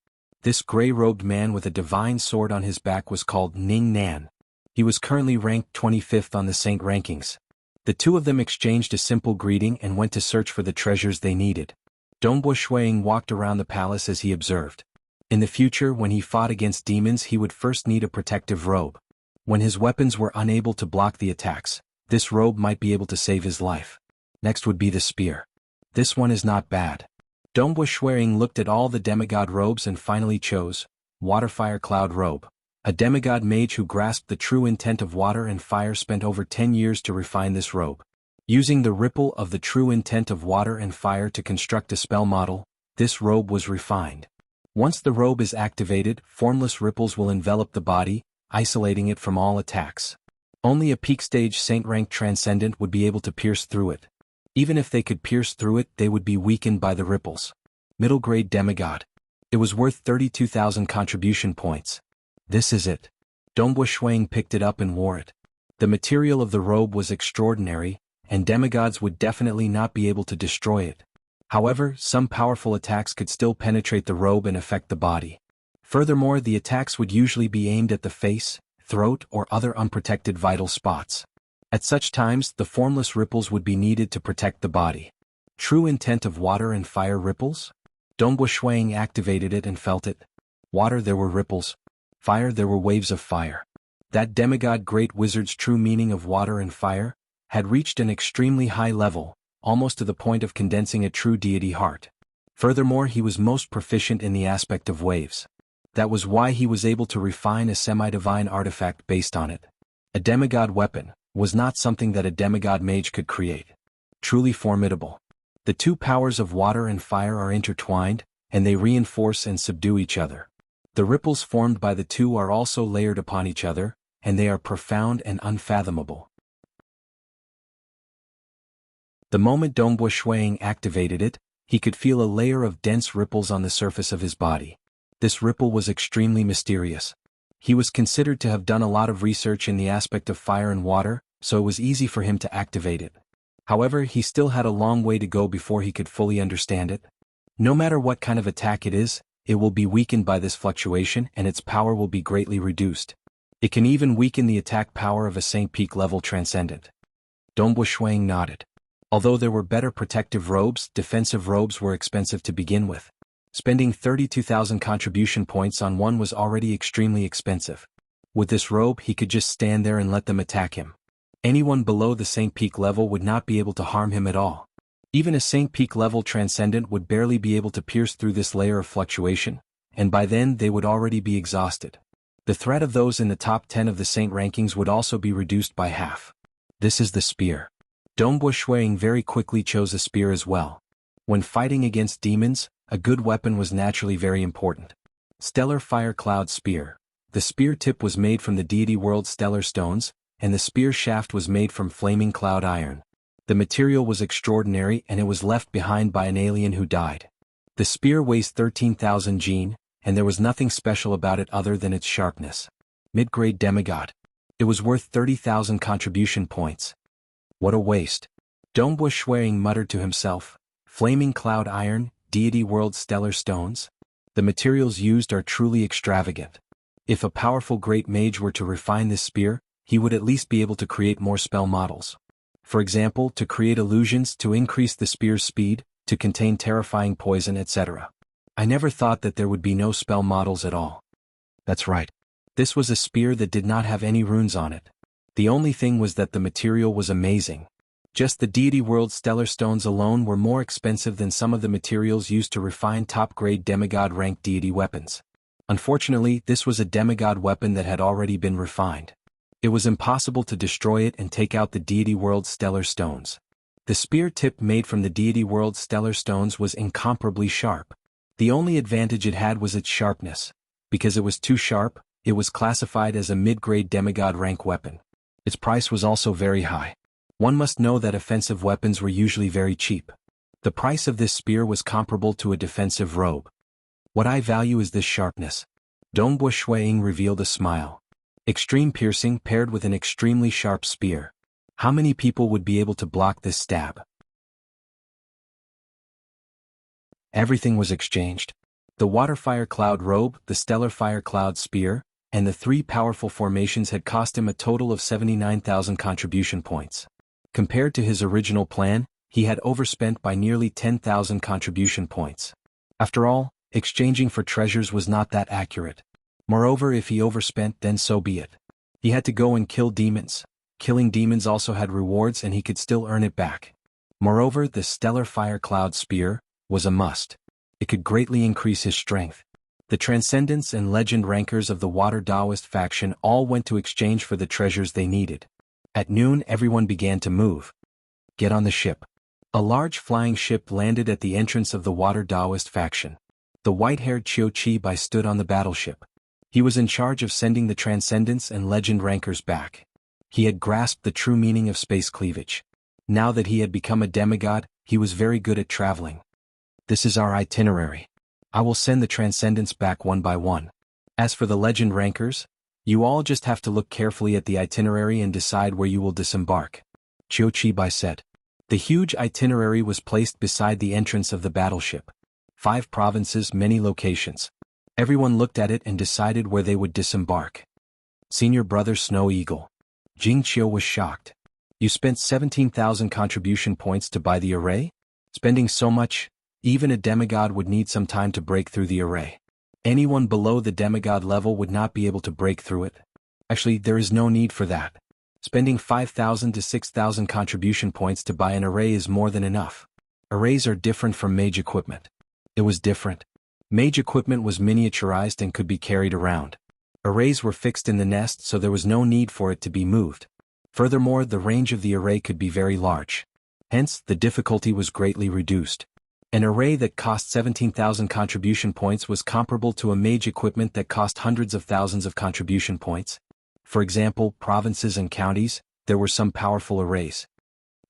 This gray-robed man with a divine sword on his back was called Ning Nan. He was currently ranked 25th on the saint rankings. The two of them exchanged a simple greeting and went to search for the treasures they needed. Dongbua Shuiying walked around the palace as he observed. In the future, when he fought against demons, he would first need a protective robe. When his weapons were unable to block the attacks, this robe might be able to save his life. Next would be the spear. This one is not bad. Dongbua Shuiying looked at all the demigod robes and finally chose Water Fire Cloud Robe. A demigod mage who grasped the true intent of water and fire spent over 10 years to refine this robe. Using the ripple of the true intent of water and fire to construct a spell model, this robe was refined. Once the robe is activated, formless ripples will envelop the body, isolating it from all attacks. Only a peak stage saint-ranked transcendent would be able to pierce through it. Even if they could pierce through it, they would be weakened by the ripples. Middle grade demigod. It was worth 32,000 contribution points. This is it. Dongbua Shuiying picked it up and wore it. The material of the robe was extraordinary, and demigods would definitely not be able to destroy it. However, some powerful attacks could still penetrate the robe and affect the body. Furthermore, the attacks would usually be aimed at the face, throat, or other unprotected vital spots. At such times, the formless ripples would be needed to protect the body. True intent of water and fire ripples? Dongbua Shuiying activated it and felt it. Water, there were ripples. Fire, there were waves of fire. That demigod great wizard's true meaning of water and fire had reached an extremely high level, almost to the point of condensing a true deity heart. Furthermore, he was most proficient in the aspect of waves. That was why he was able to refine a semi-divine artifact based on it. A demigod weapon was not something that a demigod mage could create. Truly formidable. The two powers of water and fire are intertwined, and they reinforce and subdue each other. The ripples formed by the two are also layered upon each other, and they are profound and unfathomable. The moment Dongbua Shuiying activated it, he could feel a layer of dense ripples on the surface of his body. This ripple was extremely mysterious. He was considered to have done a lot of research in the aspect of fire and water, so it was easy for him to activate it. However, he still had a long way to go before he could fully understand it. No matter what kind of attack it is, it will be weakened by this fluctuation and its power will be greatly reduced. It can even weaken the attack power of a Saint Peak level transcendent. Dongbua Shuiying nodded. Although there were better protective robes, defensive robes were expensive to begin with. Spending 32,000 contribution points on one was already extremely expensive. With this robe, he could just stand there and let them attack him. Anyone below the Saint Peak level would not be able to harm him at all. Even a Saint Peak level transcendent would barely be able to pierce through this layer of fluctuation, and by then they would already be exhausted. The threat of those in the top 10 of the Saint rankings would also be reduced by half. This is the spear. Dongbua Shuiying very quickly chose a spear as well. When fighting against demons, a good weapon was naturally very important. Stellar Fire Cloud Spear. The spear tip was made from the deity world stellar stones, and the spear shaft was made from flaming cloud iron. The material was extraordinary and it was left behind by an alien who died. The spear weighs 13,000 jin, and there was nothing special about it other than its sharpness. Mid-grade demigod. It was worth 30,000 contribution points. What a waste. Dongbua Shuiying muttered to himself. Flaming cloud iron, deity world stellar stones? The materials used are truly extravagant. If a powerful great mage were to refine this spear, he would at least be able to create more spell models. For example, to create illusions, to increase the spear's speed, to contain terrifying poison, etc. I never thought that there would be no spell models at all. That's right. This was a spear that did not have any runes on it. The only thing was that the material was amazing. Just the deity world stellar stones alone were more expensive than some of the materials used to refine top-grade demigod-ranked deity weapons. Unfortunately, this was a demigod weapon that had already been refined. It was impossible to destroy it and take out the deity world's stellar stones. The spear tip made from the deity world's stellar stones was incomparably sharp. The only advantage it had was its sharpness. Because it was too sharp, it was classified as a mid-grade demigod rank weapon. Its price was also very high. One must know that offensive weapons were usually very cheap. The price of this spear was comparable to a defensive robe. What I value is this sharpness. Dongbo Shuiying revealed a smile. Extreme piercing paired with an extremely sharp spear. How many people would be able to block this stab? Everything was exchanged. The water fire cloud robe, the stellar fire cloud spear, and the 3 powerful formations had cost him a total of 79,000 contribution points. Compared to his original plan, he had overspent by nearly 10,000 contribution points. After all, exchanging for treasures was not that accurate. Moreover, if he overspent, then so be it. He had to go and kill demons. Killing demons also had rewards and he could still earn it back. Moreover, the stellar fire cloud spear was a must. It could greatly increase his strength. The Transcendents and Legend rankers of the Water Taoist faction all went to exchange for the treasures they needed. At noon, everyone began to move. Get on the ship. A large flying ship landed at the entrance of the Water Taoist faction. The white-haired Qiu Qibai stood on the battleship. He was in charge of sending the Transcendents and Legend rankers back. He had grasped the true meaning of space cleavage. Now that he had become a demigod, he was very good at traveling. This is our itinerary. I will send the Transcendents back one by one. As for the Legend rankers, you all just have to look carefully at the itinerary and decide where you will disembark. Qiu Qibai said. The huge itinerary was placed beside the entrance of the battleship. 5 provinces, many locations. Everyone looked at it and decided where they would disembark. Senior brother Snow Eagle. Jing Qiu was shocked. You spent 17,000 contribution points to buy the array? Spending so much, even a demigod would need some time to break through the array. Anyone below the demigod level would not be able to break through it. Actually, there is no need for that. Spending 5,000 to 6,000 contribution points to buy an array is more than enough. Arrays are different from mage equipment. It was different. Mage equipment was miniaturized and could be carried around. Arrays were fixed in the nest, so there was no need for it to be moved. Furthermore, the range of the array could be very large. Hence, the difficulty was greatly reduced. An array that cost 17,000 contribution points was comparable to a mage equipment that cost hundreds of thousands of contribution points. For example, provinces and counties, there were some powerful arrays.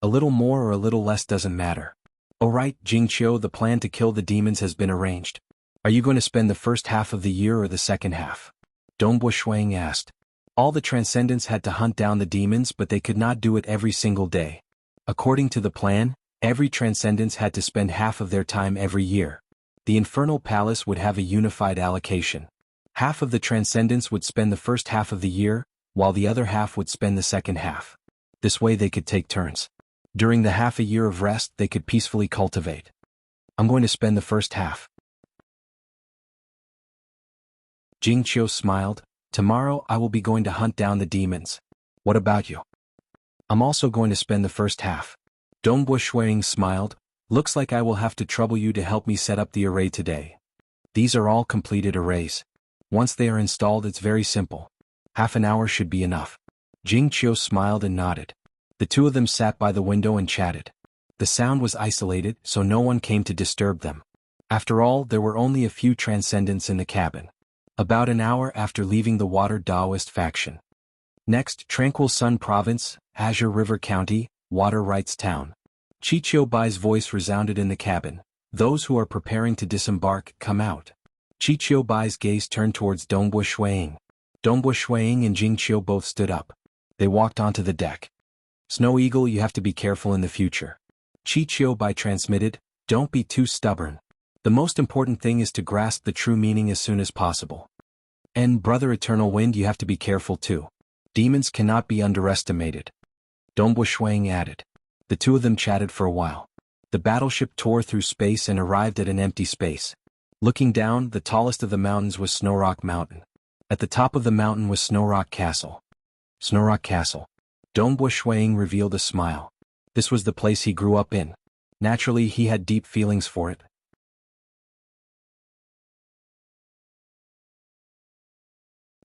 A little more or a little less doesn't matter. Alright, Jingqiu, the plan to kill the demons has been arranged. Are you going to spend the first half of the year or the second half? Dongbo Shuiying asked. All the Transcendents had to hunt down the demons, but they could not do it every single day. According to the plan, every Transcendents had to spend half of their time every year. The Infernal Palace would have a unified allocation. Half of the Transcendents would spend the first half of the year, while the other half would spend the second half. This way they could take turns. During the half a year of rest, they could peacefully cultivate. I'm going to spend the first half. Jingqiu smiled. Tomorrow I will be going to hunt down the demons. What about you? I'm also going to spend the first half. Dongbo Shuiying smiled. Looks like I will have to trouble you to help me set up the array today. These are all completed arrays. Once they are installed, it's very simple. Half an hour should be enough. Jingqiu smiled and nodded. The two of them sat by the window and chatted. The sound was isolated, so no one came to disturb them. After all, there were only a few Transcendents in the cabin. About an hour after leaving the Water Taoist faction. Next, Tranquil Sun Province, Azure River County, Water Rights Town. Qiu Bai's voice resounded in the cabin. Those who are preparing to disembark, come out. Qiu Bai's gaze turned towards Dongbo Shuiying. Dongbo Shuiying and Jingqiu both stood up. They walked onto the deck. Snow Eagle, you have to be careful in the future. Qiu Bai transmitted, don't be too stubborn. The most important thing is to grasp the true meaning as soon as possible. And Brother Eternal Wind, you have to be careful too. Demons cannot be underestimated. Dongbo Shuiying added. The two of them chatted for a while. The battleship tore through space and arrived at an empty space. Looking down, the tallest of the mountains was Snowrock Mountain. At the top of the mountain was Snowrock Castle. Snowrock Castle. Dongbo Shuiying revealed a smile. This was the place he grew up in. Naturally, he had deep feelings for it.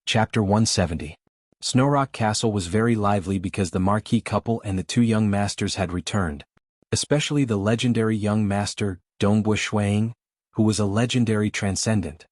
Chapter 170. Snowrock Castle was very lively because the marquis couple and the two young masters had returned, especially the legendary young master, Dongbu Shuang, who was a legendary transcendent.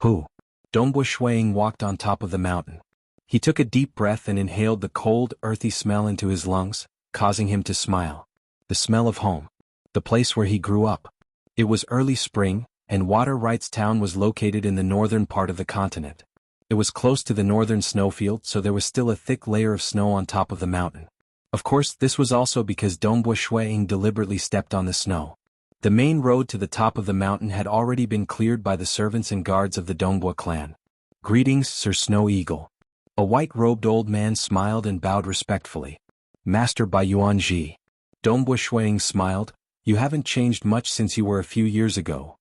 Who? Dongbu Shuang walked on top of the mountain. He took a deep breath and inhaled the cold, earthy smell into his lungs, causing him to smile. The smell of home. The place where he grew up. It was early spring, and Water Rights Town was located in the northern part of the continent. It was close to the northern snowfield, so there was still a thick layer of snow on top of the mountain. Of course, this was also because Dongbu Shuang deliberately stepped on the snow. The main road to the top of the mountain had already been cleared by the servants and guards of the Dongbu clan. Greetings, Sir Snow Eagle. A white-robed old man smiled and bowed respectfully. Master Bai Yuanji. Dongbu Shuang smiled. You haven't changed much since you were a few years ago.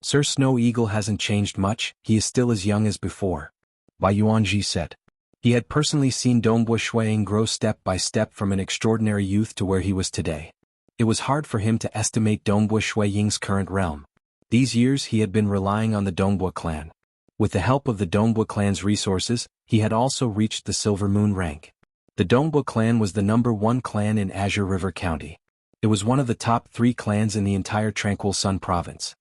Sir Snow Eagle hasn't changed much, he is still as young as before. Bai Yuanji said. He had personally seen Dongbu Shuang grow step by step from an extraordinary youth to where he was today. It was hard for him to estimate Dongbu Shuang's current realm. These years he had been relying on the Dongbu clan. With the help of the Dongbu clan's resources, he had also reached the Silver Moon rank. The Dongbu clan was the #1 clan in Azure River County. It was one of the top 3 clans in the entire Tranquil Sun province.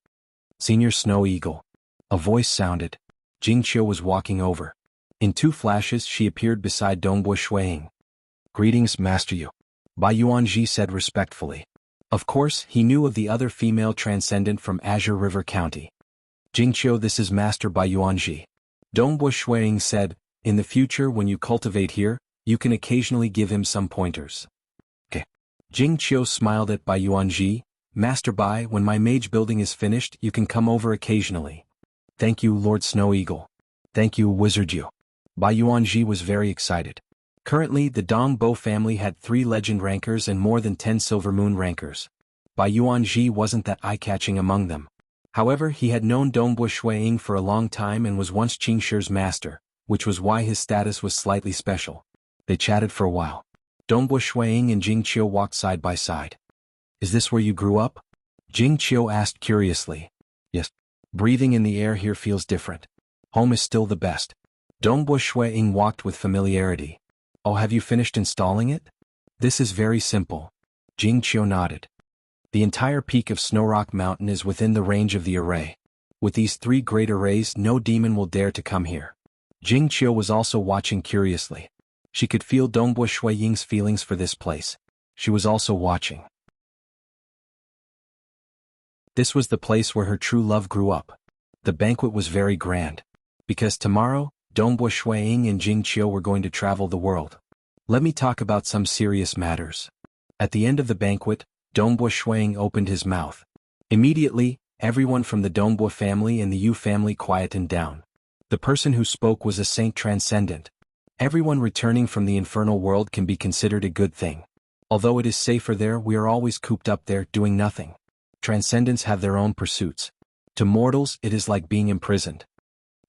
Senior Snow Eagle. A voice sounded. Jingqiu was walking over. In 2 flashes she appeared beside Dongbu Shuang. Greetings, Master Yu. Bai Yuanji said respectfully. Of course, he knew of the other female transcendent from Azure River County. Jingqiu, this is Master Bai Yuanji. Dongbu Shuang said, in the future when you cultivate here, you can occasionally give him some pointers. Okay. Jingqiu smiled at Bai Yuanji. Master Bai, when my mage building is finished, you can come over occasionally. Thank you, Lord Snow Eagle. Thank you, Wizard Yu. Bai Yuanji was very excited. Currently, the Dongbo family had 3 legend rankers and more than 10 Silver Moon rankers. Bai Yuanji wasn't that eye-catching among them. However, he had known Dongbu Shuang for a long time and was once Qingshir's master, which was why his status was slightly special. They chatted for a while. Dongbu Shuang and Jingqiu walked side by side. Is this where you grew up? Jingqiu asked curiously. Yes. Breathing in the air here feels different. Home is still the best. Dongbu Shuang walked with familiarity. Oh, have you finished installing it? This is very simple. Jingqiu nodded. The entire peak of Snowrock Mountain is within the range of the array. With these 3 great arrays, no demon will dare to come here. Jingqiu was also watching curiously. She could feel Dongbu Shuang's feelings for this place. She was also watching. This was the place where her true love grew up. The banquet was very grand. Because tomorrow, Dongbu Shuang and Jingqiu were going to travel the world. Let me talk about some serious matters. At the end of the banquet, Dongbu Shuang opened his mouth. Immediately, everyone from the Dongbu family and the Yu family quietened down. The person who spoke was a saint transcendent. Everyone returning from the infernal world can be considered a good thing. Although it is safer there, we are always cooped up there, doing nothing. Transcendents have their own pursuits. To mortals, it is like being imprisoned.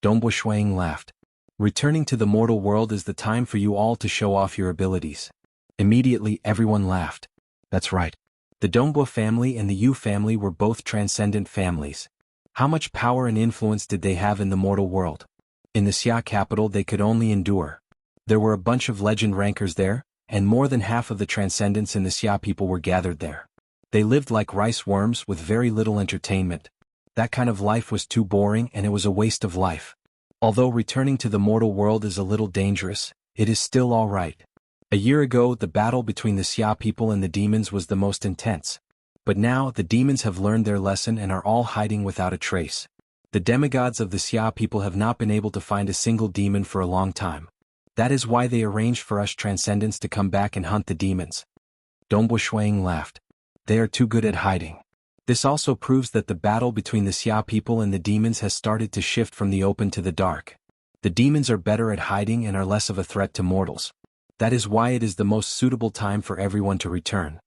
Dongbu Shuang laughed. Returning to the mortal world is the time for you all to show off your abilities. Immediately, everyone laughed. That's right. The Dongbu family and the Yu family were both transcendent families. How much power and influence did they have in the mortal world? In the Xia capital they could only endure. There were a bunch of legend rankers there, and more than half of the transcendents in the Xia people were gathered there. They lived like rice worms with very little entertainment. That kind of life was too boring and it was a waste of life. Although returning to the mortal world is a little dangerous, it is still all right. A year ago, the battle between the Xia people and the demons was the most intense. But now, the demons have learned their lesson and are all hiding without a trace. The demigods of the Xia people have not been able to find a single demon for a long time. That is why they arranged for us transcendents to come back and hunt the demons. Dongbu Shuang laughed. They are too good at hiding. This also proves that the battle between the Xia people and the demons has started to shift from the open to the dark. The demons are better at hiding and are less of a threat to mortals. That is why it is the most suitable time for everyone to return.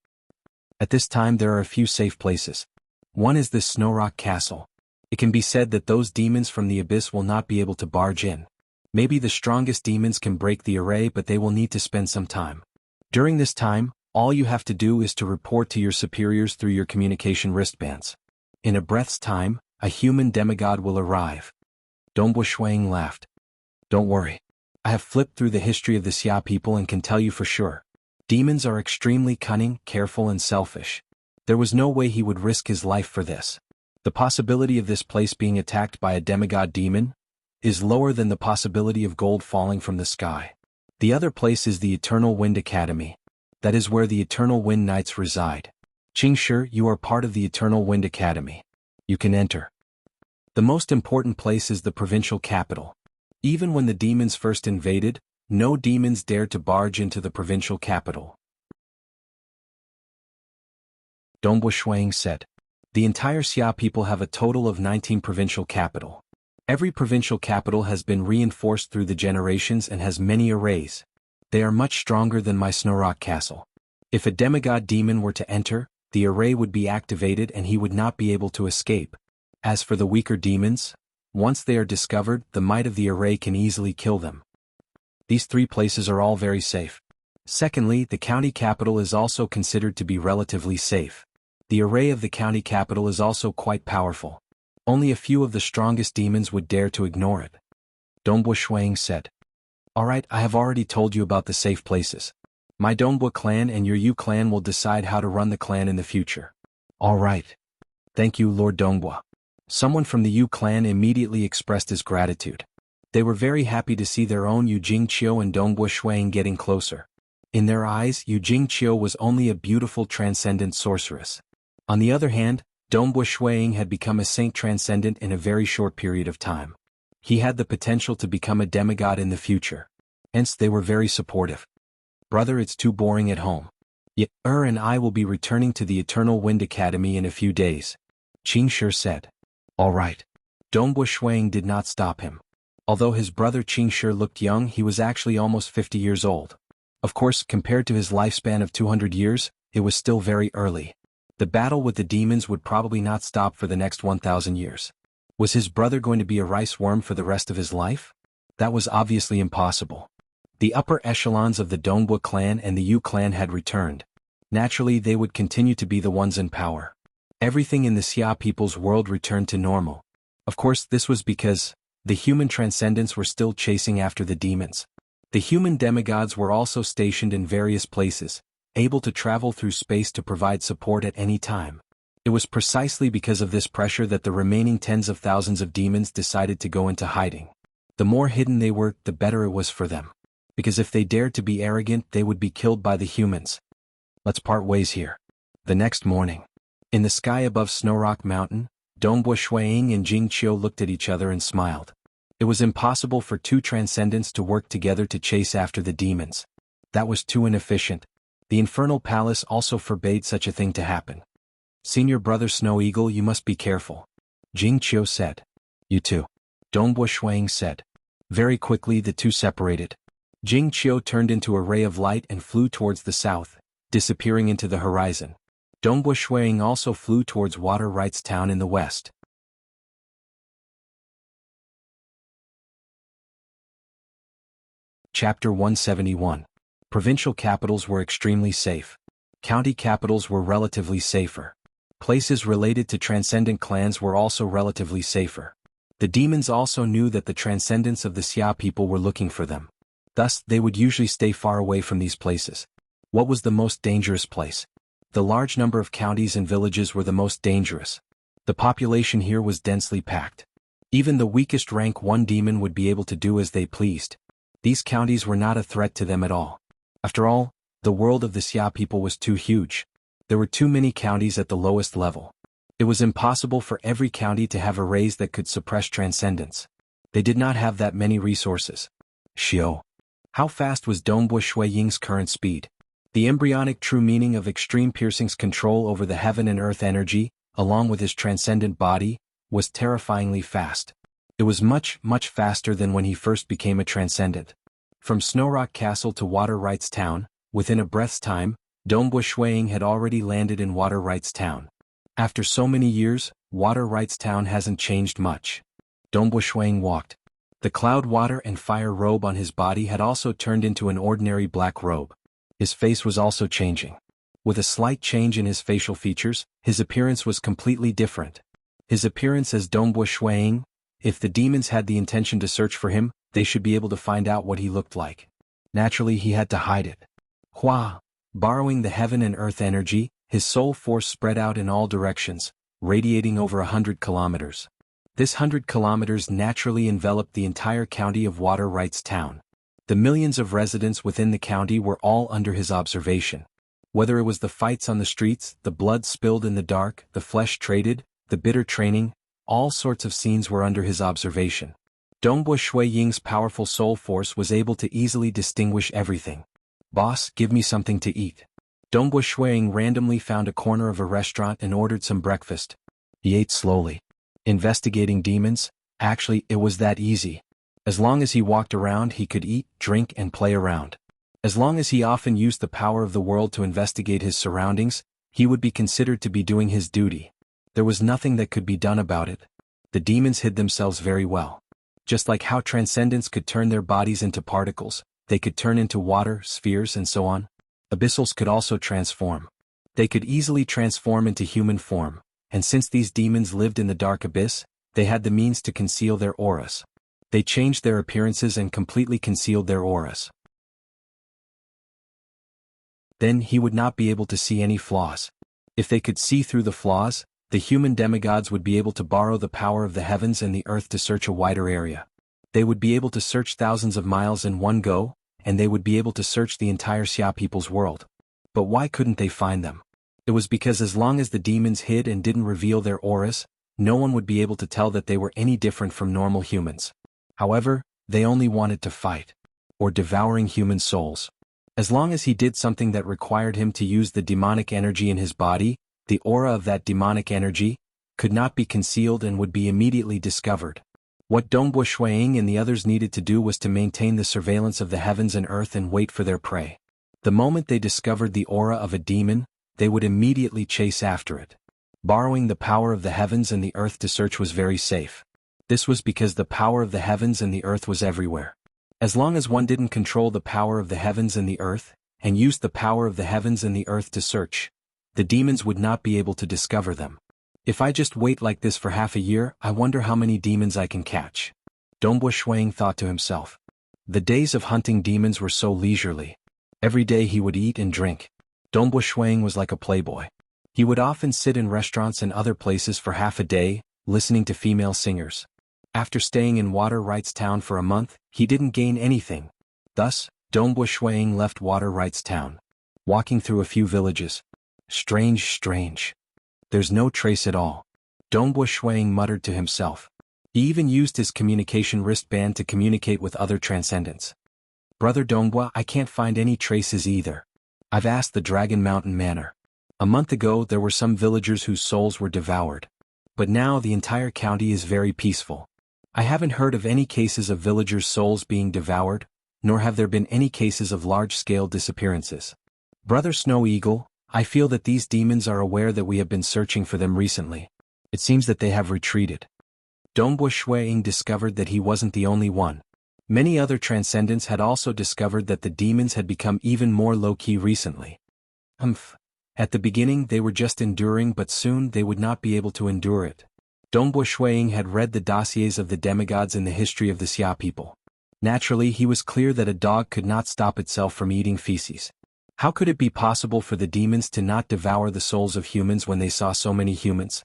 At this time there are a few safe places. One is this Snowrock Castle. It can be said that those demons from the abyss will not be able to barge in. Maybe the strongest demons can break the array, but they will need to spend some time. During this time, all you have to do is to report to your superiors through your communication wristbands. In a breath's time, a human demigod will arrive. Dongbu Shuang laughed. Don't worry. I have flipped through the history of the Xia people and can tell you for sure. Demons are extremely cunning, careful and selfish. There was no way he would risk his life for this. The possibility of this place being attacked by a demigod demon is lower than the possibility of gold falling from the sky. The other place is the Eternal Wind Academy. That is where the Eternal Wind Knights reside. Qingshi, you are part of the Eternal Wind Academy. You can enter. The most important place is the provincial capital. Even when the demons first invaded, no demons dared to barge into the provincial capital. Dongbu Shuang said. The entire Xia people have a total of 19 provincial capital. Every provincial capital has been reinforced through the generations and has many arrays. They are much stronger than my Snowrock Castle. If a demigod demon were to enter, the array would be activated and he would not be able to escape. As for the weaker demons, once they are discovered, the might of the array can easily kill them. These three places are all very safe. Secondly, the county capital is also considered to be relatively safe. The array of the county capital is also quite powerful. Only a few of the strongest demons would dare to ignore it. Dongbu Shuang said. Alright, I have already told you about the safe places. My Dongbu clan and your Yu clan will decide how to run the clan in the future. Alright. Thank you, Lord Dongbu. Someone from the Yu clan immediately expressed his gratitude. They were very happy to see their own Yu Jingqiu and Dongbu Shuang getting closer. In their eyes, Yu Jingqiu was only a beautiful transcendent sorceress. On the other hand, Dongbu Shuang had become a saint transcendent in a very short period of time. He had the potential to become a demigod in the future. Hence they were very supportive. Brother, it's too boring at home. Yet, and I will be returning to the Eternal Wind Academy in a few days. Qingshi said. Alright. Dongbu Shuang did not stop him. Although his brother Qingshi looked young, he was actually almost 50 years old. Of course, compared to his lifespan of 200 years, it was still very early. The battle with the demons would probably not stop for the next 1,000 years. Was his brother going to be a rice worm for the rest of his life? That was obviously impossible. The upper echelons of the Dongbu clan and the Yu clan had returned. Naturally, they would continue to be the ones in power. Everything in the Xia people's world returned to normal. Of course, this was because the human transcendents were still chasing after the demons. The human demigods were also stationed in various places, able to travel through space to provide support at any time. It was precisely because of this pressure that the remaining tens of thousands of demons decided to go into hiding. The more hidden they were, the better it was for them. Because if they dared to be arrogant, they would be killed by the humans. Let's part ways here. The next morning, in the sky above Snowrock Mountain, Dongbu Shuang and Jingqiu looked at each other and smiled. It was impossible for two transcendents to work together to chase after the demons. That was too inefficient. The Infernal Palace also forbade such a thing to happen. Senior brother Snow Eagle, you must be careful. Jingqiu said. You too. Dongbu Shuang said. Very quickly the two separated. Jingqiu turned into a ray of light and flew towards the south, disappearing into the horizon. Dongbu Shuang also flew towards Water Rights Town in the west. Chapter 171. Provincial capitals were extremely safe. County capitals were relatively safer. Places related to transcendent clans were also relatively safer. The demons also knew that the transcendents of the Xia people were looking for them. Thus, they would usually stay far away from these places. What was the most dangerous place? The large number of counties and villages were the most dangerous. The population here was densely packed. Even the weakest rank 1 demon would be able to do as they pleased. These counties were not a threat to them at all. After all, the world of the Xia people was too huge. There were too many counties at the lowest level. It was impossible for every county to have arrays that could suppress transcendence. They did not have that many resources. Xiao. How fast was Dongbu Shuiying's current speed? The embryonic true meaning of Extreme Piercing's control over the heaven and earth energy, along with his transcendent body, was terrifyingly fast. It was much, much faster than when he first became a transcendent. From Snowrock Castle to Water Rights Town, within a breath's time, Dongbu Shuiying had already landed in Water Rights Town. After so many years, Water Rights Town hasn't changed much. Dongbu Shuiying walked. The cloud water and fire robe on his body had also turned into an ordinary black robe. His face was also changing. With a slight change in his facial features, his appearance was completely different. His appearance as Dongbu Shuiying If the demons had the intention to search for him, they should be able to find out what he looked like. Naturally, he had to hide it. Hua. Borrowing the heaven and earth energy, his soul force spread out in all directions, radiating over 100 kilometers. This 100 kilometers naturally enveloped the entire county of Water Rights Town. The millions of residents within the county were all under his observation. Whether it was the fights on the streets, the blood spilled in the dark, the flesh traded, the bitter training, all sorts of scenes were under his observation. Dongbua Shui Ying's powerful soul force was able to easily distinguish everything. "Boss, give me something to eat." Dongbua Shui Ying randomly found a corner of a restaurant and ordered some breakfast. He ate slowly. Investigating demons? Actually, it was that easy. As long as he walked around, he could eat, drink, and play around. As long as he often used the power of the world to investigate his surroundings, he would be considered to be doing his duty. There was nothing that could be done about it. The demons hid themselves very well. Just like how transcendents could turn their bodies into particles, they could turn into water, spheres, and so on. Abyssals could also transform. They could easily transform into human form, and since these demons lived in the dark abyss, they had the means to conceal their auras. They changed their appearances and completely concealed their auras. Then he would not be able to see any flaws. If they could see through the flaws, the human demigods would be able to borrow the power of the heavens and the earth to search a wider area. They would be able to search thousands of miles in one go, and they would be able to search the entire Xia people's world. But why couldn't they find them? It was because as long as the demons hid and didn't reveal their auras, no one would be able to tell that they were any different from normal humans. However, they only wanted to fight, or devouring human souls. As long as he did something that required him to use the demonic energy in his body, the aura of that demonic energy could not be concealed and would be immediately discovered. What Dongbua Shuiying and the others needed to do was to maintain the surveillance of the heavens and earth and wait for their prey. The moment they discovered the aura of a demon, they would immediately chase after it. Borrowing the power of the heavens and the earth to search was very safe. This was because the power of the heavens and the earth was everywhere. As long as one didn't control the power of the heavens and the earth, and used the power of the heavens and the earth to search, the demons would not be able to discover them. If I just wait like this for half a year, I wonder how many demons I can catch. Dongbua Shuiying thought to himself. The days of hunting demons were so leisurely. Every day he would eat and drink. Dongbua Shuiying was like a playboy. He would often sit in restaurants and other places for half a day, listening to female singers. After staying in Water Rights Town for a month, he didn't gain anything. Thus, Dongbua Shuiying left Water Rights Town. Walking through a few villages. Strange. There's no trace at all. Dongbua Shuiying muttered to himself. He even used his communication wristband to communicate with other transcendents. "Brother Dongbua, I can't find any traces either. I've asked the Dragon Mountain Manor. A month ago there were some villagers whose souls were devoured. But now the entire county is very peaceful. I haven't heard of any cases of villagers' souls being devoured, nor have there been any cases of large-scale disappearances. Brother Snow Eagle, I feel that these demons are aware that we have been searching for them recently. It seems that they have retreated." Dongbua Shuiying discovered that he wasn't the only one. Many other transcendents had also discovered that the demons had become even more low-key recently. At the beginning they were just enduring, but soon they would not be able to endure it. Dongbua Shuiying had read the dossiers of the demigods in the history of the Xia people. Naturally, he was clear that a dog could not stop itself from eating feces. How could it be possible for the demons to not devour the souls of humans when they saw so many humans?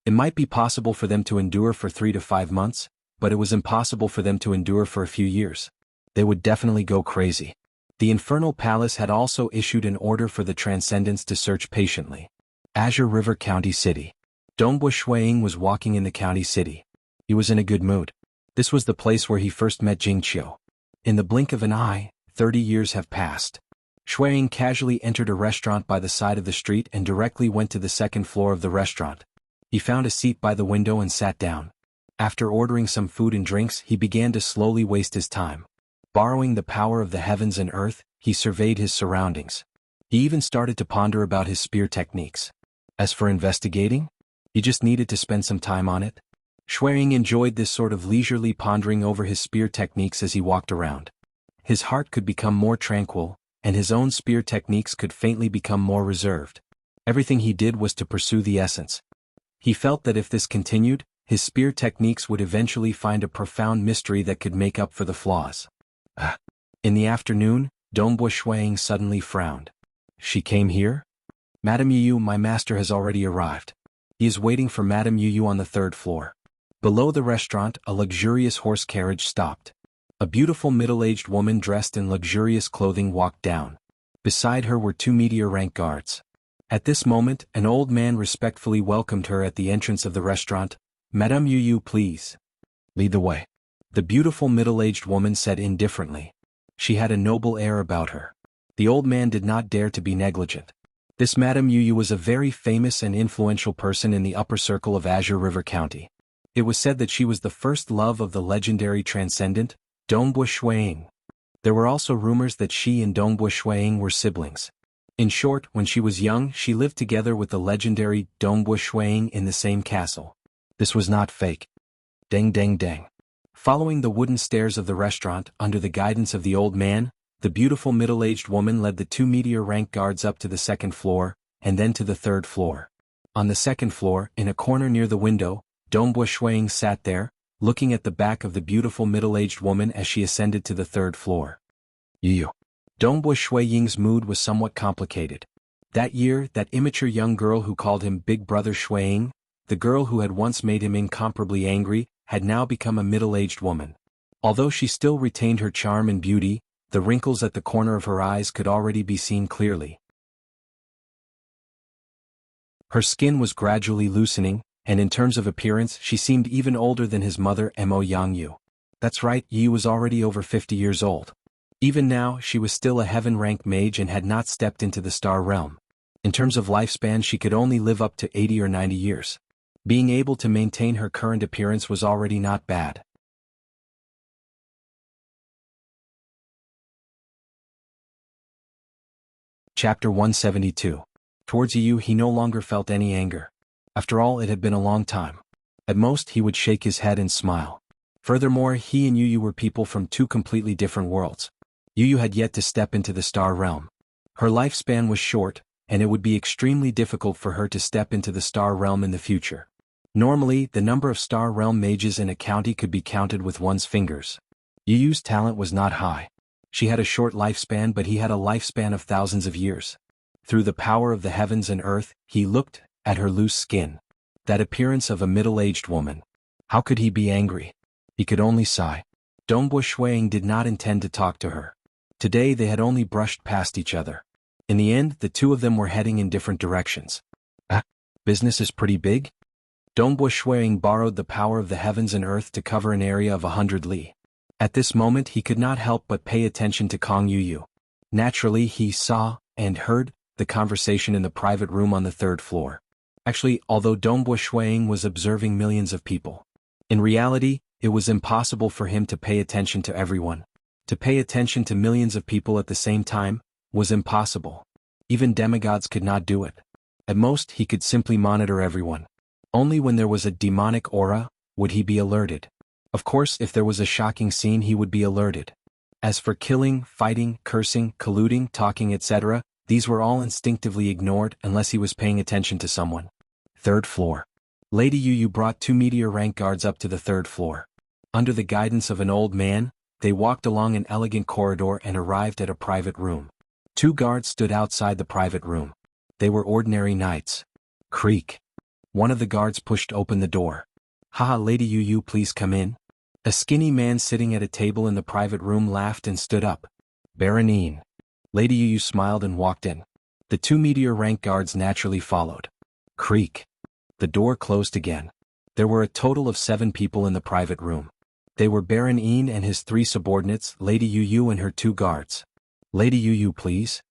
It might be possible for them to endure for 3 to 5 months, but it was impossible for them to endure for a few years. They would definitely go crazy. The Infernal Palace had also issued an order for the Transcendents to search patiently. Azure River County City. Dongbua Shuiying was walking in the county city. He was in a good mood. This was the place where he first met Jingqiu. In the blink of an eye, 30 years have passed. Shuiying casually entered a restaurant by the side of the street and directly went to the second floor of the restaurant. He found a seat by the window and sat down. After ordering some food and drinks, he began to slowly waste his time. Borrowing the power of the heavens and earth, he surveyed his surroundings. He even started to ponder about his spear techniques. As for investigating, he just needed to spend some time on it. Shuiying enjoyed this sort of leisurely pondering over his spear techniques as he walked around. His heart could become more tranquil, and his own spear techniques could faintly become more reserved. Everything he did was to pursue the essence. He felt that if this continued, his spear techniques would eventually find a profound mystery that could make up for the flaws. In the afternoon, Dongbo Shuang suddenly frowned. She came here? Madame Yu, my master has already arrived. He is waiting for Madame Yu on the third floor. Below the restaurant, a luxurious horse carriage stopped. A beautiful middle-aged woman dressed in luxurious clothing walked down. Beside her were two meteor-rank guards. At this moment, an old man respectfully welcomed her at the entrance of the restaurant. Madame Yu, please. Lead the way. The beautiful middle-aged woman said indifferently. She had a noble air about her. The old man did not dare to be negligent. This Madame Yu was a very famous and influential person in the upper circle of Azure River County. It was said that she was the first love of the legendary transcendent, Dongbo Shuang. There were also rumors that she and Dongbo Shuang were siblings. In short, when she was young, she lived together with the legendary Dongbo Shuang in the same castle. This was not fake. Deng deng deng. Following the wooden stairs of the restaurant, under the guidance of the old man, the beautiful middle-aged woman led the two meteor-rank guards up to the second floor, and then to the third floor. On the second floor, in a corner near the window, Dongbo Shuang sat there, looking at the back of the beautiful middle-aged woman as she ascended to the third floor. Yu. Dongbo Shuang's mood was somewhat complicated. That year, that immature young girl who called him Big Brother Shuang, the girl who had once made him incomparably angry, had now become a middle-aged woman. Although she still retained her charm and beauty, the wrinkles at the corner of her eyes could already be seen clearly. Her skin was gradually loosening, and in terms of appearance she seemed even older than his mother Mo Jianghu. That's right, Yi was already over 50 years old. Even now, she was still a heaven-rank mage and had not stepped into the star realm. In terms of lifespan, she could only live up to 80 or 90 years. Being able to maintain her current appearance was already not bad. Chapter 172. Towards Yu he no longer felt any anger. After all, it had been a long time. At most he would shake his head and smile. Furthermore, he and Yu were people from two completely different worlds. Yu had yet to step into the star realm. Her lifespan was short, and it would be extremely difficult for her to step into the star realm in the future. Normally, the number of star realm mages in a county could be counted with one's fingers. Yu's talent was not high. She had a short lifespan, but he had a lifespan of thousands of years. Through the power of the heavens and earth, he looked at her loose skin. That appearance of a middle-aged woman. How could he be angry? He could only sigh. Dongbo Shuang did not intend to talk to her. Today they had only brushed past each other. In the end, the two of them were heading in different directions. Business is pretty big? Dongbo Shuang borrowed the power of the heavens and earth to cover an area of 100 li. At this moment he could not help but pay attention to Kong Yu. Naturally he saw, and heard, the conversation in the private room on the third floor. Actually, although Dongbo Shuang was observing millions of people, in reality, it was impossible for him to pay attention to everyone. To pay attention to millions of people at the same time was impossible. Even demigods could not do it. At most, he could simply monitor everyone. Only when there was a demonic aura would he be alerted. Of course, if there was a shocking scene, he would be alerted. As for killing, fighting, cursing, colluding, talking, etc., these were all instinctively ignored unless he was paying attention to someone. Third floor. Lady Yu brought two meteor-rank guards up to the third floor. Under the guidance of an old man, they walked along an elegant corridor and arrived at a private room. Two guards stood outside the private room. They were ordinary knights. Creak. One of the guards pushed open the door. Haha, Lady Yu, please come in. A skinny man sitting at a table in the private room laughed and stood up. Baronine. Lady Yu smiled and walked in. The two meteor-rank guards naturally followed. Creak. The door closed again. There were a total of 7 people in the private room. They were Baron Yin and his 3 subordinates, Lady Yu and her 2 guards. Lady Yu, please.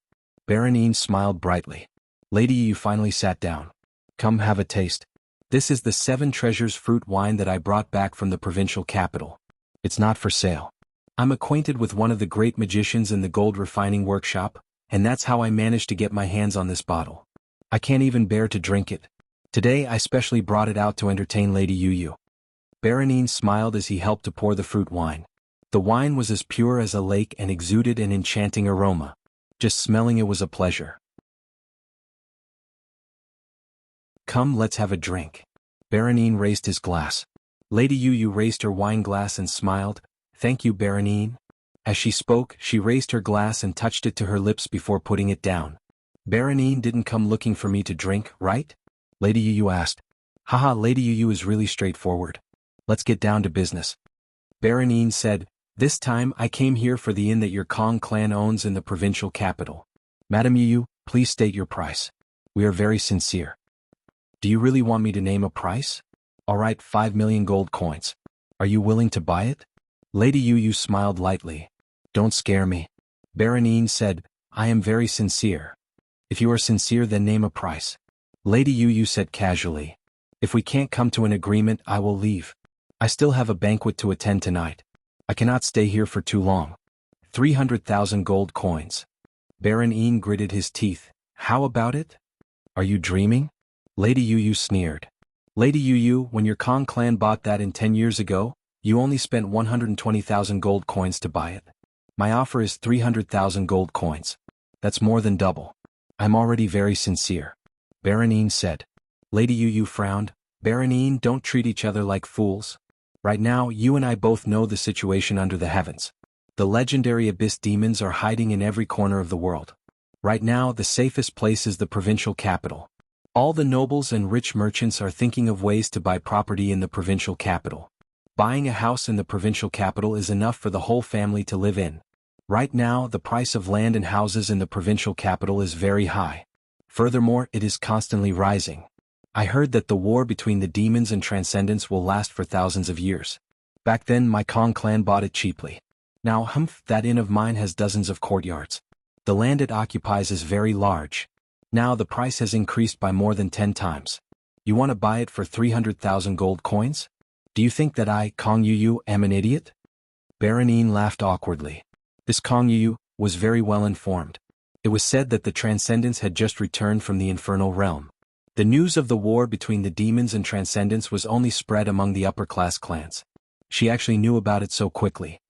Baron Yin smiled brightly. Lady Yu finally sat down. Come have a taste. This is the 7 treasures fruit wine that I brought back from the provincial capital. It's not for sale. I'm acquainted with one of the great magicians in the gold refining workshop, and that's how I managed to get my hands on this bottle. I can't even bear to drink it. Today I specially brought it out to entertain Lady Yu. Baronine smiled as he helped to pour the fruit wine. The wine was as pure as a lake and exuded an enchanting aroma. Just smelling it was a pleasure. Come, let's have a drink. Baronine raised his glass. Lady Yu Yu raised her wine glass and smiled. Thank you, Baronine. As she spoke, she raised her glass and touched it to her lips before putting it down. Baronine didn't come looking for me to drink, right? Lady Yu Yu asked. Haha, Lady Yu Yu is really straightforward. Let's get down to business. Baronine said, this time I came here for the inn that your Kong clan owns in the provincial capital. Madam Yu Yu, please state your price. We are very sincere. Do you really want me to name a price? Alright, 5 million gold coins. Are you willing to buy it? Lady Yu Yu smiled lightly. Don't scare me. Baronine said, I am very sincere. If you are sincere, then name a price. Lady Yu Yu said casually. If we can't come to an agreement, I will leave. I still have a banquet to attend tonight. I cannot stay here for too long. 300,000 gold coins. Baronine gritted his teeth. How about it? Are you dreaming? Lady Yu Yu sneered. Lady Yu Yu, when your Kong clan bought that in 10 years ago, you only spent 120,000 gold coins to buy it. My offer is 300,000 gold coins. That's more than double. I'm already very sincere. Baronine said. Lady Yu Yu frowned. Baronine, don't treat each other like fools. Right now, you and I both know the situation under the heavens. The legendary abyss demons are hiding in every corner of the world. Right now, the safest place is the provincial capital. All the nobles and rich merchants are thinking of ways to buy property in the provincial capital. Buying a house in the provincial capital is enough for the whole family to live in. Right now, the price of land and houses in the provincial capital is very high. Furthermore, it is constantly rising. I heard that the war between the demons and transcendents will last for thousands of years. Back then, my Kong clan bought it cheaply. Now, that inn of mine has dozens of courtyards. The land it occupies is very large. Now the price has increased by more than 10 times. You want to buy it for 300,000 gold coins? Do you think that I, Kong Yu Yu, am an idiot? Baronine laughed awkwardly. This Kong Yu Yu was very well informed. It was said that the transcendents had just returned from the infernal realm. The news of the war between the demons and transcendents was only spread among the upper-class clans. She actually knew about it so quickly.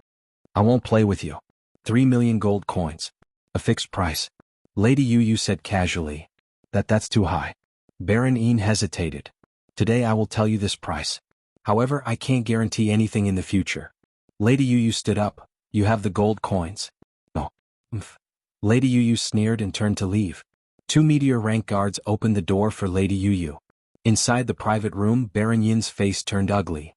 I won't play with you. 3 million gold coins. A fixed price. Lady Yu Yu said casually. That's too high. Baronine hesitated. Today I will tell you this price. However, I can't guarantee anything in the future. Lady Yu Yu stood up. You have the gold coins? No. Lady Yu Yu sneered and turned to leave. 2 meteor rank guards opened the door for Lady Yu Yu. Inside the private room, Baron Yin's face turned ugly.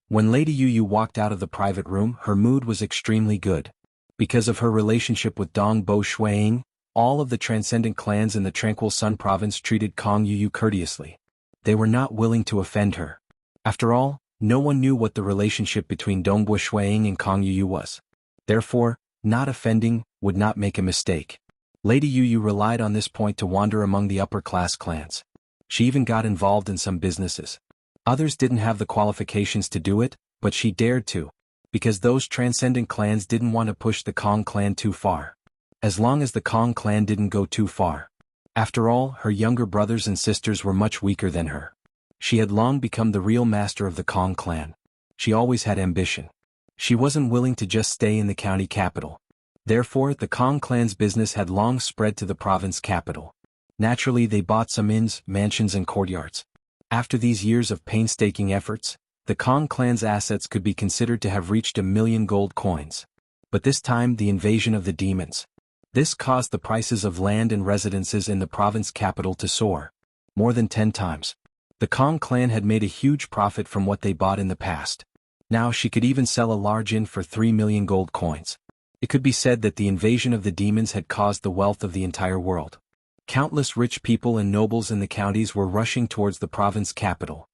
When Lady Yu Yu walked out of the private room, her mood was extremely good. Because of her relationship with Dong Bo Shuiying, all of the transcendent clans in the Tranquil Sun province treated Kong Yu Yu courteously. They were not willing to offend her. After all, no one knew what the relationship between Dong Bo Shuiying and Kong Yu Yu was. Therefore, not offending would not make a mistake. Lady Yu Yu relied on this point to wander among the upper-class clans. She even got involved in some businesses. Others didn't have the qualifications to do it, but she dared to, because those transcendent clans didn't want to push the Kong clan too far. As long as the Kong clan didn't go too far. After all, her younger brothers and sisters were much weaker than her. She had long become the real master of the Kong clan. She always had ambition. She wasn't willing to just stay in the county capital. Therefore, the Kong clan's business had long spread to the province capital. Naturally, they bought some inns, mansions and courtyards. After these years of painstaking efforts, the Kong clan's assets could be considered to have reached 1 million gold coins. But this time, the invasion of the demons. This caused the prices of land and residences in the province capital to soar. More than 10 times. The Kong clan had made a huge profit from what they bought in the past. Now she could even sell a large inn for 3 million gold coins. It could be said that the invasion of the demons had caused the wealth of the entire world. Countless rich people and nobles in the counties were rushing towards the province capital.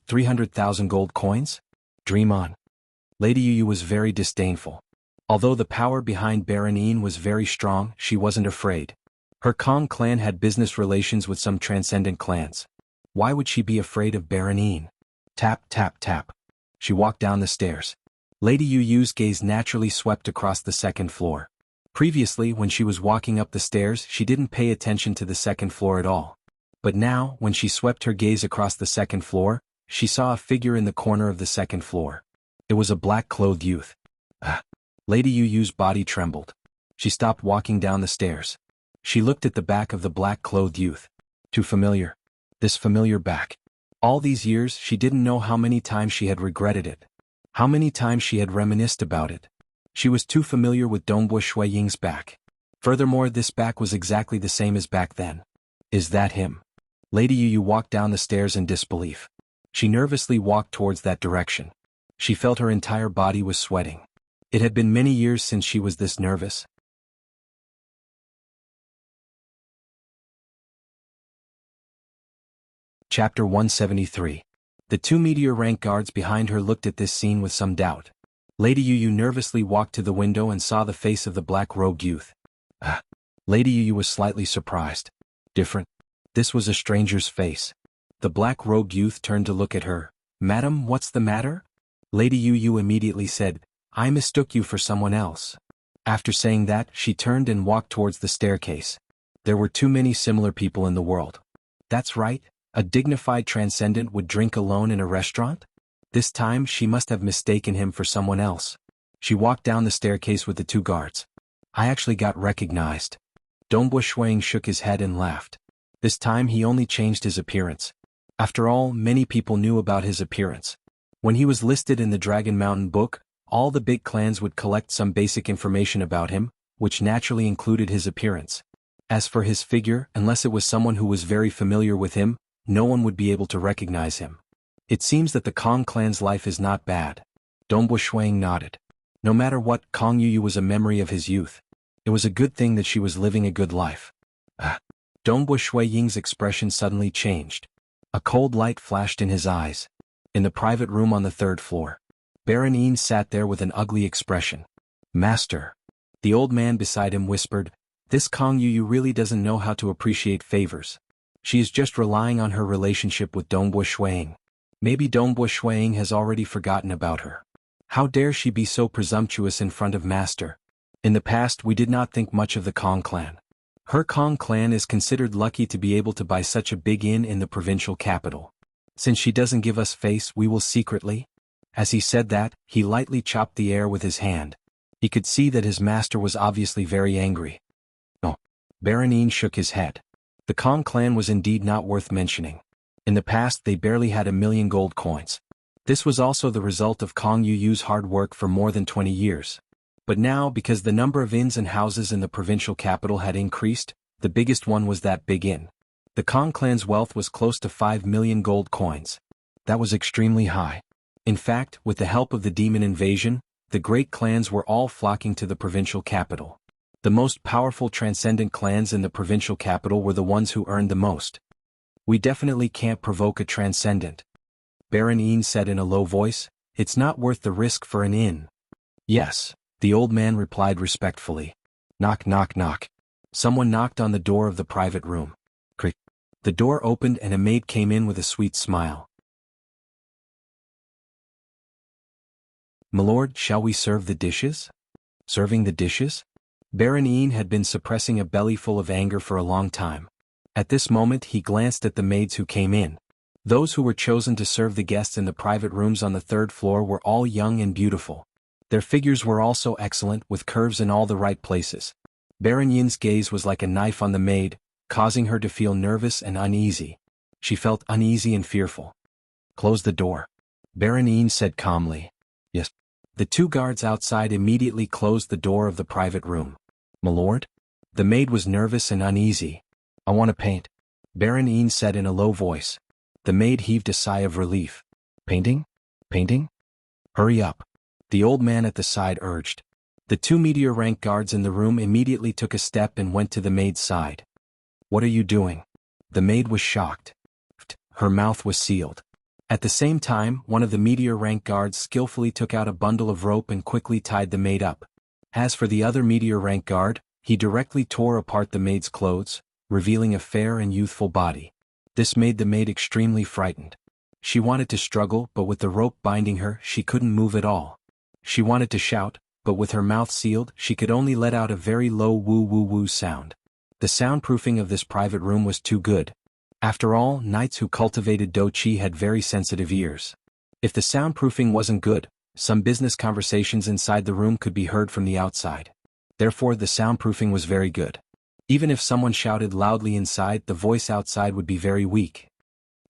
300,000 gold coins? Dream on. Lady Yu Yu was very disdainful. Although the power behind Baronine was very strong, she wasn't afraid. Her Kong clan had business relations with some transcendent clans. Why would she be afraid of Baronine? Tap, tap, tap. She walked down the stairs. Lady Yu Yu's gaze naturally swept across the second floor. Previously, when she was walking up the stairs, she didn't pay attention to the second floor at all. But now, when she swept her gaze across the second floor, she saw a figure in the corner of the second floor. It was a black-clothed youth. Lady Yu Yu's body trembled. She stopped walking down the stairs. She looked at the back of the black-clothed youth. Too familiar. This familiar back. All these years she didn't know how many times she had regretted it. How many times she had reminisced about it. She was too familiar with Dongbo Shui Ying's back. Furthermore, this back was exactly the same as back then. Is that him? Lady Yu walked down the stairs in disbelief. She nervously walked towards that direction. She felt her entire body was sweating. It had been many years since she was this nervous. Chapter 173. The two meteor rank guards behind her looked at this scene with some doubt. Lady Yu nervously walked to the window and saw the face of the black-robed youth. Lady Yu was slightly surprised. Different. This was a stranger's face. The black-robed youth turned to look at her. "Madam, what's the matter?" Lady Yu immediately said, "I mistook you for someone else." After saying that, she turned and walked towards the staircase. There were too many similar people in the world. That's right, a dignified transcendent would drink alone in a restaurant? This time she must have mistaken him for someone else. She walked down the staircase with the two guards. "I actually got recognized." Dongbo Shuang shook his head and laughed. This time he only changed his appearance. After all, many people knew about his appearance. When he was listed in the Dragon Mountain book, all the big clans would collect some basic information about him, which naturally included his appearance. As for his figure, unless it was someone who was very familiar with him, no one would be able to recognize him. It seems that the Kong clan's life is not bad. Dongbo Shuang nodded. No matter what, Kong Yu was a memory of his youth. It was a good thing that she was living a good life. Dongbo Shui Ying's expression suddenly changed. A cold light flashed in his eyes. In the private room on the third floor, Baron Ying sat there with an ugly expression. "Master." The old man beside him whispered, "This Kong Yu really doesn't know how to appreciate favors. She is just relying on her relationship with Dongbo Shuang. Maybe Dongbo Shuang has already forgotten about her. How dare she be so presumptuous in front of Master? In the past we did not think much of the Kong clan. Her Kong clan is considered lucky to be able to buy such a big inn in the provincial capital. Since she doesn't give us face, we will secretly." As he said that, he lightly chopped the air with his hand. He could see that his master was obviously very angry. No. Baron Ying shook his head. The Kong clan was indeed not worth mentioning. In the past they barely had 1,000,000 gold coins. This was also the result of Kong Yu's hard work for more than 20 years. But now, because the number of inns and houses in the provincial capital had increased, the biggest one was that big inn. The Kong clan's wealth was close to 5,000,000 gold coins. That was extremely high. In fact, with the help of the demon invasion, the great clans were all flocking to the provincial capital. The most powerful transcendent clans in the provincial capital were the ones who earned the most. "We definitely can't provoke a transcendent," Baron Ying said in a low voice. "It's not worth the risk for an inn." "Yes," the old man replied respectfully. Knock, knock, knock. Someone knocked on the door of the private room. Crick. The door opened and a maid came in with a sweet smile. "Milord, shall we serve the dishes?" Serving the dishes? Baron Ying had been suppressing a bellyful of anger for a long time. At this moment he glanced at the maids who came in. Those who were chosen to serve the guests in the private rooms on the third floor were all young and beautiful. Their figures were also excellent, with curves in all the right places. Baron Yin's gaze was like a knife on the maid, causing her to feel nervous and uneasy. She felt uneasy and fearful. "Close the door," Baron Yin said calmly. "Yes." The two guards outside immediately closed the door of the private room. "Milord?" The maid was nervous and uneasy. "I want to paint," Baron Yin said in a low voice. The maid heaved a sigh of relief. "Painting? Painting? Hurry up," the old man at the side urged. The two meteor rank guards in the room immediately took a step and went to the maid's side. "What are you doing?" The maid was shocked. Her mouth was sealed. At the same time, one of the meteor rank guards skillfully took out a bundle of rope and quickly tied the maid up. As for the other meteor rank guard, he directly tore apart the maid's clothes, revealing a fair and youthful body. This made the maid extremely frightened. She wanted to struggle, but with the rope binding her, she couldn't move at all. She wanted to shout, but with her mouth sealed, she could only let out a very low woo-woo-woo sound. The soundproofing of this private room was too good. After all, knights who cultivated doqi had very sensitive ears. If the soundproofing wasn't good, some business conversations inside the room could be heard from the outside. Therefore the soundproofing was very good. Even if someone shouted loudly inside, the voice outside would be very weak.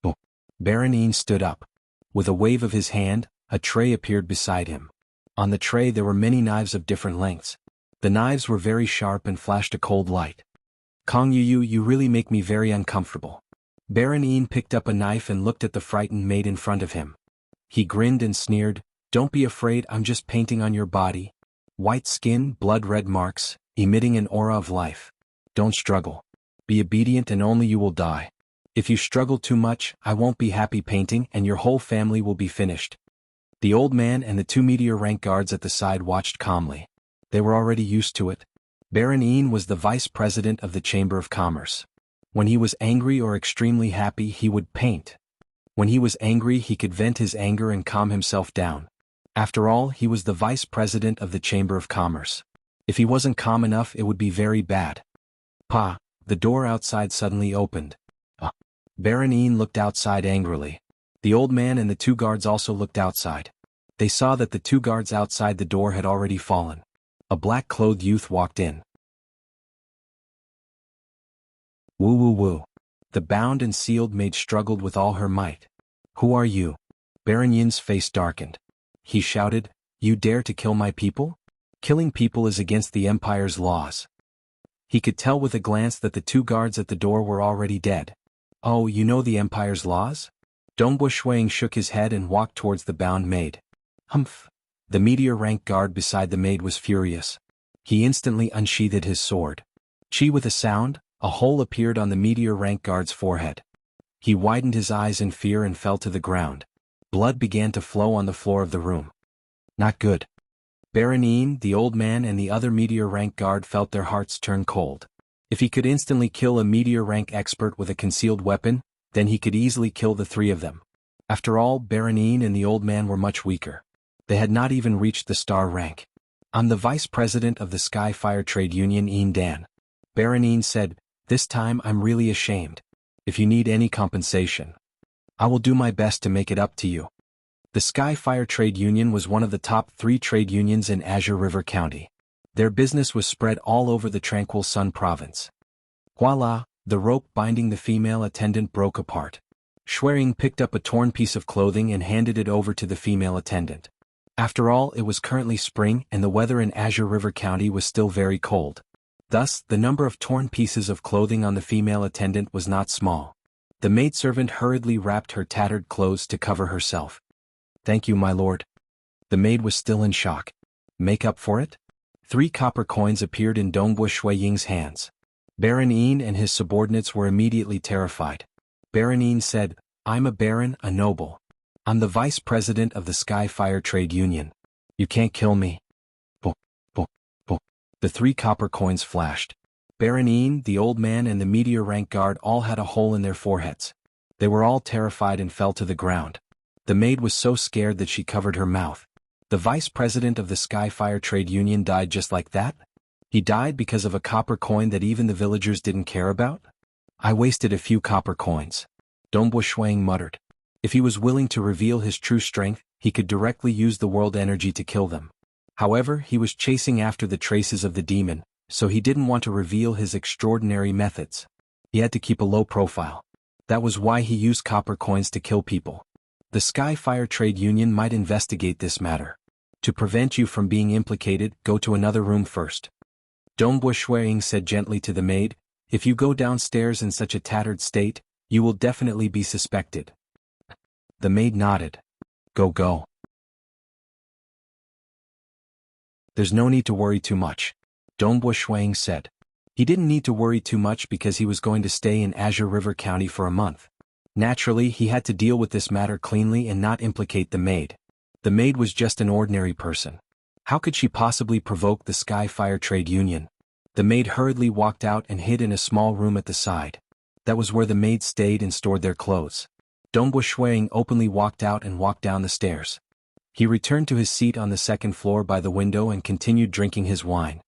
Oh. Baron Ying stood up. With a wave of his hand, a tray appeared beside him. On the tray there were many knives of different lengths. The knives were very sharp and flashed a cold light. Kong Yu, you really make me very uncomfortable. Baron Ying picked up a knife and looked at the frightened maid in front of him. He grinned and sneered, "Don't be afraid, I'm just painting on your body. White skin, blood-red marks, emitting an aura of life. Don't struggle. Be obedient and only you will die. If you struggle too much, I won't be happy painting and your whole family will be finished." The old man and the two meteor rank guards at the side watched calmly. They were already used to it. Baron Ying was the vice president of the Chamber of Commerce. When he was angry or extremely happy, he would paint. When he was angry, he could vent his anger and calm himself down. After all, he was the vice president of the Chamber of Commerce. If he wasn't calm enough, it would be very bad. Pa! The door outside suddenly opened. Baron Ying looked outside angrily. The old man and the two guards also looked outside. They saw that the two guards outside the door had already fallen. A black-clothed youth walked in. Woo woo woo. The bound and sealed maid struggled with all her might. "Who are you?" Baron Ying's face darkened. He shouted, "You dare to kill my people? Killing people is against the Empire's laws." He could tell with a glance that the two guards at the door were already dead. "Oh, you know the Empire's laws?" Dongbu Shuang shook his head and walked towards the bound maid. "Humph." The meteor rank guard beside the maid was furious. He instantly unsheathed his sword. Chi! With a sound, a hole appeared on the meteor rank guard's forehead. He widened his eyes in fear and fell to the ground. Blood began to flow on the floor of the room. Not good. Baron Ying, the old man and the other meteor rank guard felt their hearts turn cold. If he could instantly kill a meteor rank expert with a concealed weapon, then he could easily kill the three of them. After all, Baron Ying and the old man were much weaker. They had not even reached the star rank. "I'm the vice president of the Sky Fire Trade Union, Ying Dan." Baron Ying said, "This time I'm really ashamed. If you need any compensation, I will do my best to make it up to you." The Sky Fire Trade Union was one of the top 3 trade unions in Azure River County. Their business was spread all over the Tranquil Sun province. Voila! The rope binding the female attendant broke apart. Schwering picked up a torn piece of clothing and handed it over to the female attendant. After all, it was currently spring and the weather in Azure River County was still very cold. Thus, the number of torn pieces of clothing on the female attendant was not small. The maidservant hurriedly wrapped her tattered clothes to cover herself. "Thank you, my lord." The maid was still in shock. "Make up for it?" 3 copper coins appeared in Dongbu Shuiying's hands. Baron Ying and his subordinates were immediately terrified. Baron Ying said, "I'm a baron, a noble. I'm the vice president of the Sky Fire Trade Union. You can't kill me." Bo, bo, bo. The 3 copper coins flashed. Baron Ying, the old man and the meteor rank guard all had a hole in their foreheads. They were all terrified and fell to the ground. The maid was so scared that she covered her mouth. The vice president of the Sky Fire Trade Union died just like that? He died because of a copper coin that even the villagers didn't care about? "I wasted a few copper coins," Dongbu Shuang muttered. If he was willing to reveal his true strength, he could directly use the world energy to kill them. However, he was chasing after the traces of the demon, so he didn't want to reveal his extraordinary methods. He had to keep a low profile. That was why he used copper coins to kill people. The Sky Fire Trade Union might investigate this matter. To prevent you from being implicated, go to another room first. Dongbu Shuiying said gently to the maid, "If you go downstairs in such a tattered state, you will definitely be suspected." The maid nodded. Go. "There's no need to worry too much," Dongbu Shuiying said. He didn't need to worry too much because he was going to stay in Azure River County for a month. Naturally, he had to deal with this matter cleanly and not implicate the maid. The maid was just an ordinary person. How could she possibly provoke the Sky Fire Trade Union? The maid hurriedly walked out and hid in a small room at the side. That was where the maids stayed and stored their clothes. Dongbu Shuiying openly walked out and walked down the stairs. He returned to his seat on the second floor by the window and continued drinking his wine.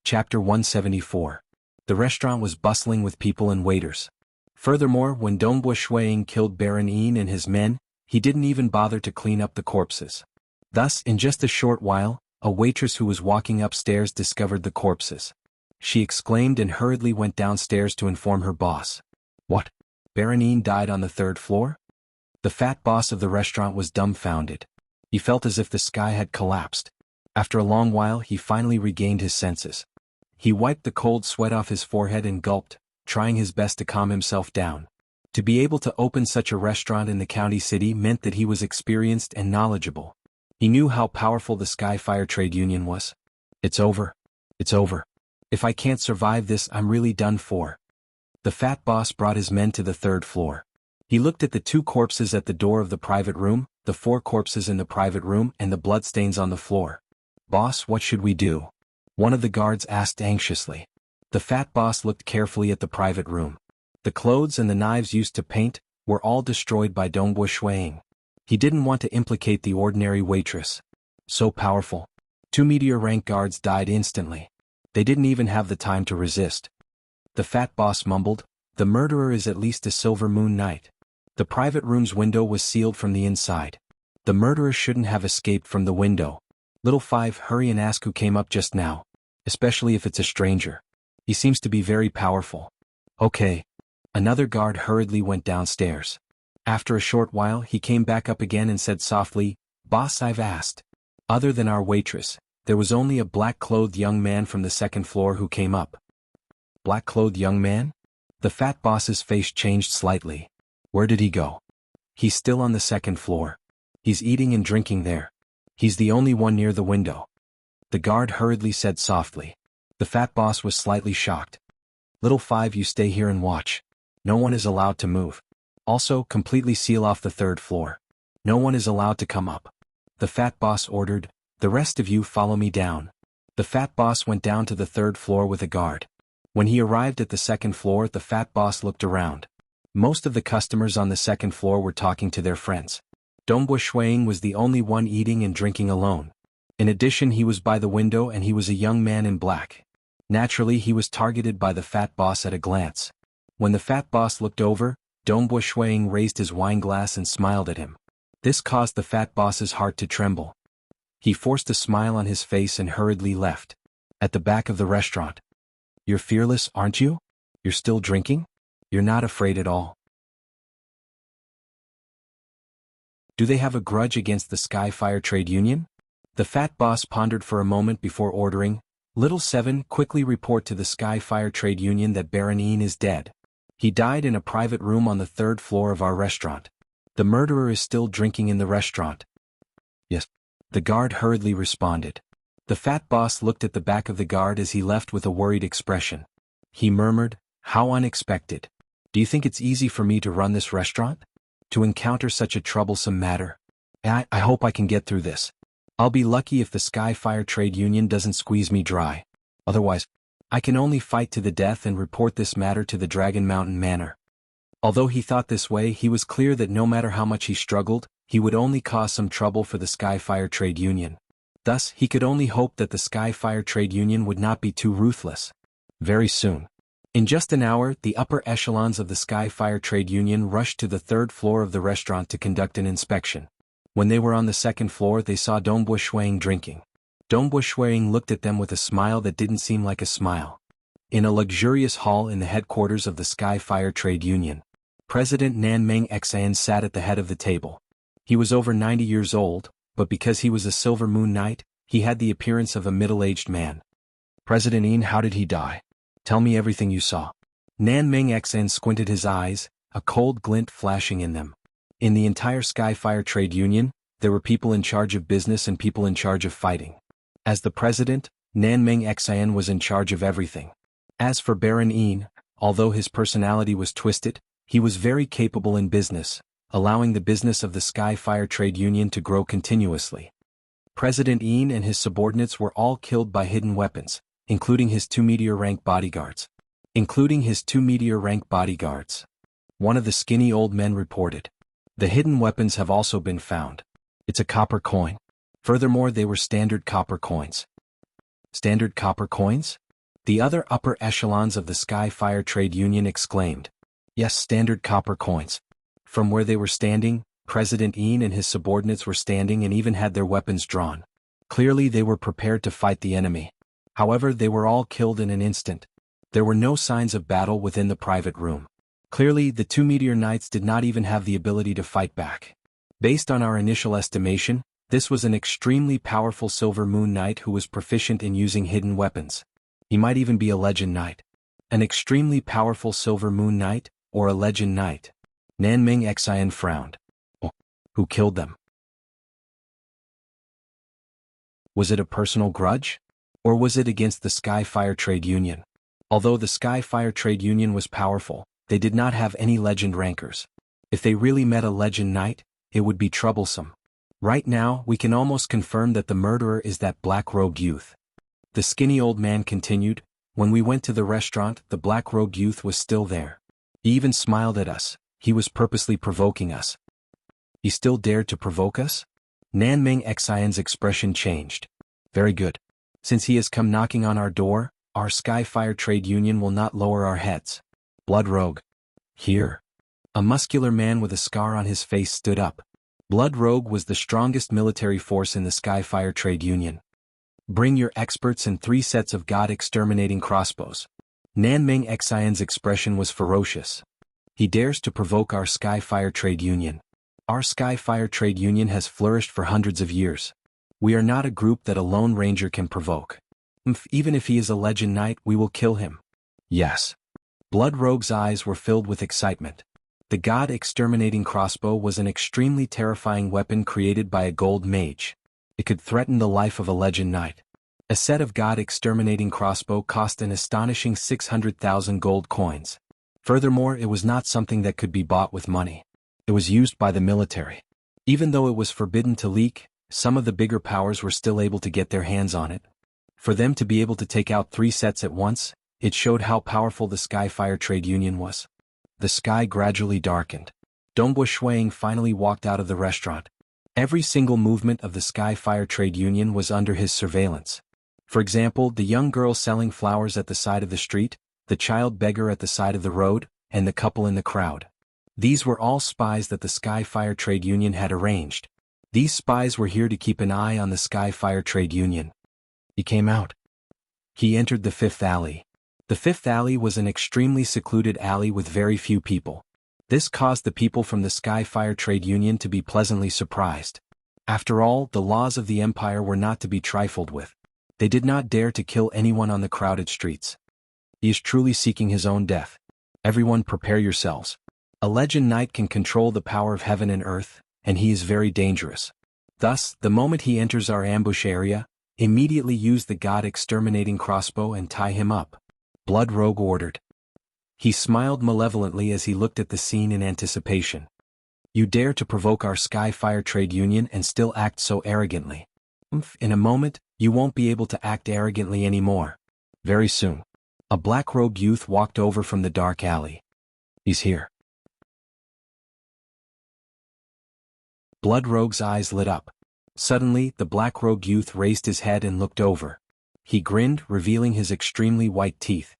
Chapter 174. The restaurant was bustling with people and waiters. Furthermore, when Dongbu Shuiying killed Baron Ying and his men, he didn't even bother to clean up the corpses. Thus, in just a short while, a waitress who was walking upstairs discovered the corpses. She exclaimed and hurriedly went downstairs to inform her boss. What? Baron Ying died on the third floor? The fat boss of the restaurant was dumbfounded. He felt as if the sky had collapsed. After a long while, he finally regained his senses. He wiped the cold sweat off his forehead and gulped, trying his best to calm himself down. To be able to open such a restaurant in the county city meant that he was experienced and knowledgeable. He knew how powerful the Skyfire Trade Union was. It's over. It's over. If I can't survive this, I'm really done for. The fat boss brought his men to the third floor. He looked at the 2 corpses at the door of the private room, the 4 corpses in the private room, and the bloodstains on the floor. Boss, what should we do? One of the guards asked anxiously. The fat boss looked carefully at the private room. The clothes and the knives used to paint were all destroyed by Dongbo Shuiying. He didn't want to implicate the ordinary waitress. So powerful. 2 meteor-rank guards died instantly. They didn't even have the time to resist. The fat boss mumbled, the murderer is at least a silver moon knight. The private room's window was sealed from the inside. The murderer shouldn't have escaped from the window. Little 5, hurry and ask who came up just now. Especially if it's a stranger. He seems to be very powerful. Okay. Another guard hurriedly went downstairs. After a short while, he came back up again and said softly, Boss, I've asked. Other than our waitress, there was only a black-clothed young man from the second floor who came up. Black-clothed young man? The fat boss's face changed slightly. Where did he go? He's still on the second floor. He's eating and drinking there. He's the only one near the window. The guard hurriedly said softly. The fat boss was slightly shocked. Little 5, you stay here and watch. No one is allowed to move. Also, completely seal off the third floor. No one is allowed to come up. The fat boss ordered, the rest of you follow me down. The fat boss went down to the third floor with a guard. When he arrived at the second floor, the fat boss looked around. Most of the customers on the second floor were talking to their friends. Dongbo Shuiying was the only one eating and drinking alone. In addition, he was by the window and he was a young man in black. Naturally, he was targeted by the fat boss at a glance. When the fat boss looked over, Dongbo Shuiying raised his wine glass and smiled at him. This caused the fat boss's heart to tremble. He forced a smile on his face and hurriedly left. At the back of the restaurant. You're fearless, aren't you? You're still drinking? You're not afraid at all. Do they have a grudge against the Skyfire Trade Union? The fat boss pondered for a moment before ordering, Little 7, quickly report to the Skyfire Trade Union that Baron Ying is dead. He died in a private room on the third floor of our restaurant. The murderer is still drinking in the restaurant. Yes. The guard hurriedly responded. The fat boss looked at the back of the guard as he left with a worried expression. He murmured, how unexpected. Do you think it's easy for me to run this restaurant? To encounter such a troublesome matter? I hope I can get through this. I'll be lucky if the Skyfire Trade Union doesn't squeeze me dry. Otherwise, I can only fight to the death and report this matter to the Dragon Mountain Manor. Although he thought this way, he was clear that no matter how much he struggled, he would only cause some trouble for the Skyfire Trade Union. Thus, he could only hope that the Skyfire Trade Union would not be too ruthless. Very soon. In just an hour, the upper echelons of the Skyfire Trade Union rushed to the third floor of the restaurant to conduct an inspection. When they were on the second floor, they saw Dongbo Shuiying drinking. Dongbo Shuiying looked at them with a smile that didn't seem like a smile. In a luxurious hall in the headquarters of the Skyfire Trade Union, President Nanmeng Xan sat at the head of the table. He was over 90 years old, but because he was a Silver Moon Knight, he had the appearance of a middle-aged man. President Ying, how did he die? Tell me everything you saw. Nanmeng Xan squinted his eyes, a cold glint flashing in them. In the entire Skyfire Trade Union, there were people in charge of business and people in charge of fighting. As the president, Nanmeng Xan was in charge of everything. As for Baron Ying, although his personality was twisted, he was very capable in business, allowing the business of the Skyfire Trade Union to grow continuously. President Ying and his subordinates were all killed by hidden weapons, including his 2 meteor-rank bodyguards. One of the skinny old men reported. The hidden weapons have also been found. It's a copper coin. Furthermore, they were standard copper coins. Standard copper coins? The other upper echelons of the Skyfire Trade Union exclaimed. Yes, standard copper coins. From where they were standing, President Ying and his subordinates were standing and even had their weapons drawn. Clearly they were prepared to fight the enemy. However, they were all killed in an instant. There were no signs of battle within the private room. Clearly, the two meteor knights did not even have the ability to fight back. Based on our initial estimation, this was an extremely powerful Silver Moon Knight who was proficient in using hidden weapons. He might even be a Legend Knight. An extremely powerful Silver Moon Knight, or a Legend Knight. Nanming Xian frowned. Oh, who killed them? Was it a personal grudge? Or was it against the Sky Fire Trade Union? Although the Sky Fire Trade Union was powerful, they did not have any legend rankers. If they really met a Legend Knight, it would be troublesome. Right now, we can almost confirm that the murderer is that black-robed youth. The skinny old man continued, when we went to the restaurant, the black-robed youth was still there. He even smiled at us. He was purposely provoking us. He still dared to provoke us? Nanming Xian's expression changed. Very good. Since he has come knocking on our door, our Sky Fire Trade Union will not lower our heads. Blood Rogue. Here. A muscular man with a scar on his face stood up. Blood Rogue was the strongest military force in the Sky Fire Trade Union. Bring your experts and 3 sets of God-exterminating crossbows. Nanming Xian's expression was ferocious. He dares to provoke our Sky Fire Trade Union. Our Sky Fire Trade Union has flourished for hundreds of years. We are not a group that a lone ranger can provoke. Even if he is a Legend Knight, we will kill him. Yes. Blood Rogue's eyes were filled with excitement. The God-exterminating crossbow was an extremely terrifying weapon created by a gold mage. It could threaten the life of a Legend Knight. A set of God-exterminating crossbow cost an astonishing 600,000 gold coins. Furthermore, it was not something that could be bought with money. It was used by the military. Even though it was forbidden to leak, some of the bigger powers were still able to get their hands on it. For them to be able to take out 3 sets at once, it showed how powerful the Sky Fire Trade Union was. The sky gradually darkened. Dongbo Shuang finally walked out of the restaurant. Every single movement of the Sky Fire Trade Union was under his surveillance. For example, the young girl selling flowers at the side of the street, the child beggar at the side of the road, and the couple in the crowd. These were all spies that the Sky Fire Trade Union had arranged. These spies were here to keep an eye on the Sky Fire Trade Union. He came out. He entered the 5th alley. The 5th alley was an extremely secluded alley with very few people. This caused the people from the Sky Fire Trade Union to be pleasantly surprised. After all, the laws of the Empire were not to be trifled with. They did not dare to kill anyone on the crowded streets. He is truly seeking his own death. Everyone prepare yourselves. A Legend Knight can control the power of heaven and earth, and he is very dangerous. Thus, the moment he enters our ambush area, immediately use the God-exterminating crossbow and tie him up. Blood Rogue ordered. He smiled malevolently as he looked at the scene in anticipation. You dare to provoke our Sky Fire Trade Union and still act so arrogantly. In a moment, you won't be able to act arrogantly anymore. Very soon. A black-robed youth walked over from the dark alley. He's here. Blood Rogue's eyes lit up. Suddenly, the black-robed youth raised his head and looked over. He grinned, revealing his extremely white teeth.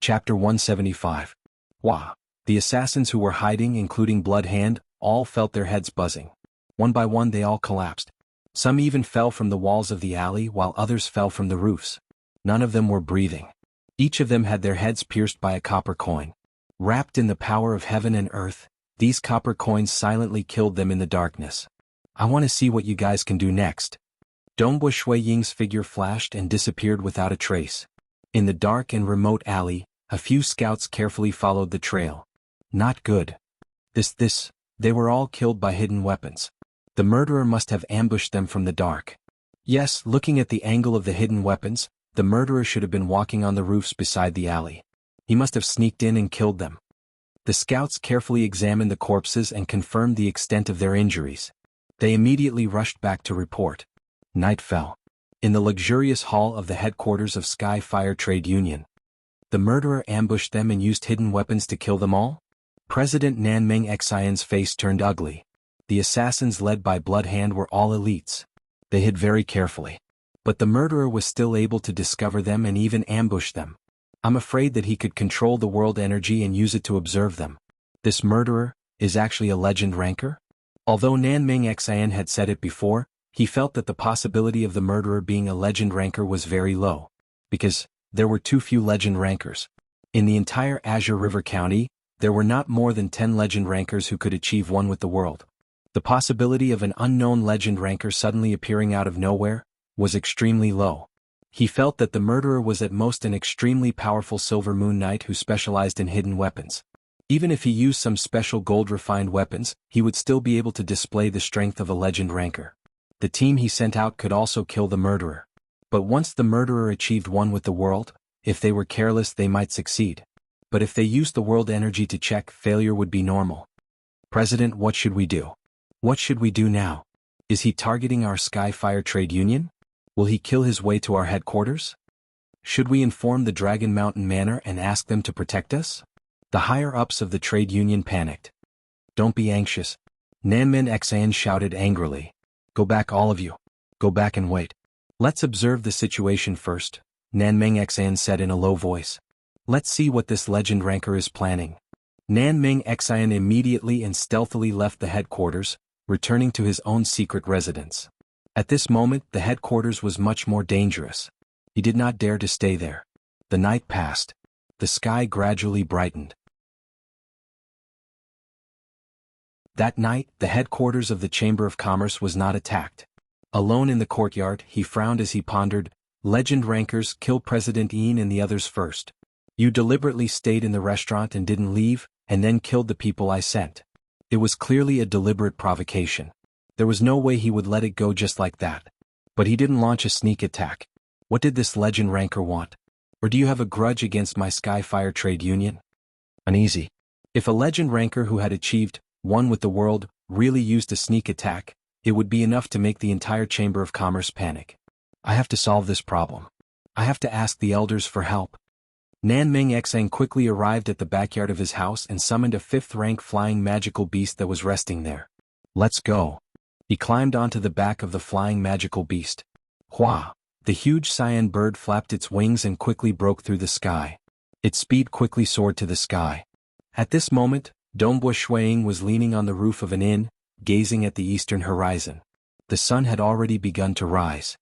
Chapter 175. Wah! The assassins who were hiding, including Blood Hand, all felt their heads buzzing. One by one they all collapsed. Some even fell from the walls of the alley while others fell from the roofs. None of them were breathing. Each of them had their heads pierced by a copper coin. Wrapped in the power of heaven and earth, these copper coins silently killed them in the darkness. I want to see what you guys can do next. Dongbo Shui Ying's figure flashed and disappeared without a trace. In the dark and remote alley, a few scouts carefully followed the trail. Not good. They were all killed by hidden weapons. The murderer must have ambushed them from the dark. Yes, looking at the angle of the hidden weapons, the murderer should have been walking on the roofs beside the alley. He must have sneaked in and killed them. The scouts carefully examined the corpses and confirmed the extent of their injuries. They immediately rushed back to report. Night fell. In the luxurious hall of the headquarters of Sky Fire Trade Union. The murderer ambushed them and used hidden weapons to kill them all? President Nanming Xian's face turned ugly. The assassins led by Blood Hand were all elites. They hid very carefully. But the murderer was still able to discover them and even ambush them. I'm afraid that he could control the world energy and use it to observe them. This murderer is actually a legend ranker? Although Nanming Xian had said it before, he felt that the possibility of the murderer being a legend ranker was very low. Because there were too few legend rankers. In the entire Azure River County, there were not more than 10 legend rankers who could achieve one with the world. The possibility of an unknown legend ranker suddenly appearing out of nowhere was extremely low. He felt that the murderer was at most an extremely powerful Silver Moon Knight who specialized in hidden weapons. Even if he used some special gold-refined weapons, he would still be able to display the strength of a legend ranker. The team he sent out could also kill the murderer. But once the murderer achieved one with the world, if they were careless they might succeed. But if they used the world energy to check, failure would be normal. President, what should we do? What should we do now? Is he targeting our Skyfire Trade Union? Will he kill his way to our headquarters? Should we inform the Dragon Mountain Manor and ask them to protect us? The higher-ups of the trade union panicked. Don't be anxious. Nanmen Xian shouted angrily. Go back, all of you. Go back and wait. Let's observe the situation first, Nanmeng Xian said in a low voice. Let's see what this legend ranker is planning. Nanmeng Xian immediately and stealthily left the headquarters, returning to his own secret residence. At this moment, the headquarters was much more dangerous. He did not dare to stay there. The night passed. The sky gradually brightened. That night, the headquarters of the Chamber of Commerce was not attacked. Alone in the courtyard, he frowned as he pondered, legend rankers, kill President Ying and the others first. You deliberately stayed in the restaurant and didn't leave, and then killed the people I sent. It was clearly a deliberate provocation. There was no way he would let it go just like that. But he didn't launch a sneak attack. What did this legend ranker want? Or do you have a grudge against my Skyfire Trade Union? Uneasy. If a legend ranker who had achieved one with the world really used a sneak attack, it would be enough to make the entire Chamber of Commerce panic. I have to solve this problem. I have to ask the elders for help. Nanmeng Xian quickly arrived at the backyard of his house and summoned a 5th-rank flying magical beast that was resting there. Let's go. He climbed onto the back of the flying magical beast. Hua! The huge cyan bird flapped its wings and quickly broke through the sky. Its speed quickly soared to the sky. At this moment, Dongbua Shuiying was leaning on the roof of an inn, gazing at the eastern horizon. The sun had already begun to rise.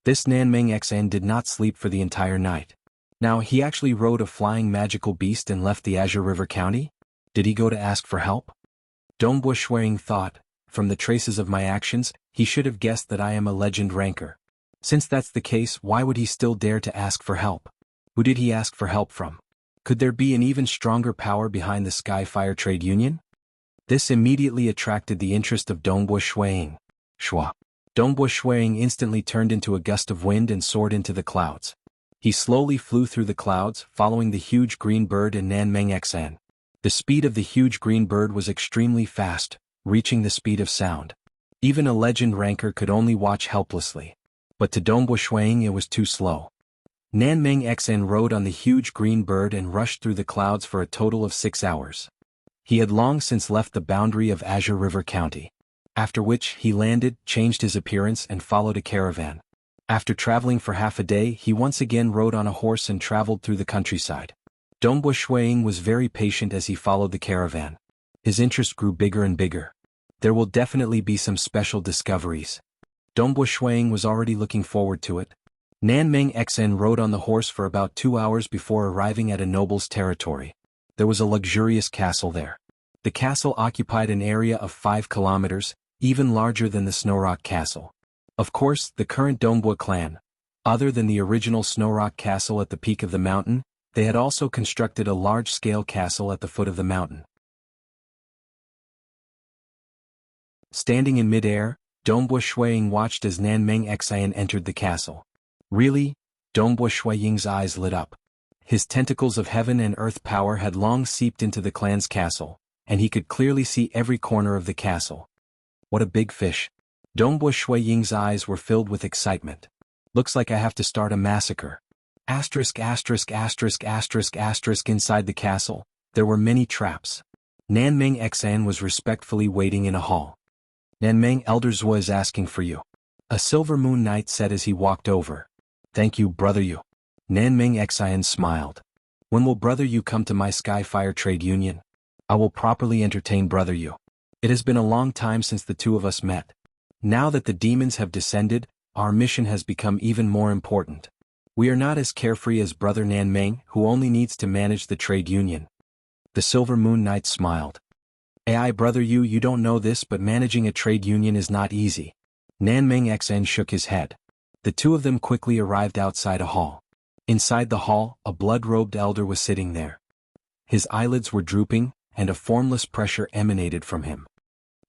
This Nanmeng Xian did not sleep for the entire night. Now, he actually rode a flying magical beast and left the Azure River County? Did he go to ask for help? Dongbua Shuiying thought, from the traces of my actions, he should have guessed that I am a legend ranker. Since that's the case, why would he still dare to ask for help? Who did he ask for help from? Could there be an even stronger power behind the Skyfire Trade Union? This immediately attracted the interest of Dongbua Shuiying. Shua. Dongbua Shuiying instantly turned into a gust of wind and soared into the clouds. He slowly flew through the clouds, following the huge green bird and Nanmeng Xian. The speed of the huge green bird was extremely fast, reaching the speed of sound. Even a legend ranker could only watch helplessly. But to Dongbua Shuiying it was too slow. Nanmeng Xian rode on the huge green bird and rushed through the clouds for a total of 6 hours. He had long since left the boundary of Azure River County. After which, he landed, changed his appearance and followed a caravan. After traveling for half a day, he once again rode on a horse and traveled through the countryside. Dongbua Shuiying was very patient as he followed the caravan. His interest grew bigger and bigger. There will definitely be some special discoveries. Dongbua Shuiying was already looking forward to it. Nanmeng Xian rode on the horse for about 2 hours before arriving at a noble's territory. There was a luxurious castle there. The castle occupied an area of 5 kilometers, even larger than the Snowrock Castle. Of course, the current Dongbua clan, other than the original Snowrock Castle at the peak of the mountain, they had also constructed a large-scale castle at the foot of the mountain. Standing in mid-air, Dongbua Shuiying watched as Nanmeng Xian entered the castle. Really? Dongbua Shuiying's eyes lit up. His tentacles of heaven and earth power had long seeped into the clan's castle, and he could clearly see every corner of the castle. What a big fish. Dongbua Shuiying's eyes were filled with excitement. Looks like I have to start a massacre. Inside the castle, there were many traps. Nanmeng Xian was respectfully waiting in a hall. Nanmeng, Elder Zhua is asking for you. A Silver Moon Knight said as he walked over. Thank you, brother you. Nanming Xian smiled. When will Brother Yu come to my Sky Fire Trade Union? I will properly entertain Brother Yu. It has been a long time since the two of us met. Now that the demons have descended, our mission has become even more important. We are not as carefree as Brother Nanming, who only needs to manage the trade union. The Silver Moon Knight smiled. Ai Brother Yu, you don't know this, but managing a trade union is not easy. Nanming Xian shook his head. The two of them quickly arrived outside a hall. Inside the hall, a blood-robed elder was sitting there. His eyelids were drooping, and a formless pressure emanated from him.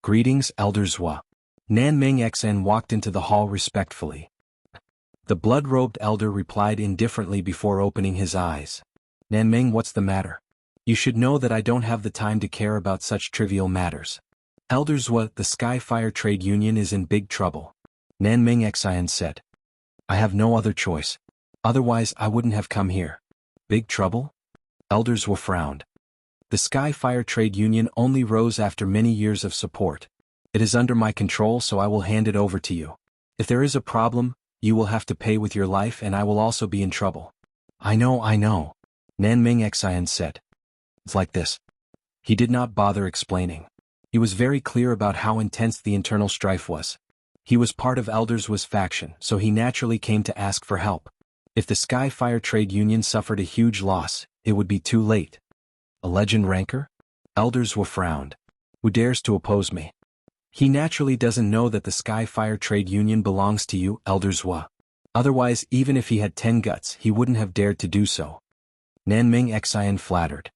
Greetings, Elder Zhua. Nanming Xian walked into the hall respectfully. The blood-robed elder replied indifferently before opening his eyes. Nanming, what's the matter? You should know that I don't have the time to care about such trivial matters. Elder Zhua, the Sky Fire Trade Union is in big trouble. Nanming Xian said. I have no other choice. Otherwise I wouldn't have come here. Big trouble? Elder Zhua frowned. The Sky Fire Trade Union only rose after many years of support. It is under my control, so I will hand it over to you. If there is a problem, you will have to pay with your life, and I will also be in trouble. I know. Nanming Xian said. It's like this. He did not bother explaining. He was very clear about how intense the internal strife was. He was part of Elder Zhua's faction, so he naturally came to ask for help. If the Sky Fire Trade Union suffered a huge loss, it would be too late. A legend ranker? Elder Zhua frowned. Who dares to oppose me? He naturally doesn't know that the Sky Fire Trade Union belongs to you, Elder Zhua. Otherwise, even if he had 10 guts, he wouldn't have dared to do so. Nanming Xian flattered.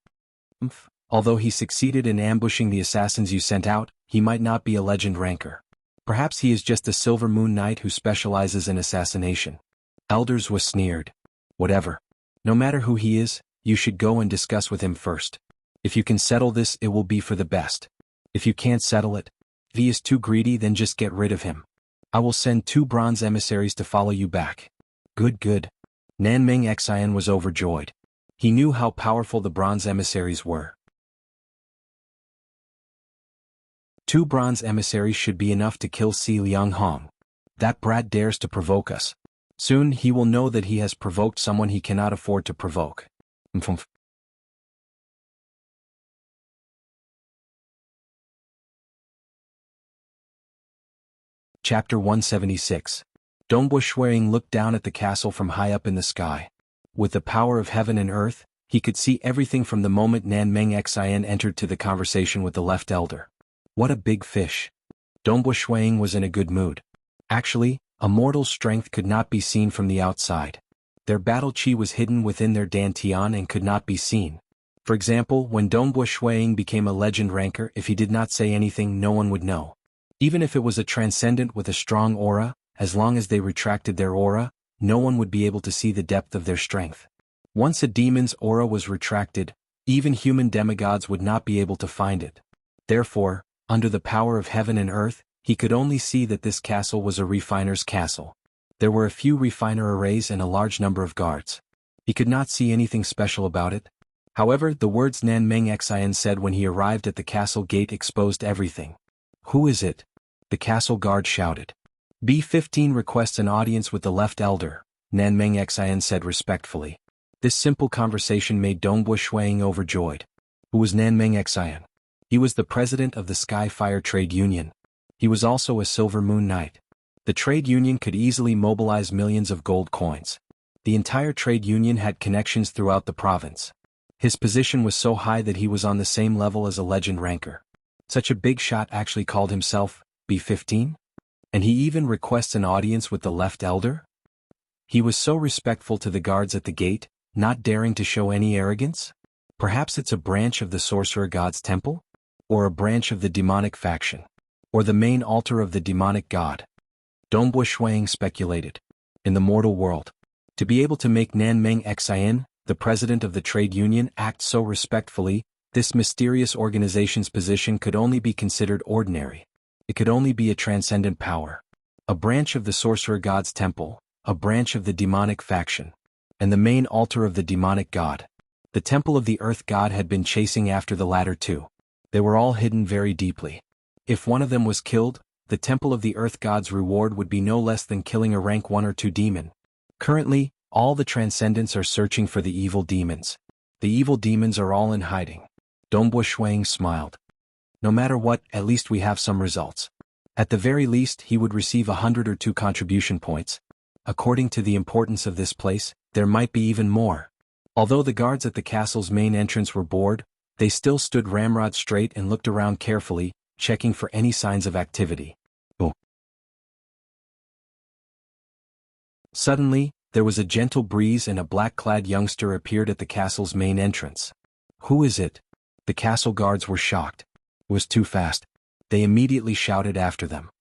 Although he succeeded in ambushing the assassins you sent out, he might not be a legend ranker. Perhaps he is just a Silver Moon Knight who specializes in assassination. Elder Zhua sneered. Whatever. No matter who he is, you should go and discuss with him first. If you can settle this, it will be for the best. If you can't settle it, if he is too greedy, then just get rid of him. I will send 2 bronze emissaries to follow you back. Good. Nanming Xian was overjoyed. He knew how powerful the bronze emissaries were. 2 bronze emissaries should be enough to kill Si Lianghong. That brat dares to provoke us. Soon he will know that he has provoked someone he cannot afford to provoke. Chapter 176. Dongbo Shuiying looked down at the castle from high up in the sky. With the power of heaven and earth, he could see everything from the moment Nanming Xian entered to the conversation with the left elder. What a big fish. Dongbo Shuiying was in a good mood. Actually, a mortal's strength could not be seen from the outside. Their battle chi was hidden within their dantian and could not be seen. For example, when Dongbo Shuiying became a legend ranker, if he did not say anything, no one would know. Even if it was a transcendent with a strong aura, as long as they retracted their aura, no one would be able to see the depth of their strength. Once a demon's aura was retracted, even human demigods would not be able to find it. Therefore, under the power of heaven and earth, he could only see that this castle was a refiner's castle. There were a few refiner arrays and a large number of guards. He could not see anything special about it. However, the words Nanming Xian said when he arrived at the castle gate exposed everything. Who is it? The castle guard shouted. B-15 requests an audience with the left elder, Nanming Xian said respectfully. This simple conversation made Dongbo Shuiying overjoyed. Who was Nanming Xian? He was the president of the Sky Fire Trade Union. He was also a Silver Moon Knight. The trade union could easily mobilize millions of gold coins. The entire trade union had connections throughout the province. His position was so high that he was on the same level as a legend ranker. Such a big shot actually called himself B-15? And he even requests an audience with the left elder? He was so respectful to the guards at the gate, not daring to show any arrogance? Perhaps it's a branch of the sorcerer god's temple? Or a branch of the demonic faction? Or the main altar of the demonic god? Dongbo Shuiying speculated. In the mortal world, to be able to make Nanming Xian, the president of the trade union, act so respectfully, this mysterious organization's position could only be considered ordinary. It could only be a transcendent power. A branch of the sorcerer god's temple, a branch of the demonic faction, and the main altar of the demonic god. The temple of the earth god had been chasing after the latter two. They were all hidden very deeply. If one of them was killed, the temple of the earth god's reward would be no less than killing a rank 1 or 2 demon. Currently, All the transcendents are searching for the evil demons. The evil demons are all in hiding. Dongbo Shuang smiled. No matter what, at least we have some results. At the very least, he would receive 100 or 2 contribution points. According to the importance of this place, there might be even more. Although the guards at the castle's main entrance were bored, they still stood ramrod straight and looked around carefully, checking for any signs of activity. Oh. Suddenly, there was a gentle breeze and a black-clad youngster appeared at the castle's main entrance. Who is it? The castle guards were shocked. It was too fast. They immediately shouted after them.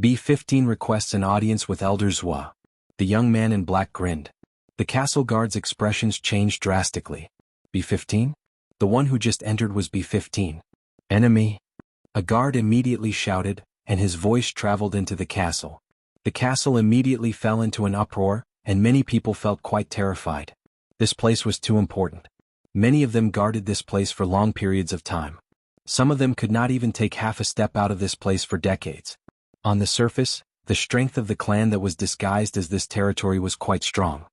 B-15 requests an audience with Elder Zhua. The young man in black grinned. The castle guards' expressions changed drastically. B-15? The one who just entered was B-15. Enemy? A guard immediately shouted, and his voice traveled into the castle. The castle immediately fell into an uproar, and many people felt quite terrified. This place was too important. Many of them guarded this place for long periods of time. Some of them could not even take half a step out of this place for decades. On the surface, the strength of the clan that was disguised as this territory was quite strong.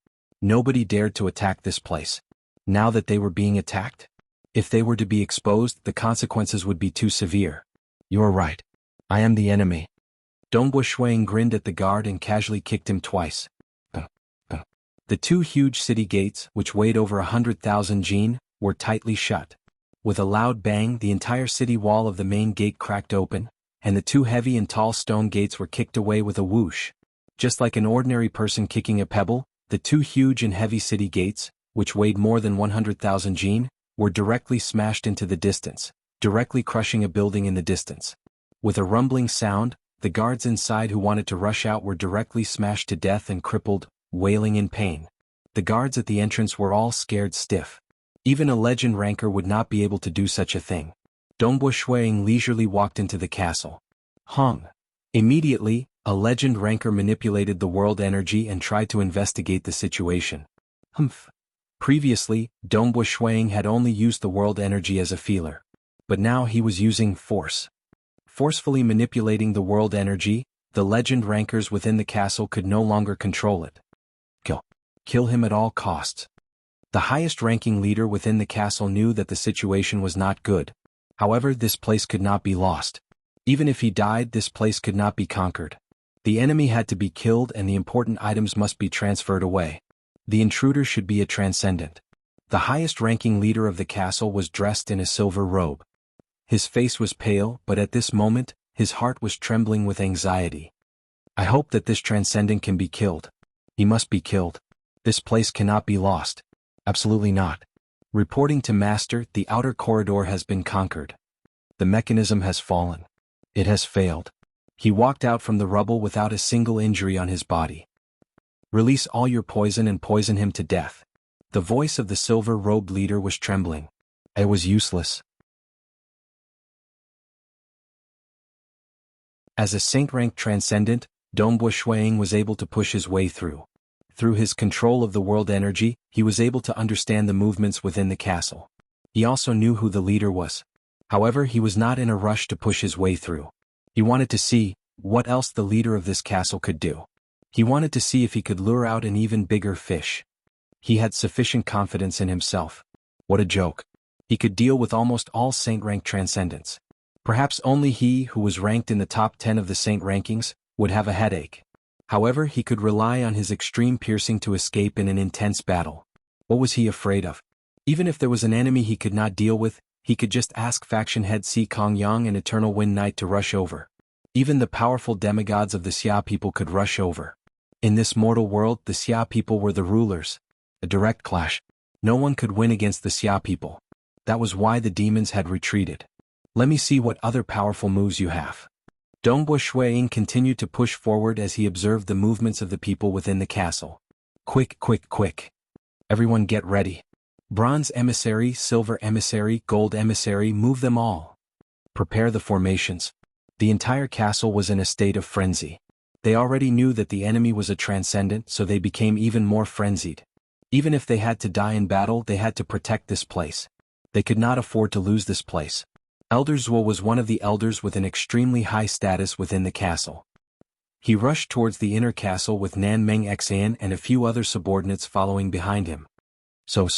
Nobody dared to attack this place. Now that they were being attacked? If they were to be exposed, the consequences would be too severe. You're right. I am the enemy. Dongbo Shuang grinned at the guard and casually kicked him twice. The 2 huge city gates, which weighed over 100,000 jin, were tightly shut. With a loud bang, the entire city wall of the main gate cracked open, and the 2 heavy and tall stone gates were kicked away with a whoosh. Just like an ordinary person kicking a pebble, the 2 huge and heavy city gates, which weighed more than 100,000 jin, were directly smashed into the distance, directly crushing a building in the distance. With a rumbling sound, the guards inside who wanted to rush out were directly smashed to death and crippled, wailing in pain. The guards at the entrance were all scared stiff. Even a legend ranker would not be able to do such a thing. Dongbo Shuang leisurely walked into the castle. Hong. Immediately, a legend ranker manipulated the world energy and tried to investigate the situation. Humph. Previously, Dongbo Shuang had only used the world energy as a feeler. But now he was using force. Forcefully manipulating the world energy, the legend rankers within the castle could no longer control it. Kill him at all costs. The highest-ranking leader within the castle knew that the situation was not good. However, this place could not be lost. Even if he died, this place could not be conquered. The enemy had to be killed and the important items must be transferred away. The intruder should be a transcendent. The highest-ranking leader of the castle was dressed in a silver robe. His face was pale, but at this moment, his heart was trembling with anxiety. I hope that this transcendent can be killed. He must be killed. This place cannot be lost. Absolutely not. Reporting to Master, the outer corridor has been conquered. The mechanism has fallen. It has failed. He walked out from the rubble without a single injury on his body. Release all your poison and poison him to death. The voice of the silver-robed leader was trembling. It was useless. As a saint-ranked transcendent, Dongbo Shuang was able to push his way through. Through his control of the world energy, he was able to understand the movements within the castle. He also knew who the leader was. However, he was not in a rush to push his way through. He wanted to see what else the leader of this castle could do. He wanted to see if he could lure out an even bigger fish. He had sufficient confidence in himself. What a joke. He could deal with almost all saint-ranked transcendents. Perhaps only he who was ranked in the top 10 of the saint rankings would have a headache. However, he could rely on his extreme piercing to escape in an intense battle. What was he afraid of? Even if there was an enemy he could not deal with, he could just ask faction head Si Kongyang and Eternal Wind Knight to rush over. Even the powerful demigods of the Xia people could rush over. In this mortal world, the Xia people were the rulers. A direct clash. No one could win against the Xia people. That was why the demons had retreated. Let me see what other powerful moves you have. Dongbo Shuang continued to push forward as he observed the movements of the people within the castle. Quick, quick, quick. Everyone get ready. Bronze emissary, silver emissary, gold emissary, move them all. Prepare the formations. The entire castle was in a state of frenzy. They already knew that the enemy was a transcendent, so they became even more frenzied. Even if they had to die in battle, they had to protect this place. They could not afford to lose this place. Elder Zhuo was one of the elders with an extremely high status within the castle. He rushed towards the inner castle with Nan Meng Xan and a few other subordinates following behind him. So.